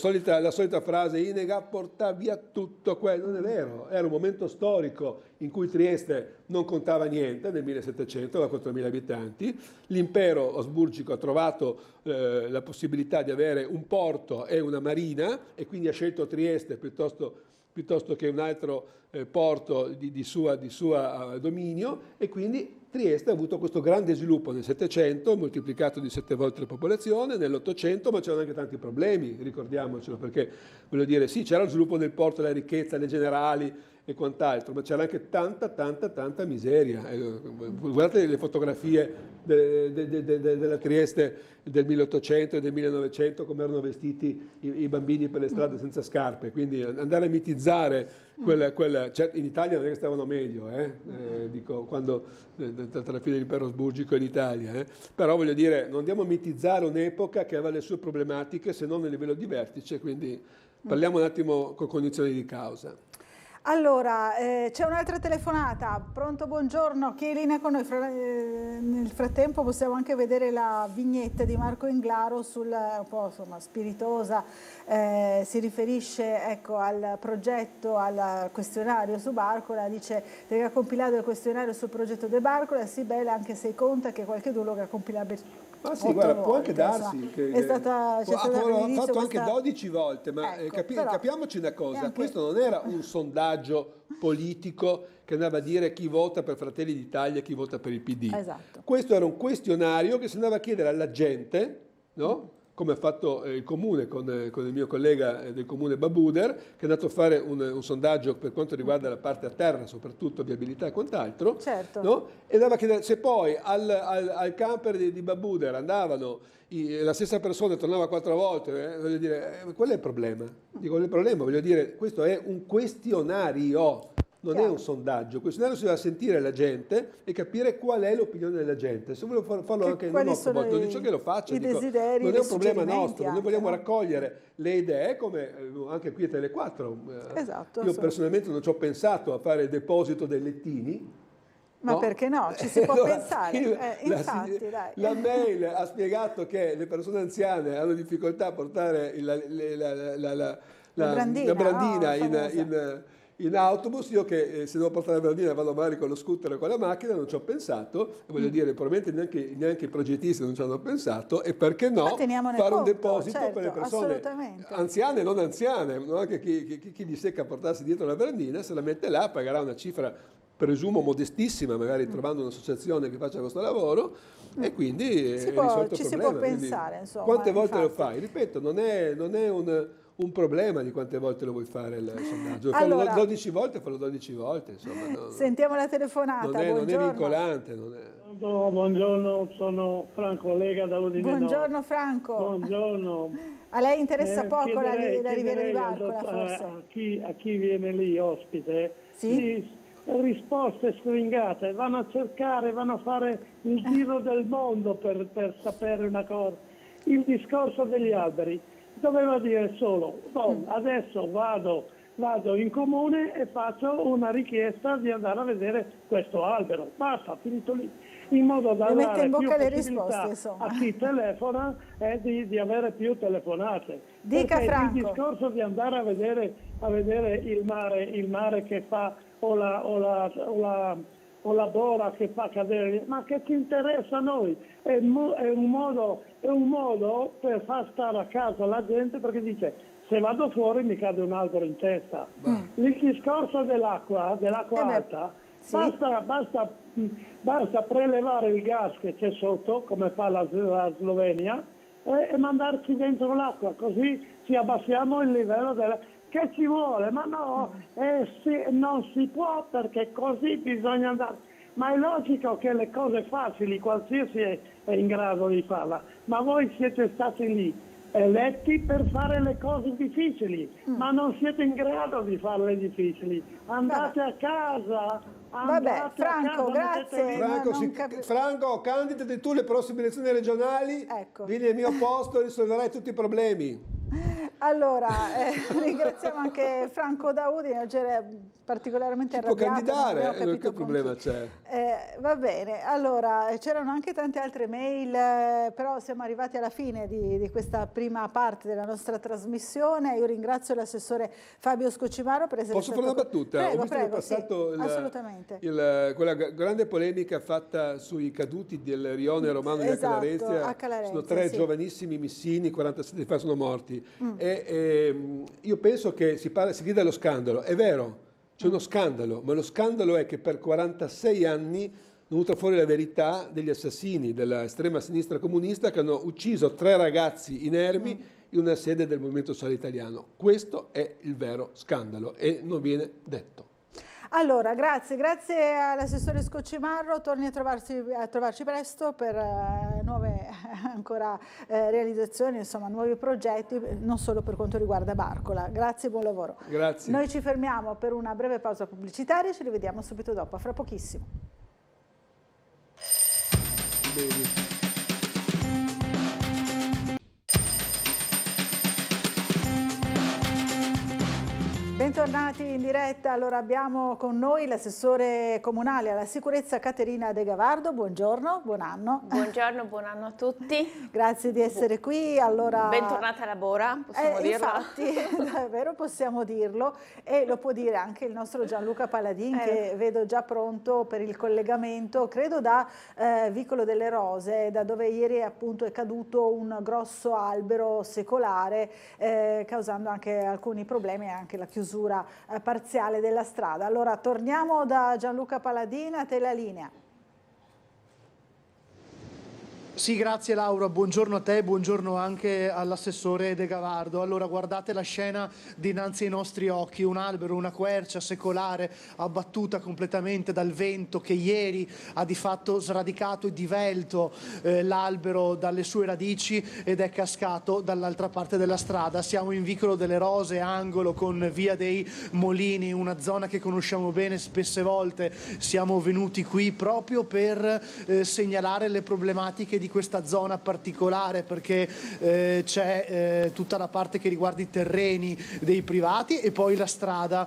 Speaker 2: solita frase Inega porta via tutto quello, non è vero, era un momento storico in cui Trieste non contava niente, nel 1700 aveva 4.000 abitanti, l'impero asburgico ha trovato la possibilità di avere un porto e una marina e quindi ha scelto Trieste piuttosto che un altro porto di sua dominio, e quindi Trieste ha avuto questo grande sviluppo nel 700, moltiplicato di 7 volte la popolazione, nell'800, ma c'erano anche tanti problemi, ricordiamocelo, perché voglio dire, sì, c'era lo sviluppo del porto, la ricchezza, le generali e quant'altro, ma c'era anche tanta miseria. Guardate le fotografie della Trieste del 1800 e del 1900, come erano vestiti i bambini per le strade senza scarpe, quindi andare a mitizzare certo, in Italia non è che stavano meglio, dico, quando tra la fine dell'impero asburgico e l'Italia, però voglio dire, non andiamo a mitizzare un'epoca che aveva le sue problematiche, se non nel livello di vertice, quindi parliamo un attimo con cognizione di causa.
Speaker 1: Allora, c'è un'altra telefonata. Pronto, buongiorno. Chi è in linea con noi? Nel frattempo possiamo anche vedere la vignetta di Marco Englaro un po' insomma, spiritosa. Si riferisce ecco, al progetto, al questionario su Barcola. Dice che ha compilato il questionario sul progetto De Barcola. Sì, bella, anche se conta che qualcuno che ha compilato.
Speaker 2: Ma sì, guarda, può anche darsi che
Speaker 1: l'ha
Speaker 2: fatto anche 12 volte, ma ecco, capiamoci una cosa, questo non era un sondaggio politico che andava a dire chi vota per Fratelli d'Italia e chi vota per il PD.
Speaker 1: Esatto.
Speaker 2: Questo era un questionario che si andava a chiedere alla gente, no? Come ha fatto il Comune con il mio collega del Comune Babuder, che è andato a fare un sondaggio per quanto riguarda la parte a terra, soprattutto viabilità e quant'altro,
Speaker 1: certo.
Speaker 2: No? E andava a chiedere se poi al camper di Babuder andavano la stessa persona tornava 4 volte, voglio dire, qual è il problema? Dico, il problema, voglio dire, questo è un questionario. Non è un sondaggio, il questionario si va a sentire la gente e capire qual è l'opinione della gente. Se volevo farlo anche nel nostro voto, dico che lo faccia, dico, non è un problema nostro, noi vogliamo raccogliere le idee come anche qui a Tele 4.
Speaker 1: Esatto,
Speaker 2: io personalmente non ci ho pensato a fare il deposito dei lettini.
Speaker 1: Ma no? Perché no? Ci si può pensare. Infatti, dai.
Speaker 2: La mail ha spiegato che le persone anziane hanno difficoltà a portare la brandina in autobus. Io che se devo portare la brandina vado magari con lo scooter o con la macchina, non ci ho pensato, e voglio dire, probabilmente neanche i progettisti non ci hanno pensato, e perché no fare un deposito per le persone anziane e non anziane, no? Anche chi gli secca a portarsi dietro la brandina, se la mette là pagherà una cifra presumo modestissima, magari trovando un'associazione che faccia questo lavoro, e quindi
Speaker 1: ci si può pensare, insomma.
Speaker 2: Quante volte lo fai? Ripeto, non è un problema di quante volte lo vuoi fare il sondaggio. Allora, fallo 12 volte, fallo 12 volte, insomma.
Speaker 1: Sentiamo la telefonata.
Speaker 2: Non è vincolante.
Speaker 16: Buongiorno, sono Franco Lega da Udine.
Speaker 1: Buongiorno Franco.
Speaker 16: Buongiorno.
Speaker 1: A lei interessa poco la Riviera di Barcola, forse?
Speaker 16: A chi viene lì ospite,
Speaker 1: sì?
Speaker 16: Risposte stringate, vanno a fare il giro del mondo per sapere una cosa. Il discorso degli alberi doveva dire solo, adesso vado in comune e faccio una richiesta di andare a vedere questo albero, basta, finito lì, in modo da dare più possibilità a chi telefona e di avere più telefonate.
Speaker 1: Dica Franco.
Speaker 16: Il discorso di andare a vedere il mare che fa o la bora che fa cadere, ma che ci interessa a noi? È un modo per far stare a casa la gente, perché dice se vado fuori mi cade un albero in testa. Il discorso dell'acqua alta, sì. Basta prelevare il gas che c'è sotto, come fa la Slovenia, e mandarci dentro l'acqua, così ci abbassiamo il livello che ci vuole? Ma no, non si può, perché così bisogna andare. Ma è logico che le cose facili qualsiasi è in grado di farla, ma voi siete stati lì eletti per fare le cose difficili, ma non siete in grado di farle difficili. Andate a casa.
Speaker 1: Vabbè, Franco, grazie.
Speaker 2: Franco, candidati tu le prossime elezioni regionali, vieni al mio posto e risolverai tutti i problemi.
Speaker 1: Allora, ringraziamo anche Franco Daudi, oggi era particolarmente arrabbiato.
Speaker 2: Può candidare, che problema c'è?
Speaker 1: Va bene, allora c'erano anche tante altre mail, però siamo arrivati alla fine di questa prima parte della nostra trasmissione. Io ringrazio l'assessore Fabio Scocimaro per essere
Speaker 2: Posso fare una battuta?
Speaker 1: Prego,
Speaker 2: Ho visto
Speaker 1: prego,
Speaker 2: che è passato
Speaker 1: sì, assolutamente.
Speaker 2: quella grande polemica fatta sui caduti del Rione Romano di
Speaker 1: Esatto,
Speaker 2: Accalarenza. Sono tre giovanissimi missini, 47 fa sono morti. Io penso che si grida allo scandalo. È vero, c'è uno scandalo, ma lo scandalo è che per 46 anni è venuta fuori la verità degli assassini dell'estrema sinistra comunista che hanno ucciso 3 ragazzi inermi in una sede del Movimento Sociale Italiano. Questo è il vero scandalo e non viene detto.
Speaker 1: Allora, grazie all'assessore Scoccimarro, torni a trovarci presto per nuove ancora realizzazioni, insomma nuovi progetti, non solo per quanto riguarda Barcola. Grazie e buon lavoro.
Speaker 2: Grazie.
Speaker 1: Noi ci fermiamo per una breve pausa pubblicitaria e ci rivediamo subito dopo, fra pochissimo.
Speaker 2: Bene.
Speaker 1: Bentornati in diretta, allora abbiamo con noi l'assessore comunale alla sicurezza Caterina De Gavardo, buongiorno, buon anno.
Speaker 17: Buongiorno, buon anno a tutti.
Speaker 1: Grazie di essere qui. Allora,
Speaker 17: bentornata a Bora, possiamo dirlo.
Speaker 1: Infatti, davvero possiamo dirlo e lo può dire anche il nostro Gianluca Paladin che vedo già pronto per il collegamento, credo da Vicolo delle Rose, da dove ieri appunto è caduto un grosso albero secolare causando anche alcuni problemi e anche la chiusura parziale della strada. Allora torniamo da Gianluca Paladin, a te la linea.
Speaker 4: Sì, grazie Laura, buongiorno a te, buongiorno anche all'assessore De Gavardo. Allora guardate la scena dinanzi ai nostri occhi, un albero, una quercia secolare abbattuta completamente dal vento che ieri ha di fatto sradicato e divelto l'albero dalle sue radici ed è cascato dall'altra parte della strada. Siamo in Vicolo delle Rose, angolo con Via dei Molini, una zona che conosciamo bene, spesse volte siamo venuti qui proprio per segnalare le problematiche di questa zona particolare, perché c'è tutta la parte che riguarda i terreni dei privati e poi la strada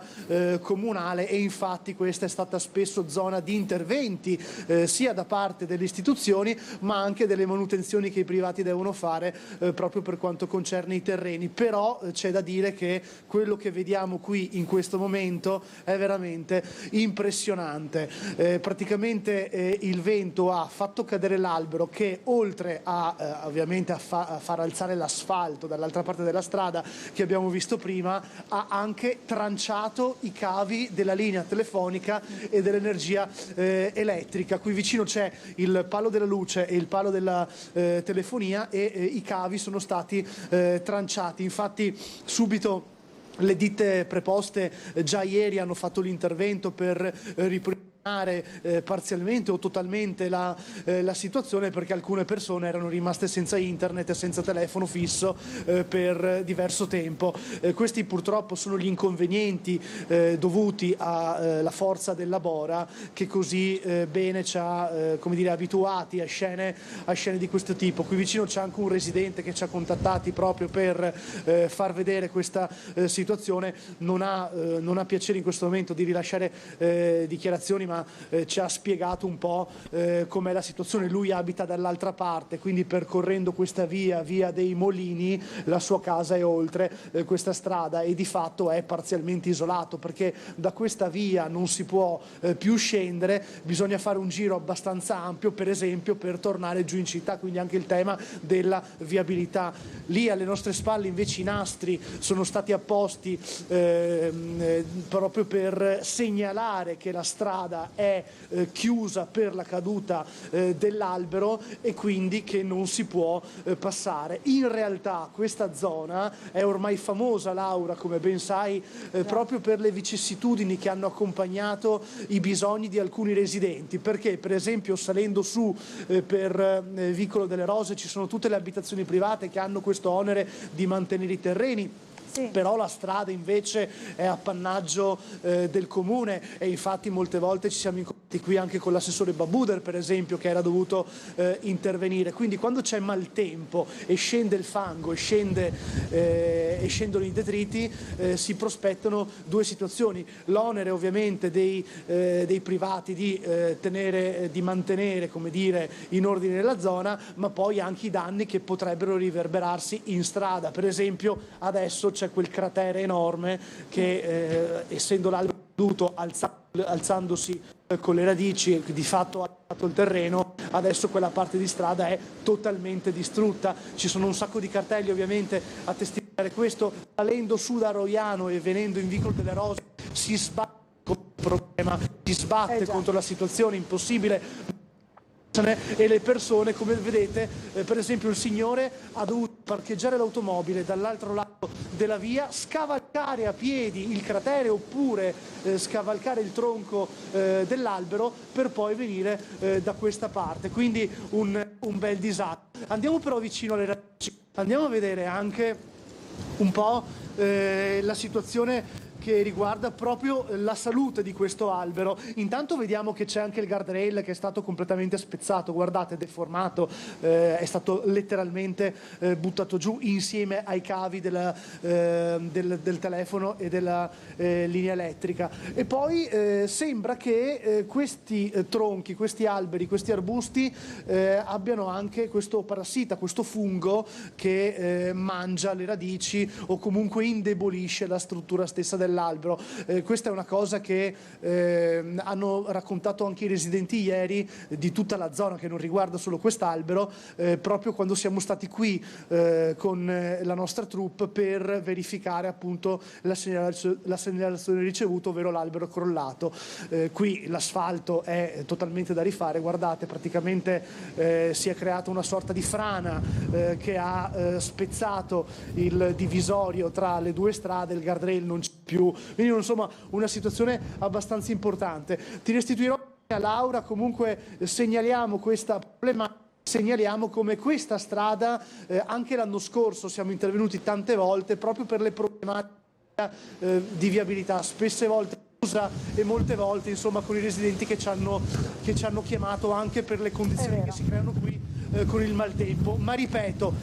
Speaker 4: comunale, e infatti questa è stata spesso zona di interventi sia da parte delle istituzioni ma anche delle manutenzioni che i privati devono fare proprio per quanto concerne i terreni. Però c'è da dire che quello che vediamo qui in questo momento è veramente impressionante. Praticamente il vento ha fatto cadere l'albero che oltre a ovviamente a far alzare l'asfalto dall'altra parte della strada che abbiamo visto prima, ha anche tranciato i cavi della linea telefonica e dell'energia elettrica. Qui vicino c'è il palo della luce e il palo della telefonia e i cavi sono stati tranciati. Infatti subito le ditte preposte già ieri hanno fatto l'intervento per ripristinare parzialmente o totalmente la situazione, perché alcune persone erano rimaste senza internet e senza telefono fisso per diverso tempo. Questi purtroppo sono gli inconvenienti dovuti alla forza della Bora, che così bene ci ha come dire, abituati a scene di questo tipo. Qui vicino c'è anche un residente che ci ha contattati proprio per far vedere questa situazione. Non ha piacere in questo momento di rilasciare dichiarazioni, ma ci ha spiegato un po' com'è la situazione. Lui abita dall'altra parte, quindi percorrendo questa via dei Molini, la sua casa è oltre questa strada e di fatto è parzialmente isolato, perché da questa via non si può più scendere, bisogna fare un giro abbastanza ampio, per esempio per tornare giù in città, quindi anche il tema della viabilità. Lì alle nostre spalle invece i nastri sono stati apposti proprio per segnalare che la strada zona è chiusa per la caduta dell'albero e quindi che non si può passare. In realtà questa zona è ormai famosa, Laura, come ben sai, proprio per le vicissitudini che hanno accompagnato i bisogni di alcuni residenti, perché per esempio salendo su per Vicolo delle Rose ci sono tutte le abitazioni private che hanno questo onere di mantenere i terreni. Però la strada invece è appannaggio del comune e infatti molte volte ci siamo incontrati qui anche con l'assessore Babuder, per esempio, che era dovuto intervenire. Quindi quando c'è maltempo e scende il fango e scendono i detriti, si prospettano due situazioni: l'onere ovviamente dei privati di mantenere, come dire, in ordine la zona, ma poi anche i danni che potrebbero riverberarsi in strada. Per esempio adesso c'è quel cratere enorme che essendo l'albero caduto alzandosi con le radici di fatto ha fatto il terreno, adesso quella parte di strada è totalmente distrutta. Ci sono un sacco di cartelli ovviamente a testimoniare questo. Salendo su da Roiano e venendo in Vicolo delle Rose si sbatte contro il problema, si sbatte contro la situazione impossibile. E le persone, come vedete, per esempio il signore ha dovuto parcheggiare l'automobile dall'altro lato della via, scavalcare a piedi il cratere oppure scavalcare il tronco dell'albero per poi venire da questa parte, quindi un bel disastro. Andiamo però vicino alle radici, andiamo a vedere anche un po' la situazione che riguarda proprio la salute di questo albero. Intanto vediamo che c'è anche il guardrail che è stato completamente spezzato, guardate, deformato, è stato letteralmente buttato giù insieme ai cavi del telefono e della linea elettrica. E poi sembra che questi tronchi, questi alberi, questi arbusti abbiano anche questo parassita, questo fungo che mangia le radici o comunque indebolisce la struttura stessa dell'albero. Questa è una cosa che hanno raccontato anche i residenti ieri di tutta la zona, che non riguarda solo quest'albero, proprio quando siamo stati qui con la nostra troupe per verificare appunto la segnalazione ricevuta, ovvero l'albero crollato. Qui l'asfalto è totalmente da rifare, guardate, praticamente si è creata una sorta di frana che ha spezzato il divisorio tra le due strade, il guardrail non c'è più, quindi insomma una situazione abbastanza importante. Ti restituirò a Laura, comunque segnaliamo questa problematica. Segnaliamo come questa strada, anche l'anno scorso siamo intervenuti tante volte proprio per le problematiche di viabilità, spesse volte chiusa e molte volte insomma con i residenti che ci hanno chiamato anche per le condizioni che si creano qui con il maltempo. Ma ripeto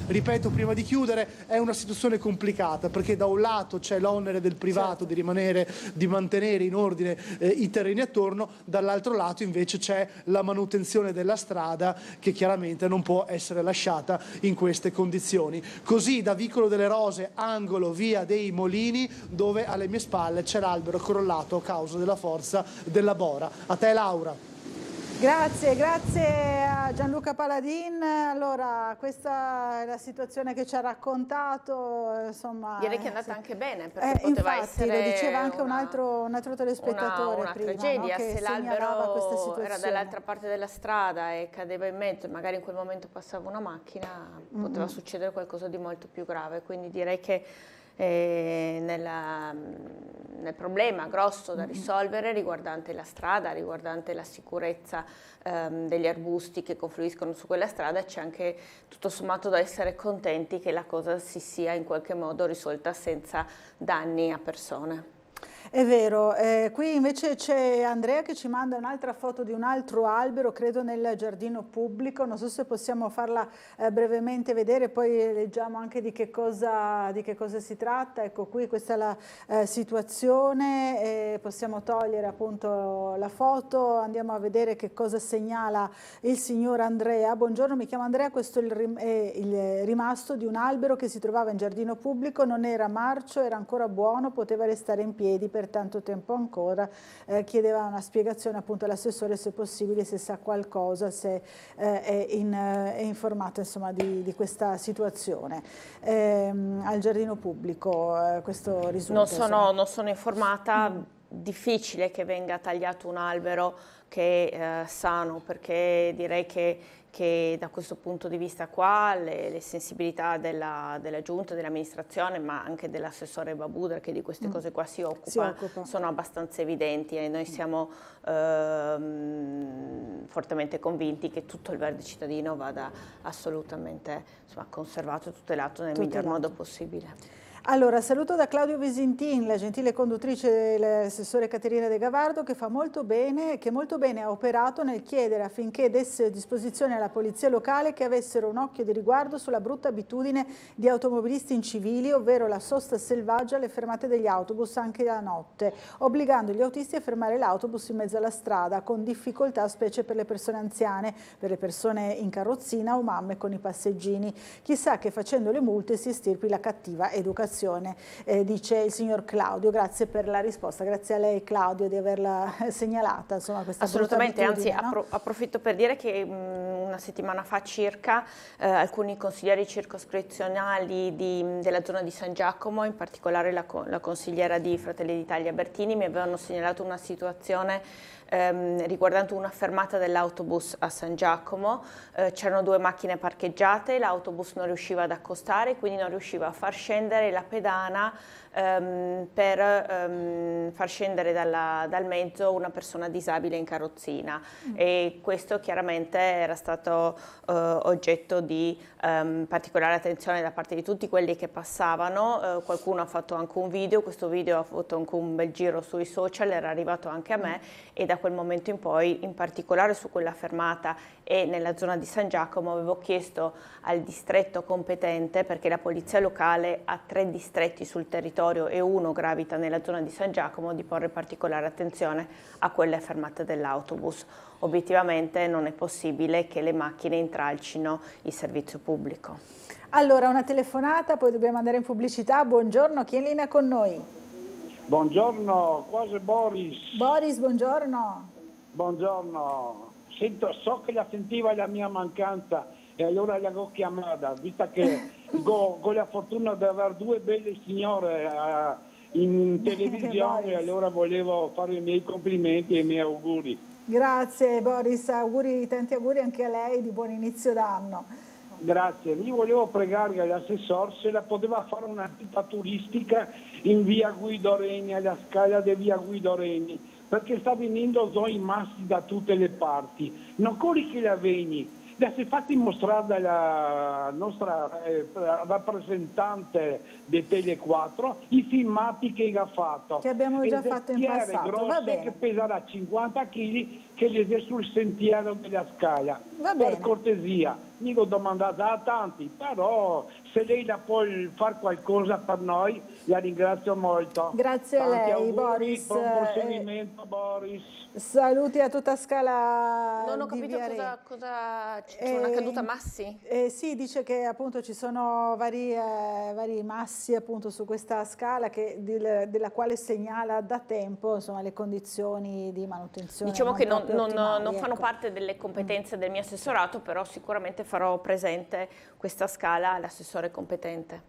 Speaker 4: prima di chiudere, è una situazione complicata perché da un lato c'è l'onere del privato di mantenere in ordine i terreni attorno, dall'altro lato invece c'è la manutenzione della strada che chiaramente non può essere lasciata in queste condizioni. Così da Vicolo delle Rose, angolo via dei Molini, dove alle mie spalle c'è l'albero crollato a causa della forza della bora. A te Laura.
Speaker 1: Grazie a Gianluca Paladin. Allora, questa è la situazione che ci ha raccontato, insomma.
Speaker 17: Direi che è andata anche bene, perché poteva essere,
Speaker 1: lo diceva anche un altro telespettatore
Speaker 17: una
Speaker 1: prima,
Speaker 17: tragedia,
Speaker 1: no?
Speaker 17: Se l'albero era dall'altra parte della strada e cadeva in mezzo e magari in quel momento passava una macchina, poteva succedere qualcosa di molto più grave, quindi direi che nel problema grosso da risolvere riguardante la strada, riguardante la sicurezza degli arbusti che confluiscono su quella strada, c'è anche tutto sommato da essere contenti che la cosa si sia in qualche modo risolta senza danni a persone.
Speaker 1: È vero, qui invece c'è Andrea che ci manda un'altra foto di un altro albero, credo nel giardino pubblico, non so se possiamo farla brevemente vedere, poi leggiamo anche di che cosa si tratta. Ecco, qui questa è la situazione, possiamo togliere appunto la foto, andiamo a vedere che cosa segnala il signor Andrea. Buongiorno, mi chiamo Andrea, questo è il rimasto di un albero che si trovava in giardino pubblico, non era marcio, era ancora buono, poteva restare in piedi per tanto tempo ancora. Chiedeva una spiegazione appunto all'assessore, se possibile, se sa qualcosa, se è informato insomma di questa situazione al giardino pubblico. Questo risulta,
Speaker 17: non sono informata. difficile che venga tagliato un albero che è sano, perché direi che da questo punto di vista qua le sensibilità della Giunta, dell'amministrazione, ma anche dell'assessore Babudra, che di queste cose qua si occupa, sono abbastanza evidenti, e noi siamo fortemente convinti che tutto il verde cittadino vada assolutamente, insomma, conservato e tutelato nel miglior modo possibile.
Speaker 1: Allora, saluto da Claudio Visintin, la gentile conduttrice dell'assessore Caterina De Gavardo, che molto bene ha operato nel chiedere affinché desse disposizione alla polizia locale che avessero un occhio di riguardo sulla brutta abitudine di automobilisti incivili, ovvero la sosta selvaggia alle fermate degli autobus anche la notte, obbligando gli autisti a fermare l'autobus in mezzo alla strada, con difficoltà specie per le persone anziane, per le persone in carrozzina o mamme con i passeggini. Chissà che facendo le multe si estirpi la cattiva educazione. Dice il signor Claudio. Grazie per la risposta, grazie a lei Claudio di averla segnalata, insomma, questa
Speaker 17: assolutamente, anzi
Speaker 1: no?
Speaker 17: approfitto per dire che una settimana fa circa alcuni consiglieri circoscrizionali della zona di San Giacomo, in particolare la consigliera di Fratelli d'Italia Bertini, mi avevano segnalato una situazione riguardante una fermata dell'autobus a San Giacomo. C'erano 2 macchine parcheggiate, l'autobus non riusciva ad accostare, quindi non riusciva a far scendere la pedana per far scendere dal mezzo una persona disabile in carrozzina, e questo chiaramente era stato oggetto di particolare attenzione da parte di tutti quelli che passavano. Qualcuno ha fatto anche un video, questo video ha fatto anche un bel giro sui social, era arrivato anche a me, e da quel momento in poi, in particolare su quella fermata e nella zona di San Giacomo, avevo chiesto al distretto competente, perché la polizia locale ha 3 distretti sul territorio e uno gravita nella zona di San Giacomo, di porre particolare attenzione a quelle fermate dell'autobus. Obiettivamente non è possibile che le macchine intralcino il servizio pubblico.
Speaker 1: Allora, una telefonata, poi dobbiamo andare in pubblicità. Buongiorno, chi è in linea con noi?
Speaker 16: Buongiorno, quasi Boris.
Speaker 1: Boris, buongiorno.
Speaker 16: Buongiorno. So che la sentiva la mia mancanza e allora l'avevo chiamata, visto che ho la fortuna di avere 2 belle signore in televisione, allora volevo fare i miei complimenti e i miei auguri.
Speaker 1: Grazie Boris, tanti auguri anche a lei, di buon inizio d'anno.
Speaker 16: Grazie, io volevo pregare l'assessore se la poteva fare una gita turistica in via Guido Reni, alla scala di via Guido Reni, perché sta venendo zoi massi da tutte le parti, non corri che la veni. La si è fatti mostrare dalla nostra rappresentante di Tele4 i filmati che ha fatto.
Speaker 1: Che abbiamo già fatto in passato, va bene.
Speaker 16: Che peserà 50 kg, che le è sul sentiero della scala.
Speaker 1: Va
Speaker 16: per
Speaker 1: bene.
Speaker 16: Cortesia, mi l'ho domandata a tanti, però se lei la può fare qualcosa per noi, la ringrazio molto.
Speaker 1: Grazie a lei,
Speaker 16: auguri,
Speaker 1: Boris.
Speaker 16: Buon proseguimento, Boris.
Speaker 1: Saluti a tutta scala.
Speaker 17: Non ho capito cosa c'è una caduta massi?
Speaker 1: Sì, dice che appunto ci sono vari massi appunto su questa scala della quale segnala da tempo, insomma, le condizioni di manutenzione.
Speaker 17: Diciamo che non
Speaker 1: ottimali,
Speaker 17: fanno
Speaker 1: ecco.
Speaker 17: parte delle competenze del mio assessorato, però sicuramente farò presente questa scala all'assessore competente.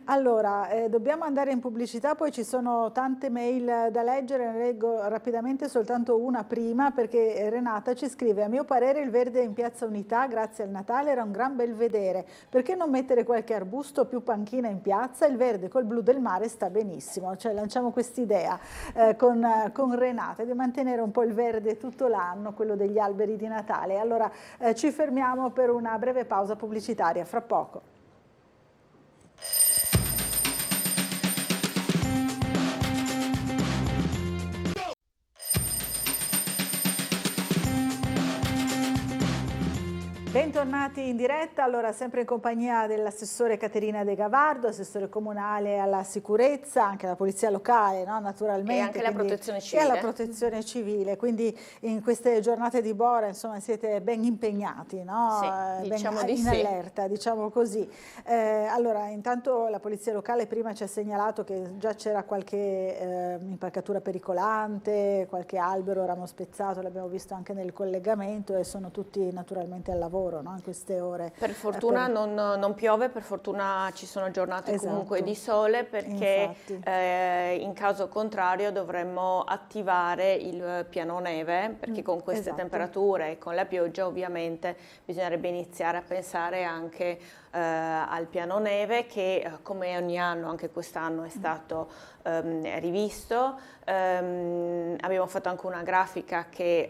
Speaker 1: Allora, dobbiamo andare in pubblicità, poi ci sono tante mail da leggere, ne leggo rapidamente soltanto una prima, perché Renata ci scrive: a mio parere il verde in Piazza Unità grazie al Natale era un gran bel vedere, perché non mettere qualche arbusto più panchina in piazza? Il verde col blu del mare sta benissimo, cioè lanciamo quest'idea con Renata di mantenere un po' il verde tutto l'anno, quello degli alberi di Natale. Allora ci fermiamo per una breve pausa pubblicitaria, fra poco. Bentornati in diretta, allora sempre in compagnia dell'assessore Caterina De Gavardo, assessore comunale alla sicurezza, anche alla polizia locale, no? Naturalmente.
Speaker 17: E anche alla protezione civile.
Speaker 1: E alla protezione civile, quindi in queste giornate di Bora insomma siete ben impegnati, no?
Speaker 17: Sì, diciamo
Speaker 1: ben
Speaker 17: di
Speaker 1: in
Speaker 17: sì.
Speaker 1: allerta, diciamo così. Allora intanto la polizia locale prima ci ha segnalato che già c'era qualche impalcatura pericolante, qualche albero ramo spezzato, l'abbiamo visto anche nel collegamento e sono tutti naturalmente al lavoro lavoro, no? In queste ore.
Speaker 17: Per fortuna non piove, per fortuna ci sono giornate comunque di sole, perché in caso contrario dovremmo attivare il piano neve, perché con queste temperature e con la pioggia ovviamente bisognerebbe iniziare a pensare anche al piano neve, che come ogni anno anche quest'anno è stato rivisto. Abbiamo fatto anche una grafica che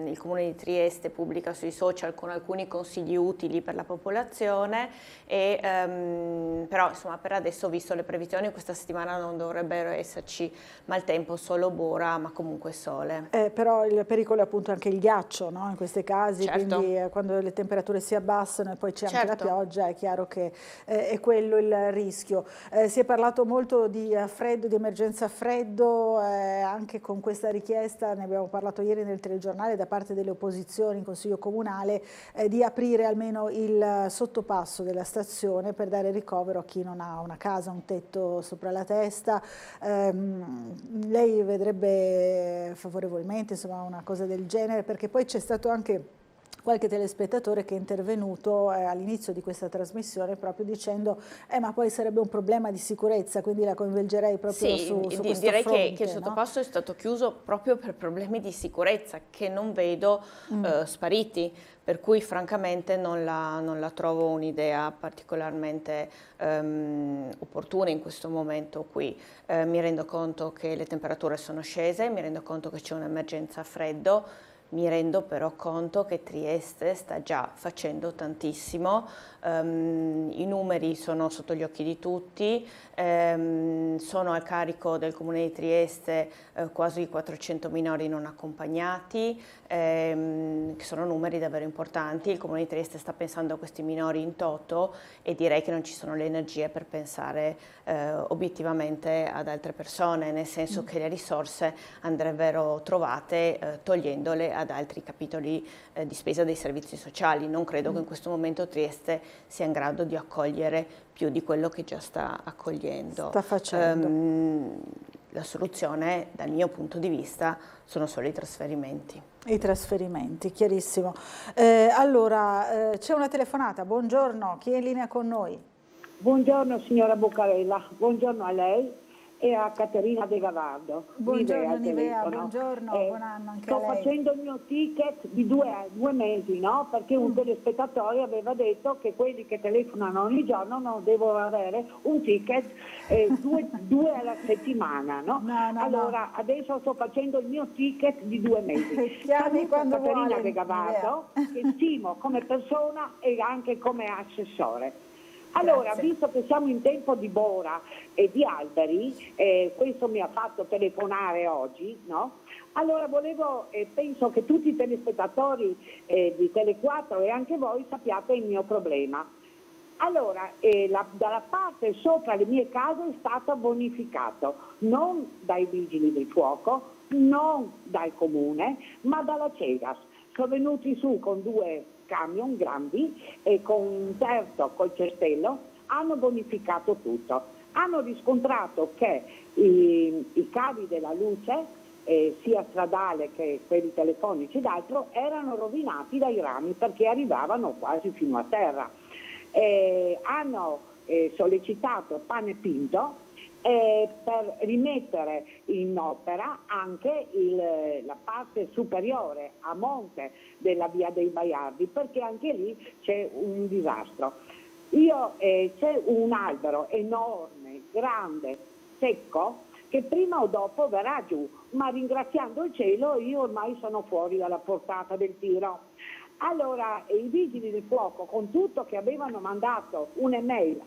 Speaker 17: il Comune di Trieste pubblica sui social con alcuni consigli utili per la popolazione, e però insomma per adesso, visto le previsioni, questa settimana non dovrebbero esserci maltempo, solo bora, ma comunque sole.
Speaker 1: Però il pericolo è appunto anche il ghiaccio, no? In questi casi, quindi quando le temperature si abbassano e poi c'è anche la pioggia, è chiaro che è quello il rischio. Si è parlato molto di freddo, di emergenza freddo, anche con questa richiesta, ne abbiamo parlato ieri nel telegiornale, da parte delle opposizioni in Consiglio Comunale, di aprire almeno il sottopasso della stazione per dare ricovero a chi non ha una casa, un tetto sopra la testa. Lei vedrebbe favorevolmente, insomma, una cosa del genere, perché poi c'è stato anche qualche telespettatore che è intervenuto all'inizio di questa trasmissione proprio dicendo ma poi sarebbe un problema di sicurezza, quindi la coinvolgerei proprio su questo
Speaker 17: direi
Speaker 1: fronte,
Speaker 17: che il sottopasso è stato chiuso proprio per problemi di sicurezza che non vedo spariti, per cui francamente non la trovo un'idea particolarmente opportuna in questo momento qui. Mi rendo conto che le temperature sono scese, mi rendo conto che c'è un'emergenza freddo. Mi rendo però conto che Trieste sta già facendo tantissimo, i numeri sono sotto gli occhi di tutti, sono al carico del Comune di Trieste quasi 400 minori non accompagnati, che sono numeri davvero importanti. Il Comune di Trieste sta pensando a questi minori in toto e direi che non ci sono le energie per pensare obiettivamente ad altre persone, nel senso che le risorse andrebbero trovate togliendole ad altri capitoli di spesa dei servizi sociali. Non credo che in questo momento Trieste sia in grado di accogliere più di quello che già sta accogliendo.
Speaker 1: Sta facendo.
Speaker 17: La soluzione, dal mio punto di vista, sono solo i trasferimenti.
Speaker 1: I trasferimenti, chiarissimo. Allora, c'è una telefonata. Buongiorno, chi è in linea con noi?
Speaker 18: Buongiorno signora Buccarella, buongiorno a lei e a Caterina De Gavardo.
Speaker 1: Buongiorno Nivea, buongiorno, buon anno anche a lei.
Speaker 18: Sto facendo il mio ticket di due mesi, no? Perché un telespettatore aveva detto che quelli che telefonano ogni giorno non devono avere un ticket due alla settimana, no? Allora adesso sto facendo il mio ticket di 2 mesi.
Speaker 1: Chiami quando
Speaker 18: Caterina
Speaker 1: vuole,
Speaker 18: De Gavardo, che stimo come persona e anche come assessore. Allora, visto che siamo in tempo di bora e di alberi, questo mi ha fatto telefonare oggi, no? Allora volevo, penso che tutti i telespettatori di Tele4 e anche voi sappiate il mio problema. Allora, dalla parte sopra le mie case è stato bonificato, non dai vigili del fuoco, non dal comune, ma dalla Cegas. Sono venuti su con 2 camion grandi e con un terzo col cestello, hanno bonificato tutto. Hanno riscontrato che i cavi della luce, sia stradale che quelli telefonici ed altro, erano rovinati dai rami perché arrivavano quasi fino a terra. Hanno sollecitato Pane Pinto per rimettere in opera anche la parte superiore a monte della via dei Baiardi, perché anche lì c'è un disastro. C'è un albero enorme, grande, secco, che prima o dopo verrà giù, ma ringraziando il cielo io ormai sono fuori dalla portata del tiro. Allora i vigili del fuoco, con tutto che avevano mandato un'email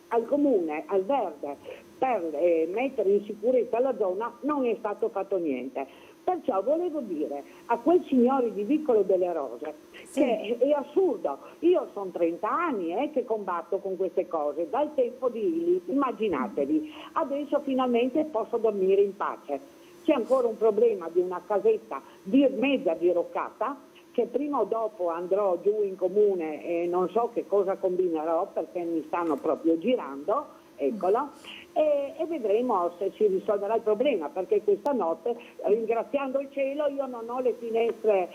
Speaker 18: al comune, al Verde, per mettere in sicurezza la zona, non è stato fatto niente. Perciò volevo dire a quei signori di Vicolo delle Rose che è assurdo. Io sono 30 anni che combatto con queste cose, dal tempo di Ili, immaginatevi. Adesso finalmente posso dormire in pace. C'è ancora un problema di una casetta mezza diroccata, che prima o dopo andrò giù in comune e non so che cosa combinerò perché mi stanno proprio girando, eccolo, e vedremo se si risolverà il problema, perché questa notte, ringraziando il cielo, io non ho le finestre,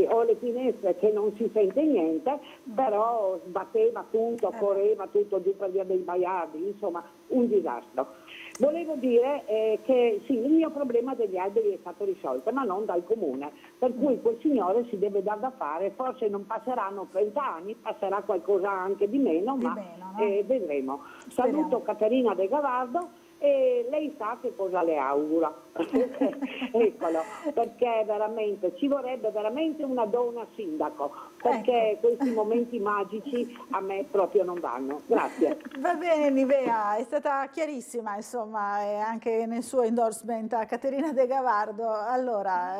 Speaker 18: ho le finestre che non si sente niente, però sbatteva tutto, correva tutto giù per via dei Baiardi, insomma un disastro. Volevo dire che sì, il mio problema degli alberi è stato risolto, ma non dal comune, per cui quel signore si deve dar da fare, forse non passeranno 30 anni, passerà qualcosa anche di meno, ma vedremo. Saluto Caterina De Gavardo e lei sa che cosa le auguro. Eccolo, perché veramente ci vorrebbe veramente una donna sindaco, perché questi momenti magici a me proprio non vanno. Grazie.
Speaker 1: Va bene Nivea, è stata chiarissima insomma, e anche nel suo endorsement a Caterina De Gavardo. Allora,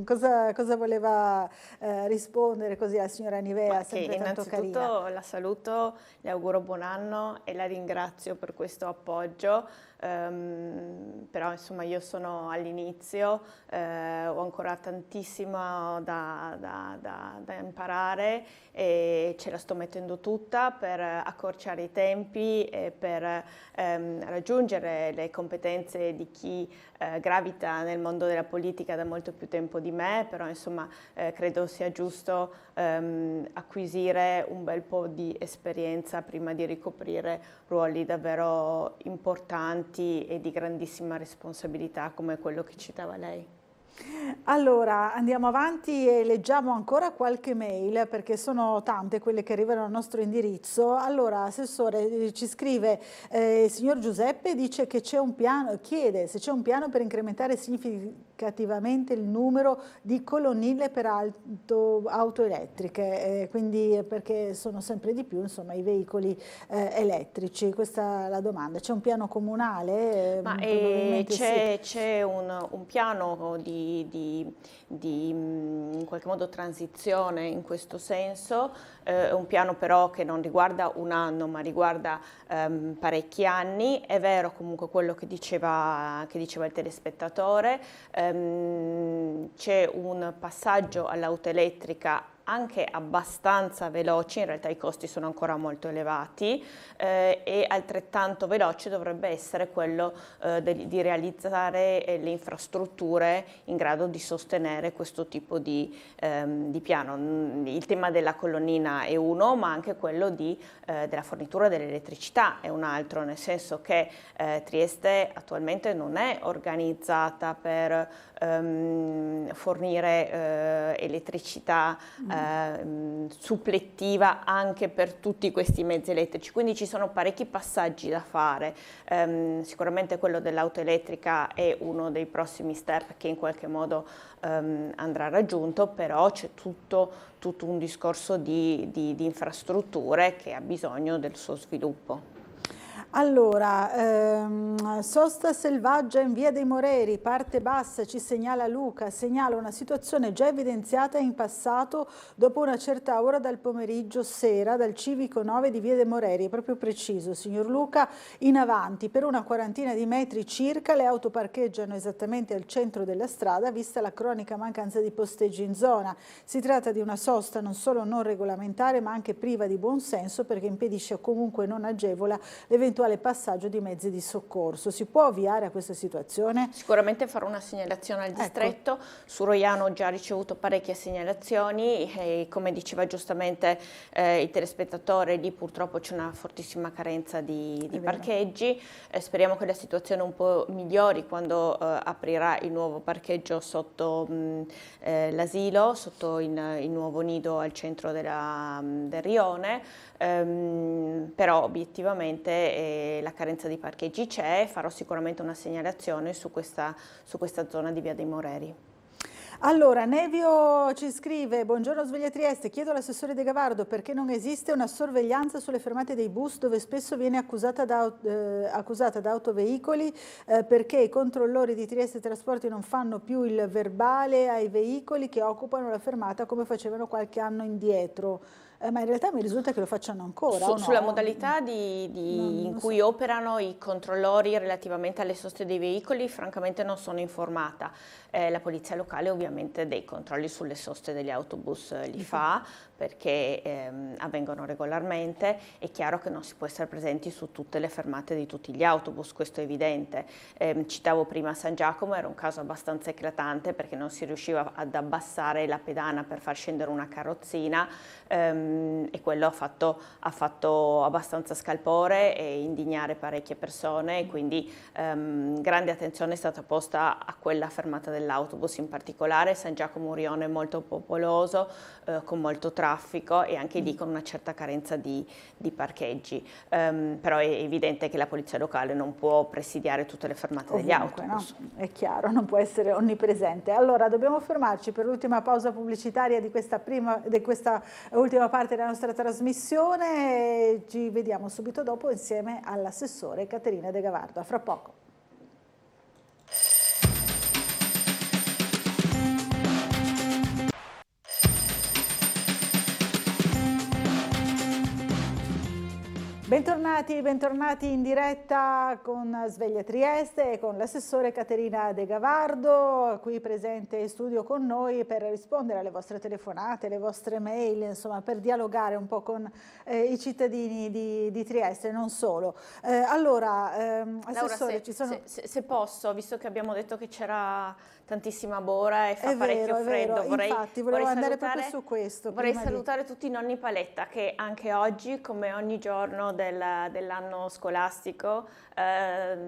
Speaker 1: cosa voleva rispondere così alla signora Nivea? Sempre tanto carina.
Speaker 17: Innanzitutto la saluto, le auguro buon anno e la ringrazio per questo appoggio. Però insomma io sono all'inizio, ho ancora tantissimo da imparare e ce la sto mettendo tutta per accorciare i tempi e per raggiungere le competenze di chi gravita nel mondo della politica da molto più tempo di me, però insomma credo sia giusto acquisire un bel po' di esperienza prima di ricoprire ruoli davvero importanti e di grandissima responsabilità come quello che citava lei.
Speaker 1: Allora andiamo avanti e leggiamo ancora qualche mail, perché sono tante quelle che arrivano al nostro indirizzo. Allora, Assessore, ci scrive il signor Giuseppe, dice che c'è un piano, chiede se c'è un piano per incrementare significativamente il numero di colonnine per auto elettriche, quindi perché sono sempre di più insomma i veicoli elettrici. Questa è la domanda. C'è un piano comunale?
Speaker 17: C'è un piano di in qualche modo transizione in questo senso, un piano però che non riguarda un anno ma riguarda parecchi anni. È vero comunque quello che diceva il telespettatore, c'è un passaggio all'auto elettrica anche abbastanza veloci, in realtà i costi sono ancora molto elevati, e altrettanto veloce dovrebbe essere quello di realizzare le infrastrutture in grado di sostenere questo tipo di piano. Il tema della colonnina è uno, ma anche quello della fornitura dell'elettricità è un altro, nel senso che Trieste attualmente non è organizzata per fornire elettricità supplettiva anche per tutti questi mezzi elettrici, quindi ci sono parecchi passaggi da fare. Sicuramente quello dell'auto elettrica è uno dei prossimi step che in qualche modo andrà raggiunto, però c'è tutto un discorso di infrastrutture che ha bisogno del suo sviluppo.
Speaker 1: Allora, sosta selvaggia in via dei Moreri, parte bassa, ci segnala Luca, segnala una situazione già evidenziata in passato dopo una certa ora dal pomeriggio sera dal civico 9 di via dei Moreri, è proprio preciso, signor Luca, in avanti per una quarantina di metri circa le auto parcheggiano esattamente al centro della strada vista la cronica mancanza di posteggi in zona. Si tratta di una sosta non solo non regolamentare ma anche priva di buonsenso perché impedisce o comunque non agevola l'eventuale passaggio di mezzi di soccorso. Si può ovviare a questa situazione?
Speaker 17: Sicuramente farò una segnalazione al distretto. Ecco. Su Roiano ho già ricevuto parecchie segnalazioni e come diceva giustamente il telespettatore, lì purtroppo c'è una fortissima carenza di parcheggi. Speriamo che la situazione un po' migliori quando aprirà il nuovo parcheggio sotto l'asilo, sotto il nuovo nido al centro del rione. Però obiettivamente la carenza di parcheggi c'è, farò sicuramente una segnalazione su questa zona di via dei Moreri.
Speaker 1: Allora, Nevio ci scrive, buongiorno Sveglia Trieste, chiedo all'assessore De Gavardo perché non esiste una sorveglianza sulle fermate dei bus dove spesso viene accusata da autoveicoli, perché i controllori di Trieste Trasporti non fanno più il verbale ai veicoli che occupano la fermata come facevano qualche anno indietro. Ma in realtà mi risulta che lo facciano ancora, o no?
Speaker 17: Sulla modalità in cui operano i controllori relativamente alle soste dei veicoli, francamente non sono informata. La polizia locale ovviamente dei controlli sulle soste degli autobus li fa, perché avvengono regolarmente. È chiaro che non si può essere presenti su tutte le fermate di tutti gli autobus, questo è evidente. Citavo prima San Giacomo, era un caso abbastanza eclatante perché non si riusciva ad abbassare la pedana per far scendere una carrozzina, e quello ha fatto abbastanza scalpore e indignare parecchie persone, e quindi grande attenzione è stata posta a quella fermata dell'autobus in particolare. San Giacomo Urione è molto popoloso, con molto traffico e anche lì con una certa carenza di parcheggi, però è evidente che la polizia locale non può presidiare tutte le fermate degli autobus.
Speaker 1: No? È chiaro, non può essere onnipresente. Allora dobbiamo fermarci per l'ultima pausa pubblicitaria di questa ultima parte della nostra trasmissione e ci vediamo subito dopo insieme all'assessore Caterina De Gavardo. A fra poco. Bentornati in diretta con Sveglia Trieste e con l'assessore Caterina De Gavardo, qui presente in studio con noi per rispondere alle vostre telefonate, alle vostre mail, insomma per dialogare un po' con i cittadini di Trieste, non solo. Allora, assessore,
Speaker 17: Laura,
Speaker 1: ci sono...
Speaker 17: se posso, visto che abbiamo detto che c'era tantissima bora e fa
Speaker 1: È
Speaker 17: parecchio
Speaker 1: vero,
Speaker 17: freddo,
Speaker 1: infatti volevo andare proprio su questo.
Speaker 17: Vorrei salutare tutti i nonni paletta che anche oggi, come ogni giorno dell'anno scolastico,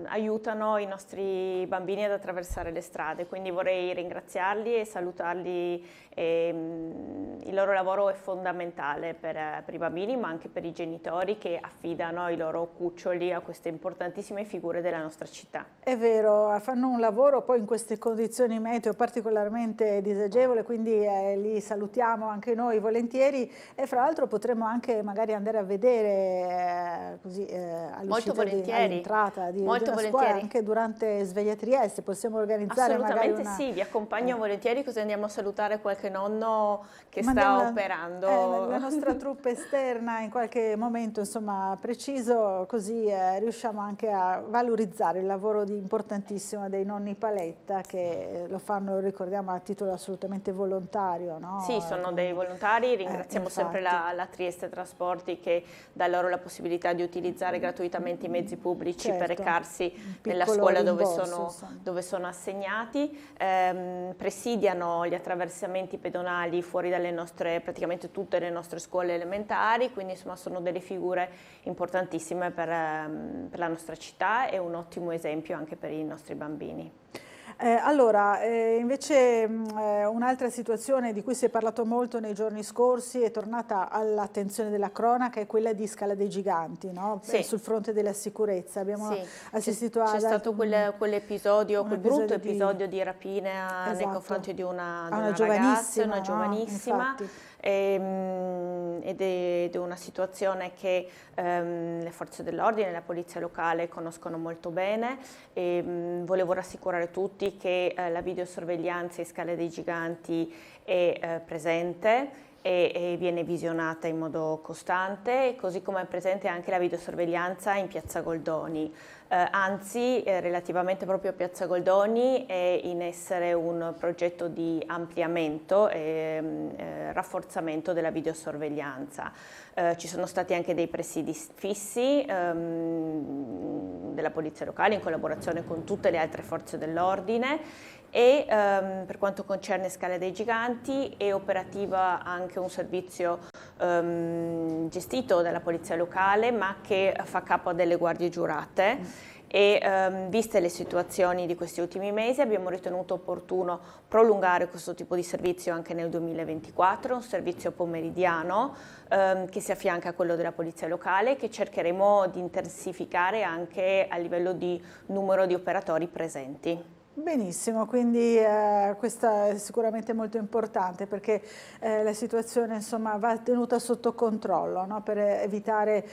Speaker 17: aiutano i nostri bambini ad attraversare le strade, quindi vorrei ringraziarli e salutarli. Il loro lavoro è fondamentale per i bambini, ma anche per i genitori che affidano i loro cuccioli a queste importantissime figure della nostra città.
Speaker 1: È vero, fanno un lavoro poi in queste condizioni meteo particolarmente disagevole, quindi li salutiamo anche noi volentieri e fra l'altro potremmo anche magari andare a vedere così all'uscita all'entrata di una scuola anche durante Sveglia Trieste, possiamo organizzare magari una...
Speaker 17: sì, vi accompagno volentieri, così andiamo a salutare qualche nonno che sta operando.
Speaker 1: La nostra troupe esterna in qualche momento insomma preciso, così riusciamo anche a valorizzare il lavoro importantissimo dei nonni paletta che lo fanno, ricordiamo, a titolo assolutamente volontario, no?
Speaker 17: Sì, sono dei volontari, ringraziamo sempre la Trieste Trasporti che dà loro la possibilità di utilizzare gratuitamente i mezzi pubblici per recarsi nella scuola dove sono assegnati, presidiano gli attraversamenti pedonali fuori dalle nostre, praticamente tutte le nostre scuole elementari, quindi insomma sono delle figure importantissime per la nostra città e un ottimo esempio anche per i nostri bambini.
Speaker 1: Allora, invece un'altra situazione di cui si è parlato molto nei giorni scorsi è tornata all'attenzione della cronaca, è quella di Scala dei Giganti, no? Sul fronte della sicurezza. Abbiamo assistito a...
Speaker 17: C'è stato quell'episodio, quel brutto episodio di rapina nei confronti di una ragazza, una giovanissima. Ed è una situazione che le forze dell'ordine e la polizia locale conoscono molto bene e volevo rassicurare tutti che la videosorveglianza in Scala dei Giganti è presente e viene visionata in modo costante, così come è presente anche la videosorveglianza in Piazza Goldoni. Anzi, relativamente proprio a Piazza Goldoni è in essere un progetto di ampliamento e rafforzamento della videosorveglianza. Ci sono stati anche dei presidi fissi della polizia locale in collaborazione con tutte le altre forze dell'ordine e per quanto concerne Scala dei Giganti è operativa anche un servizio gestito dalla polizia locale ma che fa capo a delle guardie giurate e viste le situazioni di questi ultimi mesi abbiamo ritenuto opportuno prolungare questo tipo di servizio anche nel 2024, un servizio pomeridiano che si affianca a quello della polizia locale che cercheremo di intensificare anche a livello di numero di operatori presenti.
Speaker 1: Benissimo, quindi questa è sicuramente molto importante, perché la situazione insomma va tenuta sotto controllo, no? Per evitare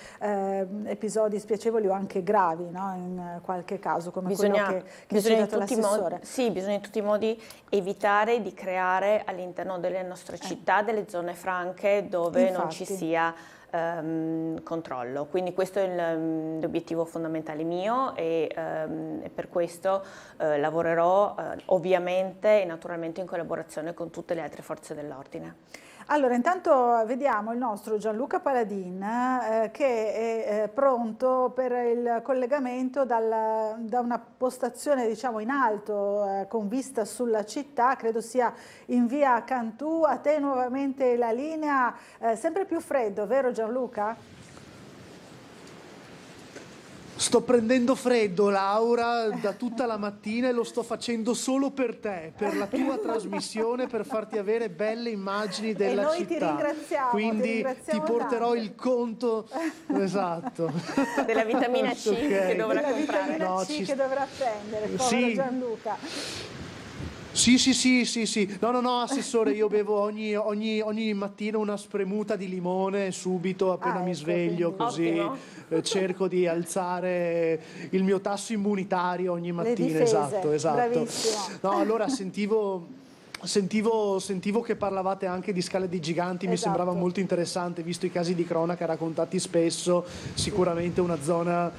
Speaker 1: episodi spiacevoli o anche gravi, no? In qualche caso come quello che ha citato l'assessore.
Speaker 17: Sì, bisogna in tutti i modi evitare di creare all'interno delle nostre città delle zone franche dove non ci sia controllo, quindi questo è l'obiettivo fondamentale mio e per questo lavorerò ovviamente e naturalmente in collaborazione con tutte le altre forze dell'ordine.
Speaker 1: Allora, intanto vediamo il nostro Gianluca Paladin che è pronto per il collegamento da una postazione, diciamo, in alto con vista sulla città, credo sia in via Cantù. A te nuovamente la linea, sempre più freddo, vero Gianluca?
Speaker 4: Sto prendendo freddo, Laura, da tutta la mattina e lo sto facendo solo per te, per la tua trasmissione, per farti avere belle immagini della città.
Speaker 1: Ti ringraziamo.
Speaker 4: Quindi ti porterò
Speaker 1: tanto.
Speaker 4: il conto esatto
Speaker 17: della vitamina C che dovrà comprare.
Speaker 1: No, che dovrà prendere, povero Gianluca.
Speaker 4: Sì. No, Assessore, io bevo ogni mattina una spremuta di limone subito appena mi sveglio, così cerco di alzare il mio tasso immunitario ogni mattina. Esatto.
Speaker 1: Bravissimo.
Speaker 4: No, allora sentivo che parlavate anche di scale di giganti, mi sembrava molto interessante, visto i casi di cronaca raccontati spesso, sicuramente una zona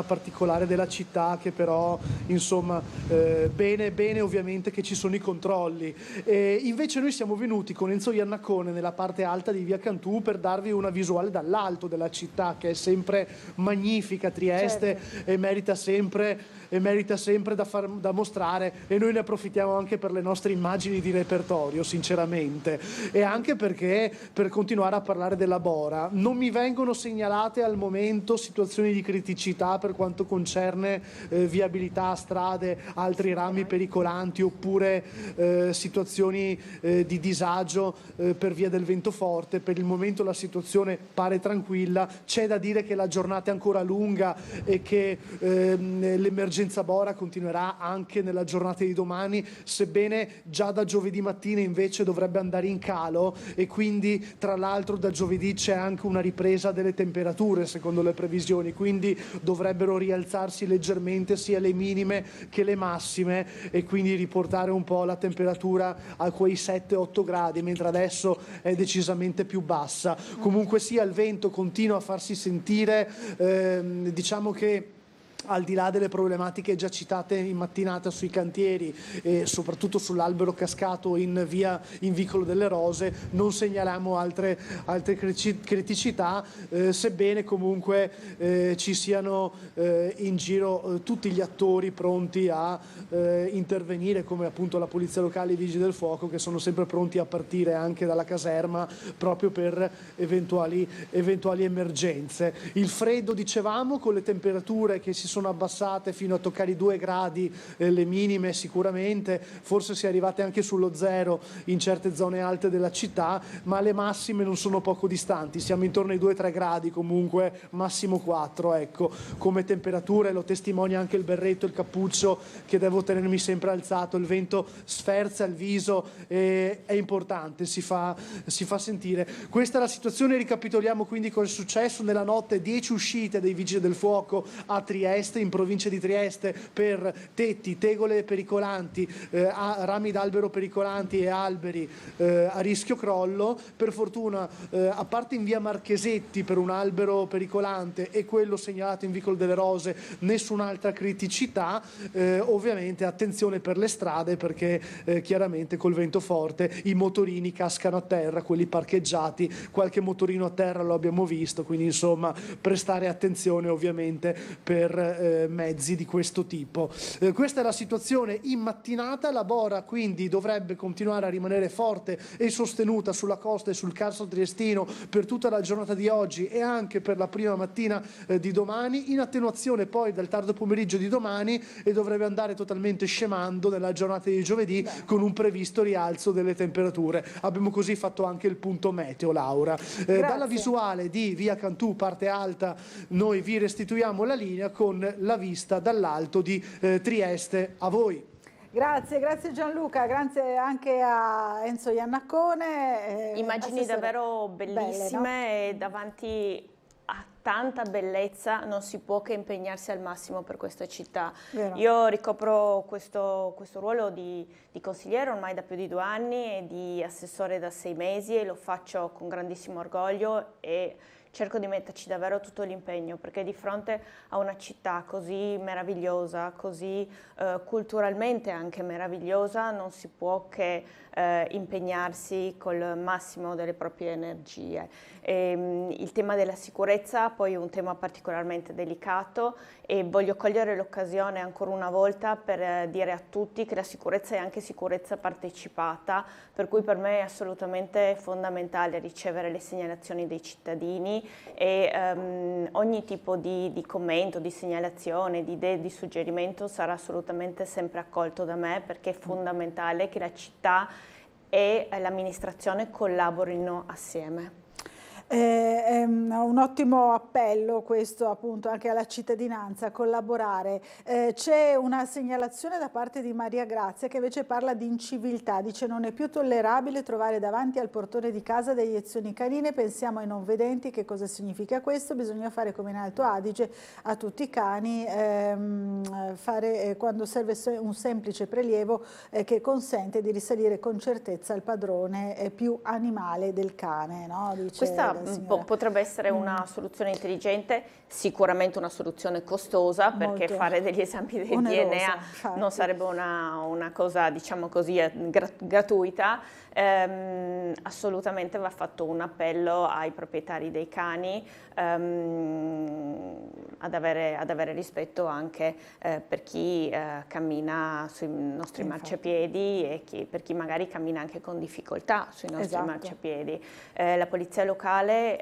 Speaker 4: particolare della città che però, insomma, bene ovviamente che ci sono i controlli. Invece noi siamo venuti con Enzo Iannacone nella parte alta di via Cantù per darvi una visuale dall'alto della città, che è sempre magnifica, Trieste, e merita sempre da mostrare, e noi ne approfittiamo anche per le nostre immagini di repertorio, sinceramente, e anche perché, per continuare a parlare della Bora, non mi vengono segnalate al momento situazioni di criticità per quanto concerne viabilità, strade, altri rami pericolanti oppure situazioni di disagio per via del vento forte. Per il momento la situazione pare tranquilla, c'è da dire che la giornata è ancora lunga e che l'emergenza Bora continuerà anche nella giornata di domani, sebbene già da giovedì mattina invece dovrebbe andare in calo, e quindi tra l'altro da giovedì c'è anche una ripresa delle temperature secondo le previsioni, quindi dovrebbero rialzarsi leggermente sia le minime che le massime e quindi riportare un po' la temperatura a quei 7-8 gradi, mentre adesso è decisamente più bassa. Comunque sia, il vento continua a farsi sentire, diciamo che al di là delle problematiche già citate in mattinata sui cantieri e soprattutto sull'albero cascato in Vicolo delle Rose, non segnaliamo altre criticità, sebbene comunque ci siano in giro tutti gli attori pronti a intervenire, come appunto la Polizia Locale e i Vigili del Fuoco, che sono sempre pronti a partire anche dalla caserma proprio per eventuali emergenze. Il freddo, dicevamo, con le temperature che si sono abbassate fino a toccare i 2 gradi, le minime sicuramente, forse si è arrivate anche sullo 0 in certe zone alte della città, ma le massime non sono poco distanti, siamo intorno ai 2-3 gradi comunque, massimo 4, ecco, come temperature. Lo testimonia anche il berretto e il cappuccio che devo tenermi sempre alzato, il vento sferza il viso e è importante, si fa sentire. Questa è la situazione. Ricapitoliamo quindi cosa è successo nella notte: 10 uscite dei Vigili del Fuoco a Trieste, in provincia di Trieste, per tetti, tegole pericolanti, rami d'albero pericolanti e alberi a rischio crollo. Per fortuna, a parte in via Marchesetti per un albero pericolante e quello segnalato in Vicolo delle Rose, nessun'altra criticità. Ovviamente attenzione per le strade, perché chiaramente col vento forte i motorini cascano a terra, quelli parcheggiati, qualche motorino a terra lo abbiamo visto, quindi insomma prestare attenzione ovviamente per mezzi di questo tipo. Questa è la situazione in mattinata. La Bora quindi dovrebbe continuare a rimanere forte e sostenuta sulla costa e sul Carso triestino per tutta la giornata di oggi e anche per la prima mattina di domani, in attenuazione poi dal tardo pomeriggio di domani, e dovrebbe andare totalmente scemando nella giornata di giovedì con un previsto rialzo delle temperature. Abbiamo così fatto anche il punto meteo, Laura. Dalla visuale di via Cantù, parte alta, noi vi restituiamo la linea con la vista dall'alto di Trieste. A voi.
Speaker 1: Grazie Gianluca, grazie anche a Enzo Iannaccone.
Speaker 17: Immagini davvero bellissime,
Speaker 1: belle, no?
Speaker 17: E davanti a tanta bellezza non si può che impegnarsi al massimo per questa città.
Speaker 1: Vero.
Speaker 17: Io ricopro questo ruolo di consigliere ormai da più di 2 anni e di assessore da 6 mesi, e lo faccio con grandissimo orgoglio e cerco di metterci davvero tutto l'impegno, perché di fronte a una città così meravigliosa, così culturalmente anche meravigliosa, non si può che impegnarsi col massimo delle proprie energie. Il tema della sicurezza poi è un tema particolarmente delicato, e voglio cogliere l'occasione ancora una volta per dire a tutti che la sicurezza è anche sicurezza partecipata, per cui per me è assolutamente fondamentale ricevere le segnalazioni dei cittadini, e ogni tipo di commento, di segnalazione, di idea, di suggerimento sarà assolutamente sempre accolto da me, perché è fondamentale che la città e l'amministrazione collaborino assieme.
Speaker 1: È un ottimo appello questo, appunto, anche alla cittadinanza a collaborare. C'è una segnalazione da parte di Maria Grazia che invece parla di inciviltà, dice: non è più tollerabile trovare davanti al portone di casa delle iniezioni canine, pensiamo ai non vedenti, che cosa significa questo? Bisogna fare come in Alto Adige a tutti i cani, quando serve un semplice prelievo che consente di risalire con certezza il padrone più animale del cane, no? Dice
Speaker 17: questa potrebbe essere una soluzione intelligente, sicuramente una soluzione costosa, perché fare degli esami del DNA non sarebbe una cosa, diciamo così, gratuita. Assolutamente va fatto un appello ai proprietari dei cani ad avere rispetto anche per chi cammina sui nostri marciapiedi, e per chi magari cammina anche con difficoltà sui nostri marciapiedi. La polizia locale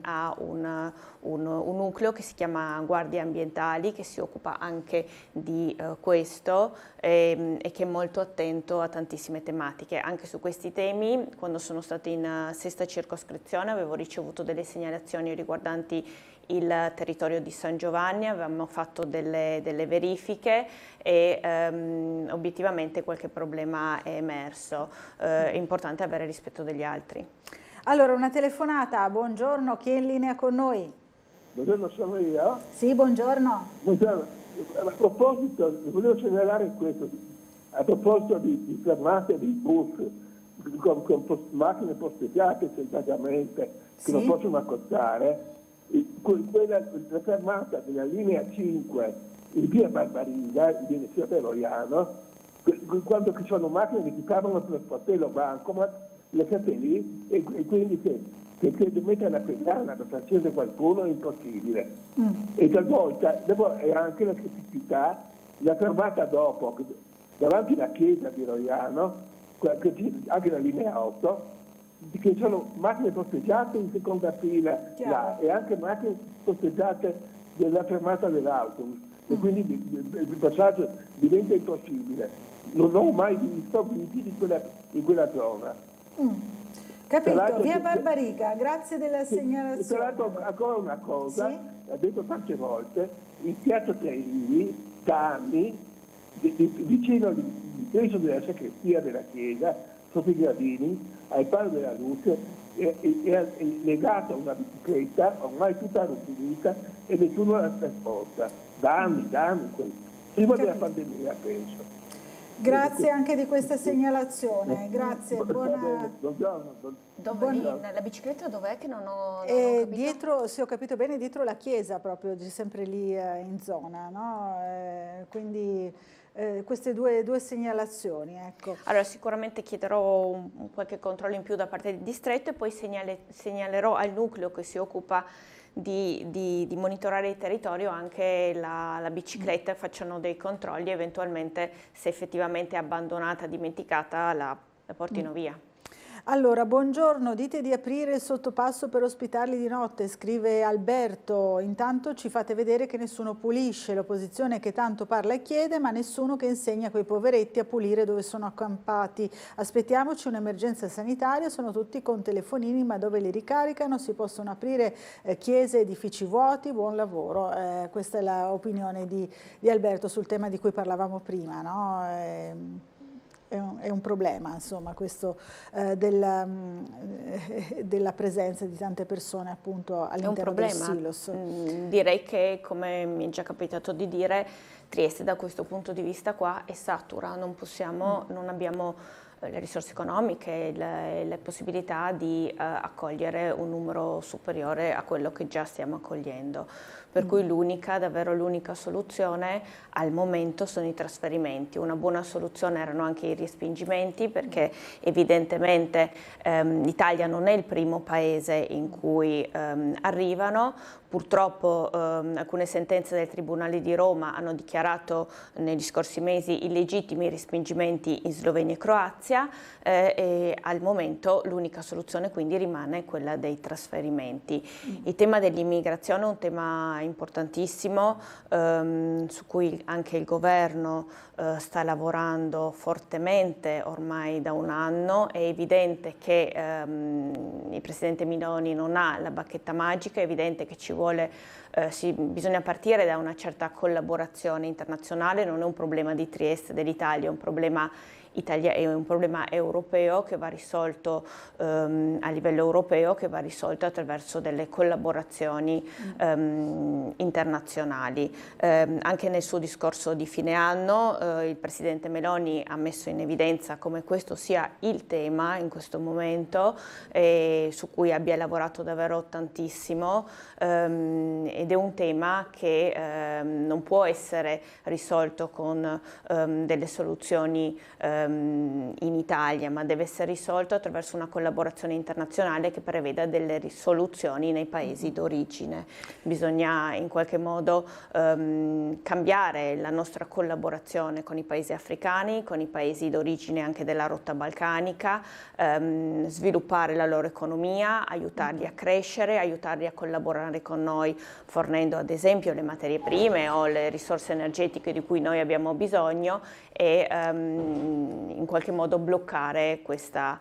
Speaker 17: ha un nucleo che si chiama Guardie Ambientali, che si occupa anche di questo, e che è molto attento a tantissime tematiche. Anche su questi temi, quando sono stata in 6ª circoscrizione, avevo ricevuto delle segnalazioni riguardanti il territorio di San Giovanni, avevamo fatto delle verifiche e obiettivamente qualche problema è emerso. È importante avere rispetto degli altri.
Speaker 1: Allora, una telefonata, buongiorno, chi è in linea con noi?
Speaker 19: Buongiorno, sono io.
Speaker 1: Sì, buongiorno.
Speaker 19: Buongiorno. A proposito, volevo segnalare questo, a proposito di fermate di bus con macchine posteggiate selvaggiamente, che non possono accostare, la fermata della linea 5 in via Barbariga, in direzione Veroriano, quando ci sono macchine che ti fermano per lo sportello bancomat, lasciate lì, e quindi se mettere una pedana per far scendere qualcuno è impossibile. E talvolta è anche la criticità, la fermata dopo, davanti alla chiesa di Roiano, anche la linea 8, che sono macchine posteggiate in seconda fila là, e anche macchine posteggiate della fermata dell'autobus, e quindi il passaggio diventa impossibile. Non ho mai visto viti in quella zona.
Speaker 1: Capito, via Barbariga, grazie della segnalazione.
Speaker 19: Tra l'altro ancora una cosa, l'ho detto tante volte, in piazza Trevivi, da anni, vicino all'ingresso della sacrestia della chiesa, sotto i gradini, al palo della luce, è legata una bicicletta ormai tutta arrugginita e nessuno la trasporta. Da anni, prima della pandemia, penso.
Speaker 1: Grazie anche di questa segnalazione, grazie.
Speaker 19: Buongiorno.
Speaker 17: La bicicletta dov'è che non ho capito?
Speaker 1: Dietro, se ho capito bene, dietro la chiesa proprio, sempre lì in zona, no? Quindi queste due segnalazioni, ecco.
Speaker 17: Allora sicuramente chiederò un qualche controllo in più da parte del distretto, e poi segnalerò al nucleo che si occupa di monitorare il territorio anche la bicicletta, facciano dei controlli, eventualmente se effettivamente è abbandonata, dimenticata, la portino via.
Speaker 1: Allora, buongiorno, dite di aprire il sottopasso per ospitarli di notte, scrive Alberto. Intanto ci fate vedere che nessuno pulisce, l'opposizione che tanto parla e chiede, ma nessuno che insegna a quei poveretti a pulire dove sono accampati. Aspettiamoci un'emergenza sanitaria, sono tutti con telefonini, ma dove li ricaricano? Si possono aprire chiese, edifici vuoti, buon lavoro. Questa è l'opinione di Alberto sul tema di cui parlavamo prima, no? È un problema, insomma, questo della presenza di tante persone appunto all'interno del silos.
Speaker 17: Direi che, come mi è già capitato di dire, Trieste da questo punto di vista qua è satura, non abbiamo le risorse economiche, le possibilità di accogliere un numero superiore a quello che già stiamo accogliendo. Per cui davvero l'unica soluzione al momento sono i trasferimenti. Una buona soluzione erano anche i respingimenti, perché evidentemente l'Italia non è il primo paese in cui arrivano. Purtroppo alcune sentenze del Tribunale di Roma hanno dichiarato negli scorsi mesi illegittimi i respingimenti in Slovenia e Croazia, e al momento l'unica soluzione quindi rimane quella dei trasferimenti. Il tema dell'immigrazione è un tema importantissimo su cui anche il governo sta lavorando fortemente ormai da un anno. È evidente che il Presidente Meloni non ha la bacchetta magica, è evidente che bisogna partire da una certa collaborazione internazionale. Non è un problema di Trieste, dell'Italia, è un problema europeo che va risolto a livello europeo, che va risolto attraverso delle collaborazioni internazionali. Anche nel suo discorso di fine anno il Presidente Meloni ha messo in evidenza come questo sia il tema in questo momento, su cui abbia lavorato davvero tantissimo, ed è un tema che non può essere risolto con delle soluzioni in Italia, ma deve essere risolto attraverso una collaborazione internazionale che preveda delle risoluzioni nei paesi d'origine. Bisogna in qualche modo cambiare la nostra collaborazione con i paesi africani, con i paesi d'origine anche della rotta balcanica, sviluppare la loro economia, aiutarli a crescere, aiutarli a collaborare con noi, fornendo ad esempio le materie prime o le risorse energetiche di cui noi abbiamo bisogno, e in qualche modo bloccare questa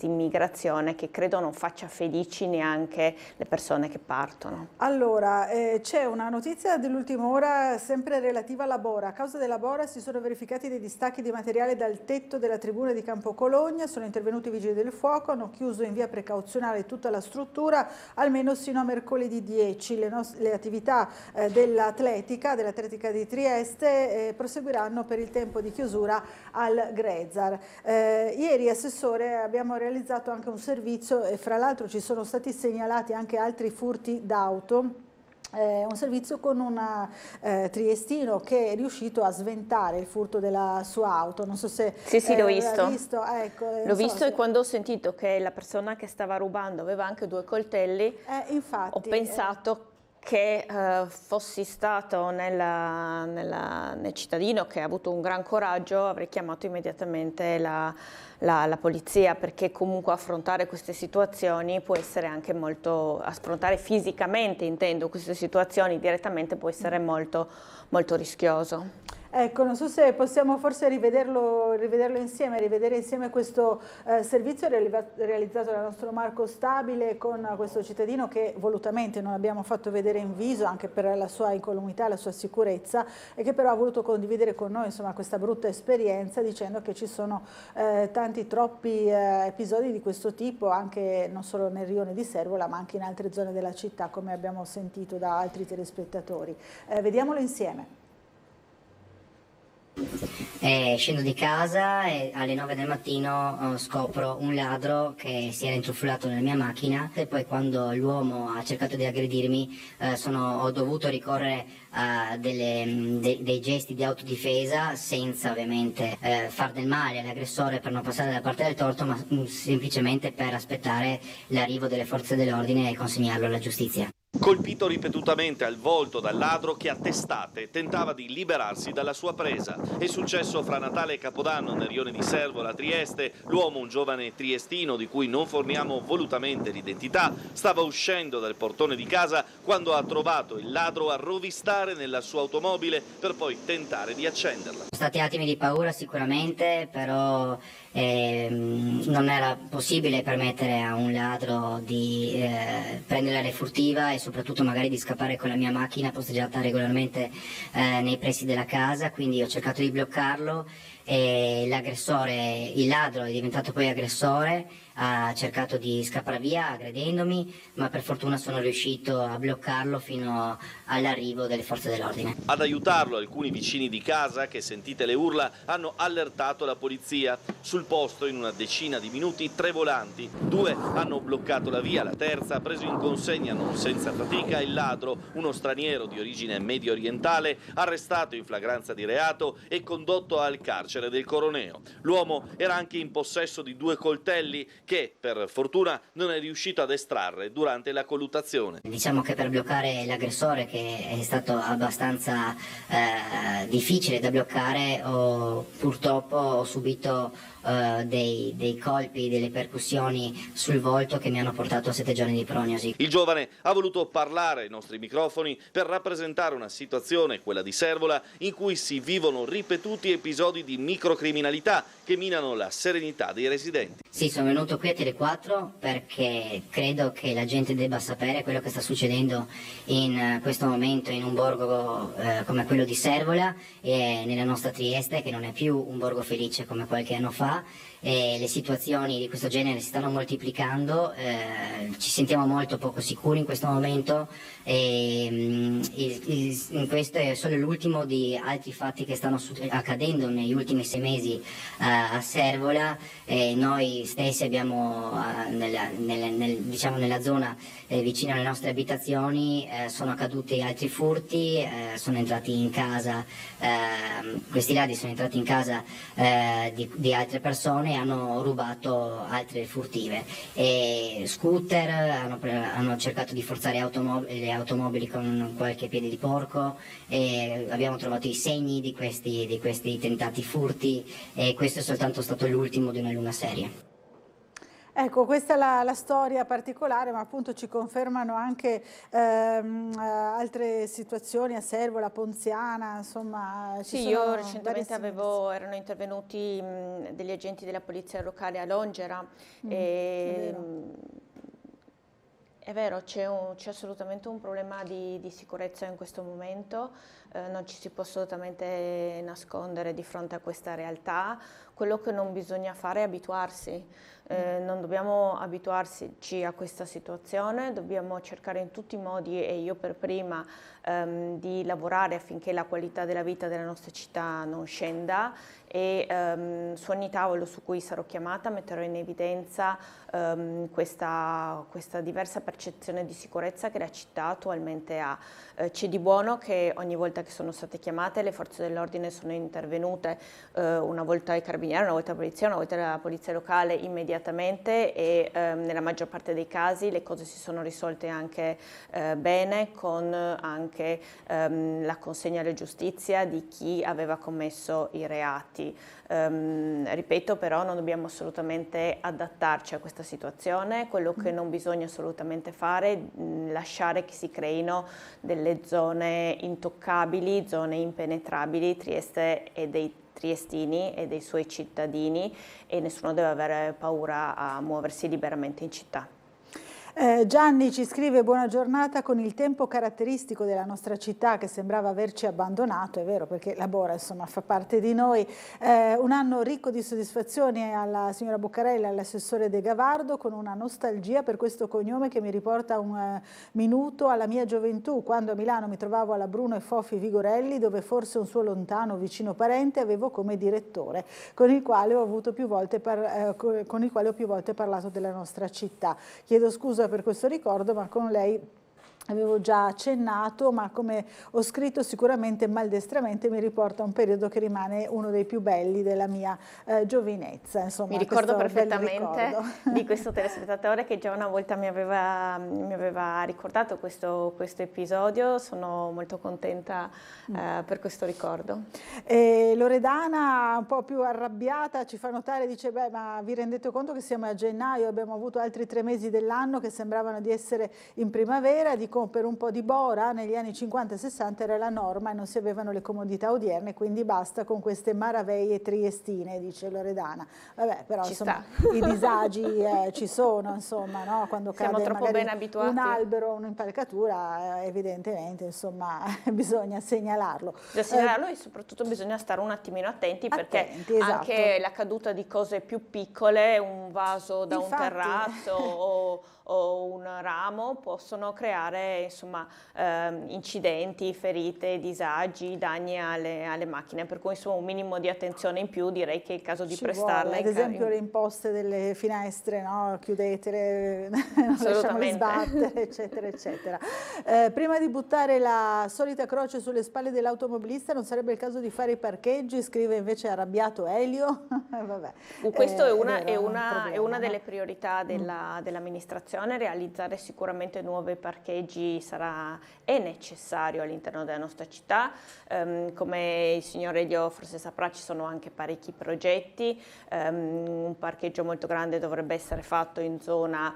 Speaker 17: immigrazione che credo non faccia felici neanche le persone che partono.
Speaker 1: Allora, c'è una notizia dell'ultima ora sempre relativa alla Bora. A causa della Bora si sono verificati dei distacchi di materiale dal tetto della tribuna di Campo Cologna, sono intervenuti i vigili del fuoco, hanno chiuso in via precauzionale tutta la struttura almeno sino a mercoledì 10. Le attività dell'atletica di Trieste proseguiranno per il tempo di chiusura al Grezzar. Ieri, Assessore, abbiamo realizzato anche un servizio e fra l'altro ci sono stati segnalati anche altri furti d'auto. Un servizio con un triestino che è riuscito a sventare il furto della sua auto. Non so se
Speaker 17: sì, l'ho visto.
Speaker 1: Ecco,
Speaker 17: l'ho visto e quando ho sentito che la persona che stava rubando aveva anche 2 coltelli,
Speaker 1: infatti,
Speaker 17: ho pensato che fossi stato nel cittadino che ha avuto un gran coraggio, avrei chiamato immediatamente la polizia, perché comunque affrontare queste situazioni può essere anche affrontare fisicamente, intendo, queste situazioni direttamente può essere molto rischioso.
Speaker 1: Ecco, non so se possiamo forse rivederlo insieme, rivedere insieme questo servizio realizzato dal nostro Marco Stabile con questo cittadino che volutamente non abbiamo fatto vedere in viso, anche per la sua incolumità, la sua sicurezza, e che però ha voluto condividere con noi, insomma, questa brutta esperienza, dicendo che ci sono troppi episodi di questo tipo, anche non solo nel rione di Servola, ma anche in altre zone della città, come abbiamo sentito da altri telespettatori. Vediamolo insieme.
Speaker 9: Scendo di casa e alle 9 del mattino scopro un ladro che si era intrufolato nella mia macchina, e poi quando l'uomo ha cercato di aggredirmi ho dovuto ricorrere a dei gesti di autodifesa, senza ovviamente far del male all'aggressore per non passare dalla parte del torto, ma semplicemente per aspettare l'arrivo delle forze dell'ordine e consegnarlo alla giustizia.
Speaker 10: Colpito ripetutamente al volto dal ladro che a testate tentava di liberarsi dalla sua presa. È successo fra Natale e Capodanno nel rione di Servola, Trieste. L'uomo, un giovane triestino di cui non forniamo volutamente l'identità, stava uscendo dal portone di casa quando ha trovato il ladro a rovistare nella sua automobile per poi tentare di accenderla.
Speaker 9: Stati attimi di paura sicuramente, però non era possibile permettere a un ladro di prendere la refurtiva e soprattutto magari di scappare con la mia macchina posteggiata regolarmente nei pressi della casa, quindi ho cercato di bloccarlo e l'aggressore, il ladro è diventato poi aggressore, ha cercato di scappare via aggredendomi, ma per fortuna sono riuscito a bloccarlo fino all'arrivo delle forze dell'ordine.
Speaker 10: Ad aiutarlo alcuni vicini di casa che, sentite le urla, hanno allertato la polizia. Sul posto in una decina di minuti 3 volanti, 2 hanno bloccato la via, la terza ha preso in consegna non senza fatica il ladro, uno straniero di origine medio orientale, arrestato in flagranza di reato e condotto al carcere del Coroneo. L'uomo era anche in possesso di 2 coltelli che per fortuna non è riuscito ad estrarre durante la colluttazione.
Speaker 9: Diciamo che per bloccare l'aggressore, che è stato abbastanza difficile da bloccare, purtroppo ho subito dei colpi, delle percussioni sul volto che mi hanno portato a 7 giorni di prognosi.
Speaker 10: Il giovane ha voluto parlare ai nostri microfoni per rappresentare una situazione, quella di Servola, in cui si vivono ripetuti episodi di microcriminalità che minano la serenità dei residenti.
Speaker 9: Sì, sono venuto qui a Tele4 perché credo che la gente debba sapere quello che sta succedendo in questo momento in un borgo come quello di Servola e nella nostra Trieste, che non è più un borgo felice come qualche anno fa. E le situazioni di questo genere si stanno moltiplicando, ci sentiamo molto poco sicuri in questo momento e questo è solo l'ultimo di altri fatti che stanno accadendo negli ultimi 6 mesi a Servola. Noi stessi abbiamo nella zona vicino alle nostre abitazioni sono accaduti altri furti, sono entrati in casa, questi ladri sono entrati in casa di altre persone e hanno rubato altre furtive e scooter, hanno cercato di forzare le automobili con qualche piede di porco e abbiamo trovato i segni di questi tentati furti e questo è soltanto stato l'ultimo di una lunga serie.
Speaker 1: Ecco, questa è la storia particolare, ma appunto ci confermano anche altre situazioni a Servola, Ponziana, insomma.
Speaker 17: Sì, io recentemente erano intervenuti degli agenti della polizia locale a Longera e è vero, c'è assolutamente un problema di sicurezza in questo momento, non ci si può assolutamente nascondere di fronte a questa realtà. Quello che non bisogna fare è abituarsi, non dobbiamo abituarci a questa situazione, dobbiamo cercare in tutti i modi, e io per prima, di lavorare affinché la qualità della vita della nostra città non scenda e su ogni tavolo su cui sarò chiamata metterò in evidenza questa diversa percezione di sicurezza che la città attualmente ha. C'è di buono che ogni volta che sono state chiamate le forze dell'ordine sono intervenute, una volta i carabinieri, una volta la polizia, una volta la polizia locale immediatamente e nella maggior parte dei casi le cose si sono risolte anche bene, con anche la consegna alla giustizia di chi aveva commesso i reati. Ripeto, però non dobbiamo assolutamente adattarci a questa situazione, quello che non bisogna assolutamente fare è lasciare che si creino delle zone intoccabili, zone impenetrabili. Trieste e dei triestini e dei suoi cittadini e nessuno deve avere paura a muoversi liberamente in città.
Speaker 1: Gianni ci scrive: buona giornata, con il tempo caratteristico della nostra città che sembrava averci abbandonato, è vero perché lavora, insomma, fa parte di noi, un anno ricco di soddisfazioni alla signora Boccarella e all'assessore De Gavardo, con una nostalgia per questo cognome che mi riporta un minuto alla mia gioventù, quando a Milano mi trovavo alla Bruno e Foffi Vigorelli, dove forse un suo lontano vicino parente avevo come direttore, con il quale ho più volte parlato della nostra città. Chiedo scusa per questo ricordo, ma con lei avevo già accennato, ma come ho scritto sicuramente maldestramente mi riporta a un periodo che rimane uno dei più belli della mia giovinezza. Insomma,
Speaker 17: mi ricordo
Speaker 1: questo
Speaker 17: perfettamente di questo telespettatore che già una volta mi aveva ricordato questo episodio. Sono molto contenta per questo ricordo.
Speaker 1: Loredana, un po' più arrabbiata, ci fa notare, dice: beh, ma vi rendete conto che siamo a gennaio, abbiamo avuto altri 3 mesi dell'anno che sembravano di essere in primavera. Dico, per un po' di bora negli anni 50 e 60 era la norma e non si avevano le comodità odierne, quindi basta con queste maraviglie triestine, dice Loredana. Vabbè, però insomma, i disagi ci sono, insomma, no? Quando
Speaker 17: siamo
Speaker 1: cade
Speaker 17: troppo ben abituati.
Speaker 1: Un albero, un'impalcatura, evidentemente, insomma, bisogna segnalarlo.
Speaker 17: Bisogna segnalarlo e soprattutto bisogna stare un attimino attenti, perché
Speaker 1: esatto.
Speaker 17: Anche la caduta di cose più piccole, un vaso da un terrazzo o un ramo, possono creare, insomma, incidenti, ferite, disagi, danni alle macchine, per cui insomma un minimo di attenzione in più direi che è il caso di prestarla.
Speaker 1: Ad esempio le imposte delle finestre, no? Chiudetele, non lasciamole sbattere, eccetera, eccetera. Prima di buttare la solita croce sulle spalle dell'automobilista, non sarebbe il caso di fare i parcheggi? Scrive invece arrabbiato Elio. Vabbè.
Speaker 17: Questo è una delle priorità dell'amministrazione. Realizzare sicuramente nuovi parcheggi è necessario all'interno della nostra città. Come il signor Elio forse saprà, ci sono anche parecchi progetti. Un parcheggio molto grande dovrebbe essere fatto in zona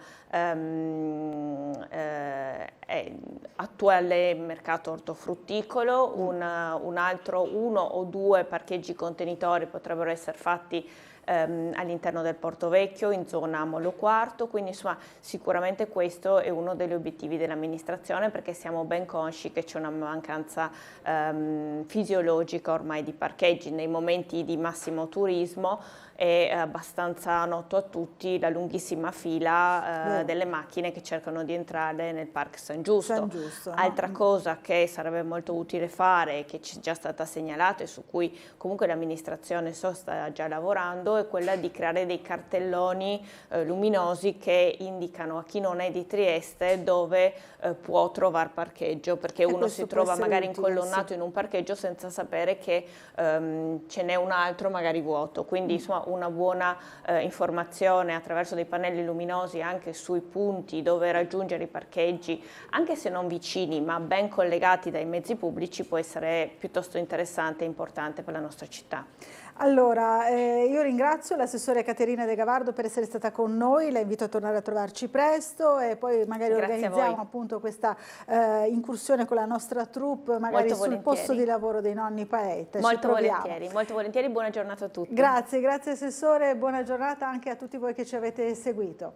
Speaker 17: attuale mercato ortofrutticolo, uno o 2 parcheggi contenitori potrebbero essere fatti all'interno del Porto Vecchio, in zona Molo Quarto, quindi insomma sicuramente questo è uno degli obiettivi dell'amministrazione, perché siamo ben consci che c'è una mancanza fisiologica ormai di parcheggi. Nei momenti di massimo turismo è abbastanza noto a tutti la lunghissima fila delle macchine che cercano di entrare nel Park San Giusto. Altra cosa che sarebbe molto utile fare, che ci è già stata segnalata e su cui comunque l'amministrazione sta già lavorando, è quella di creare dei cartelloni luminosi che indicano a chi non è di Trieste dove può trovare parcheggio, perché uno si trova magari incolonnato in un parcheggio senza sapere che ce n'è un altro magari vuoto. Quindi insomma una buona informazione attraverso dei pannelli luminosi anche sui punti dove raggiungere i parcheggi, anche se non vicini ma ben collegati dai mezzi pubblici, può essere piuttosto interessante e importante per la nostra città.
Speaker 1: Allora, io ringrazio l'assessore Caterina De Gavardo per essere stata con noi, la invito a tornare a trovarci presto e poi magari organizziamo appunto questa incursione con la nostra troupe, magari sul posto di lavoro dei nonni Paetta.
Speaker 17: Molto volentieri, buona giornata a tutti.
Speaker 1: Grazie assessore, buona giornata anche a tutti voi che ci avete seguito.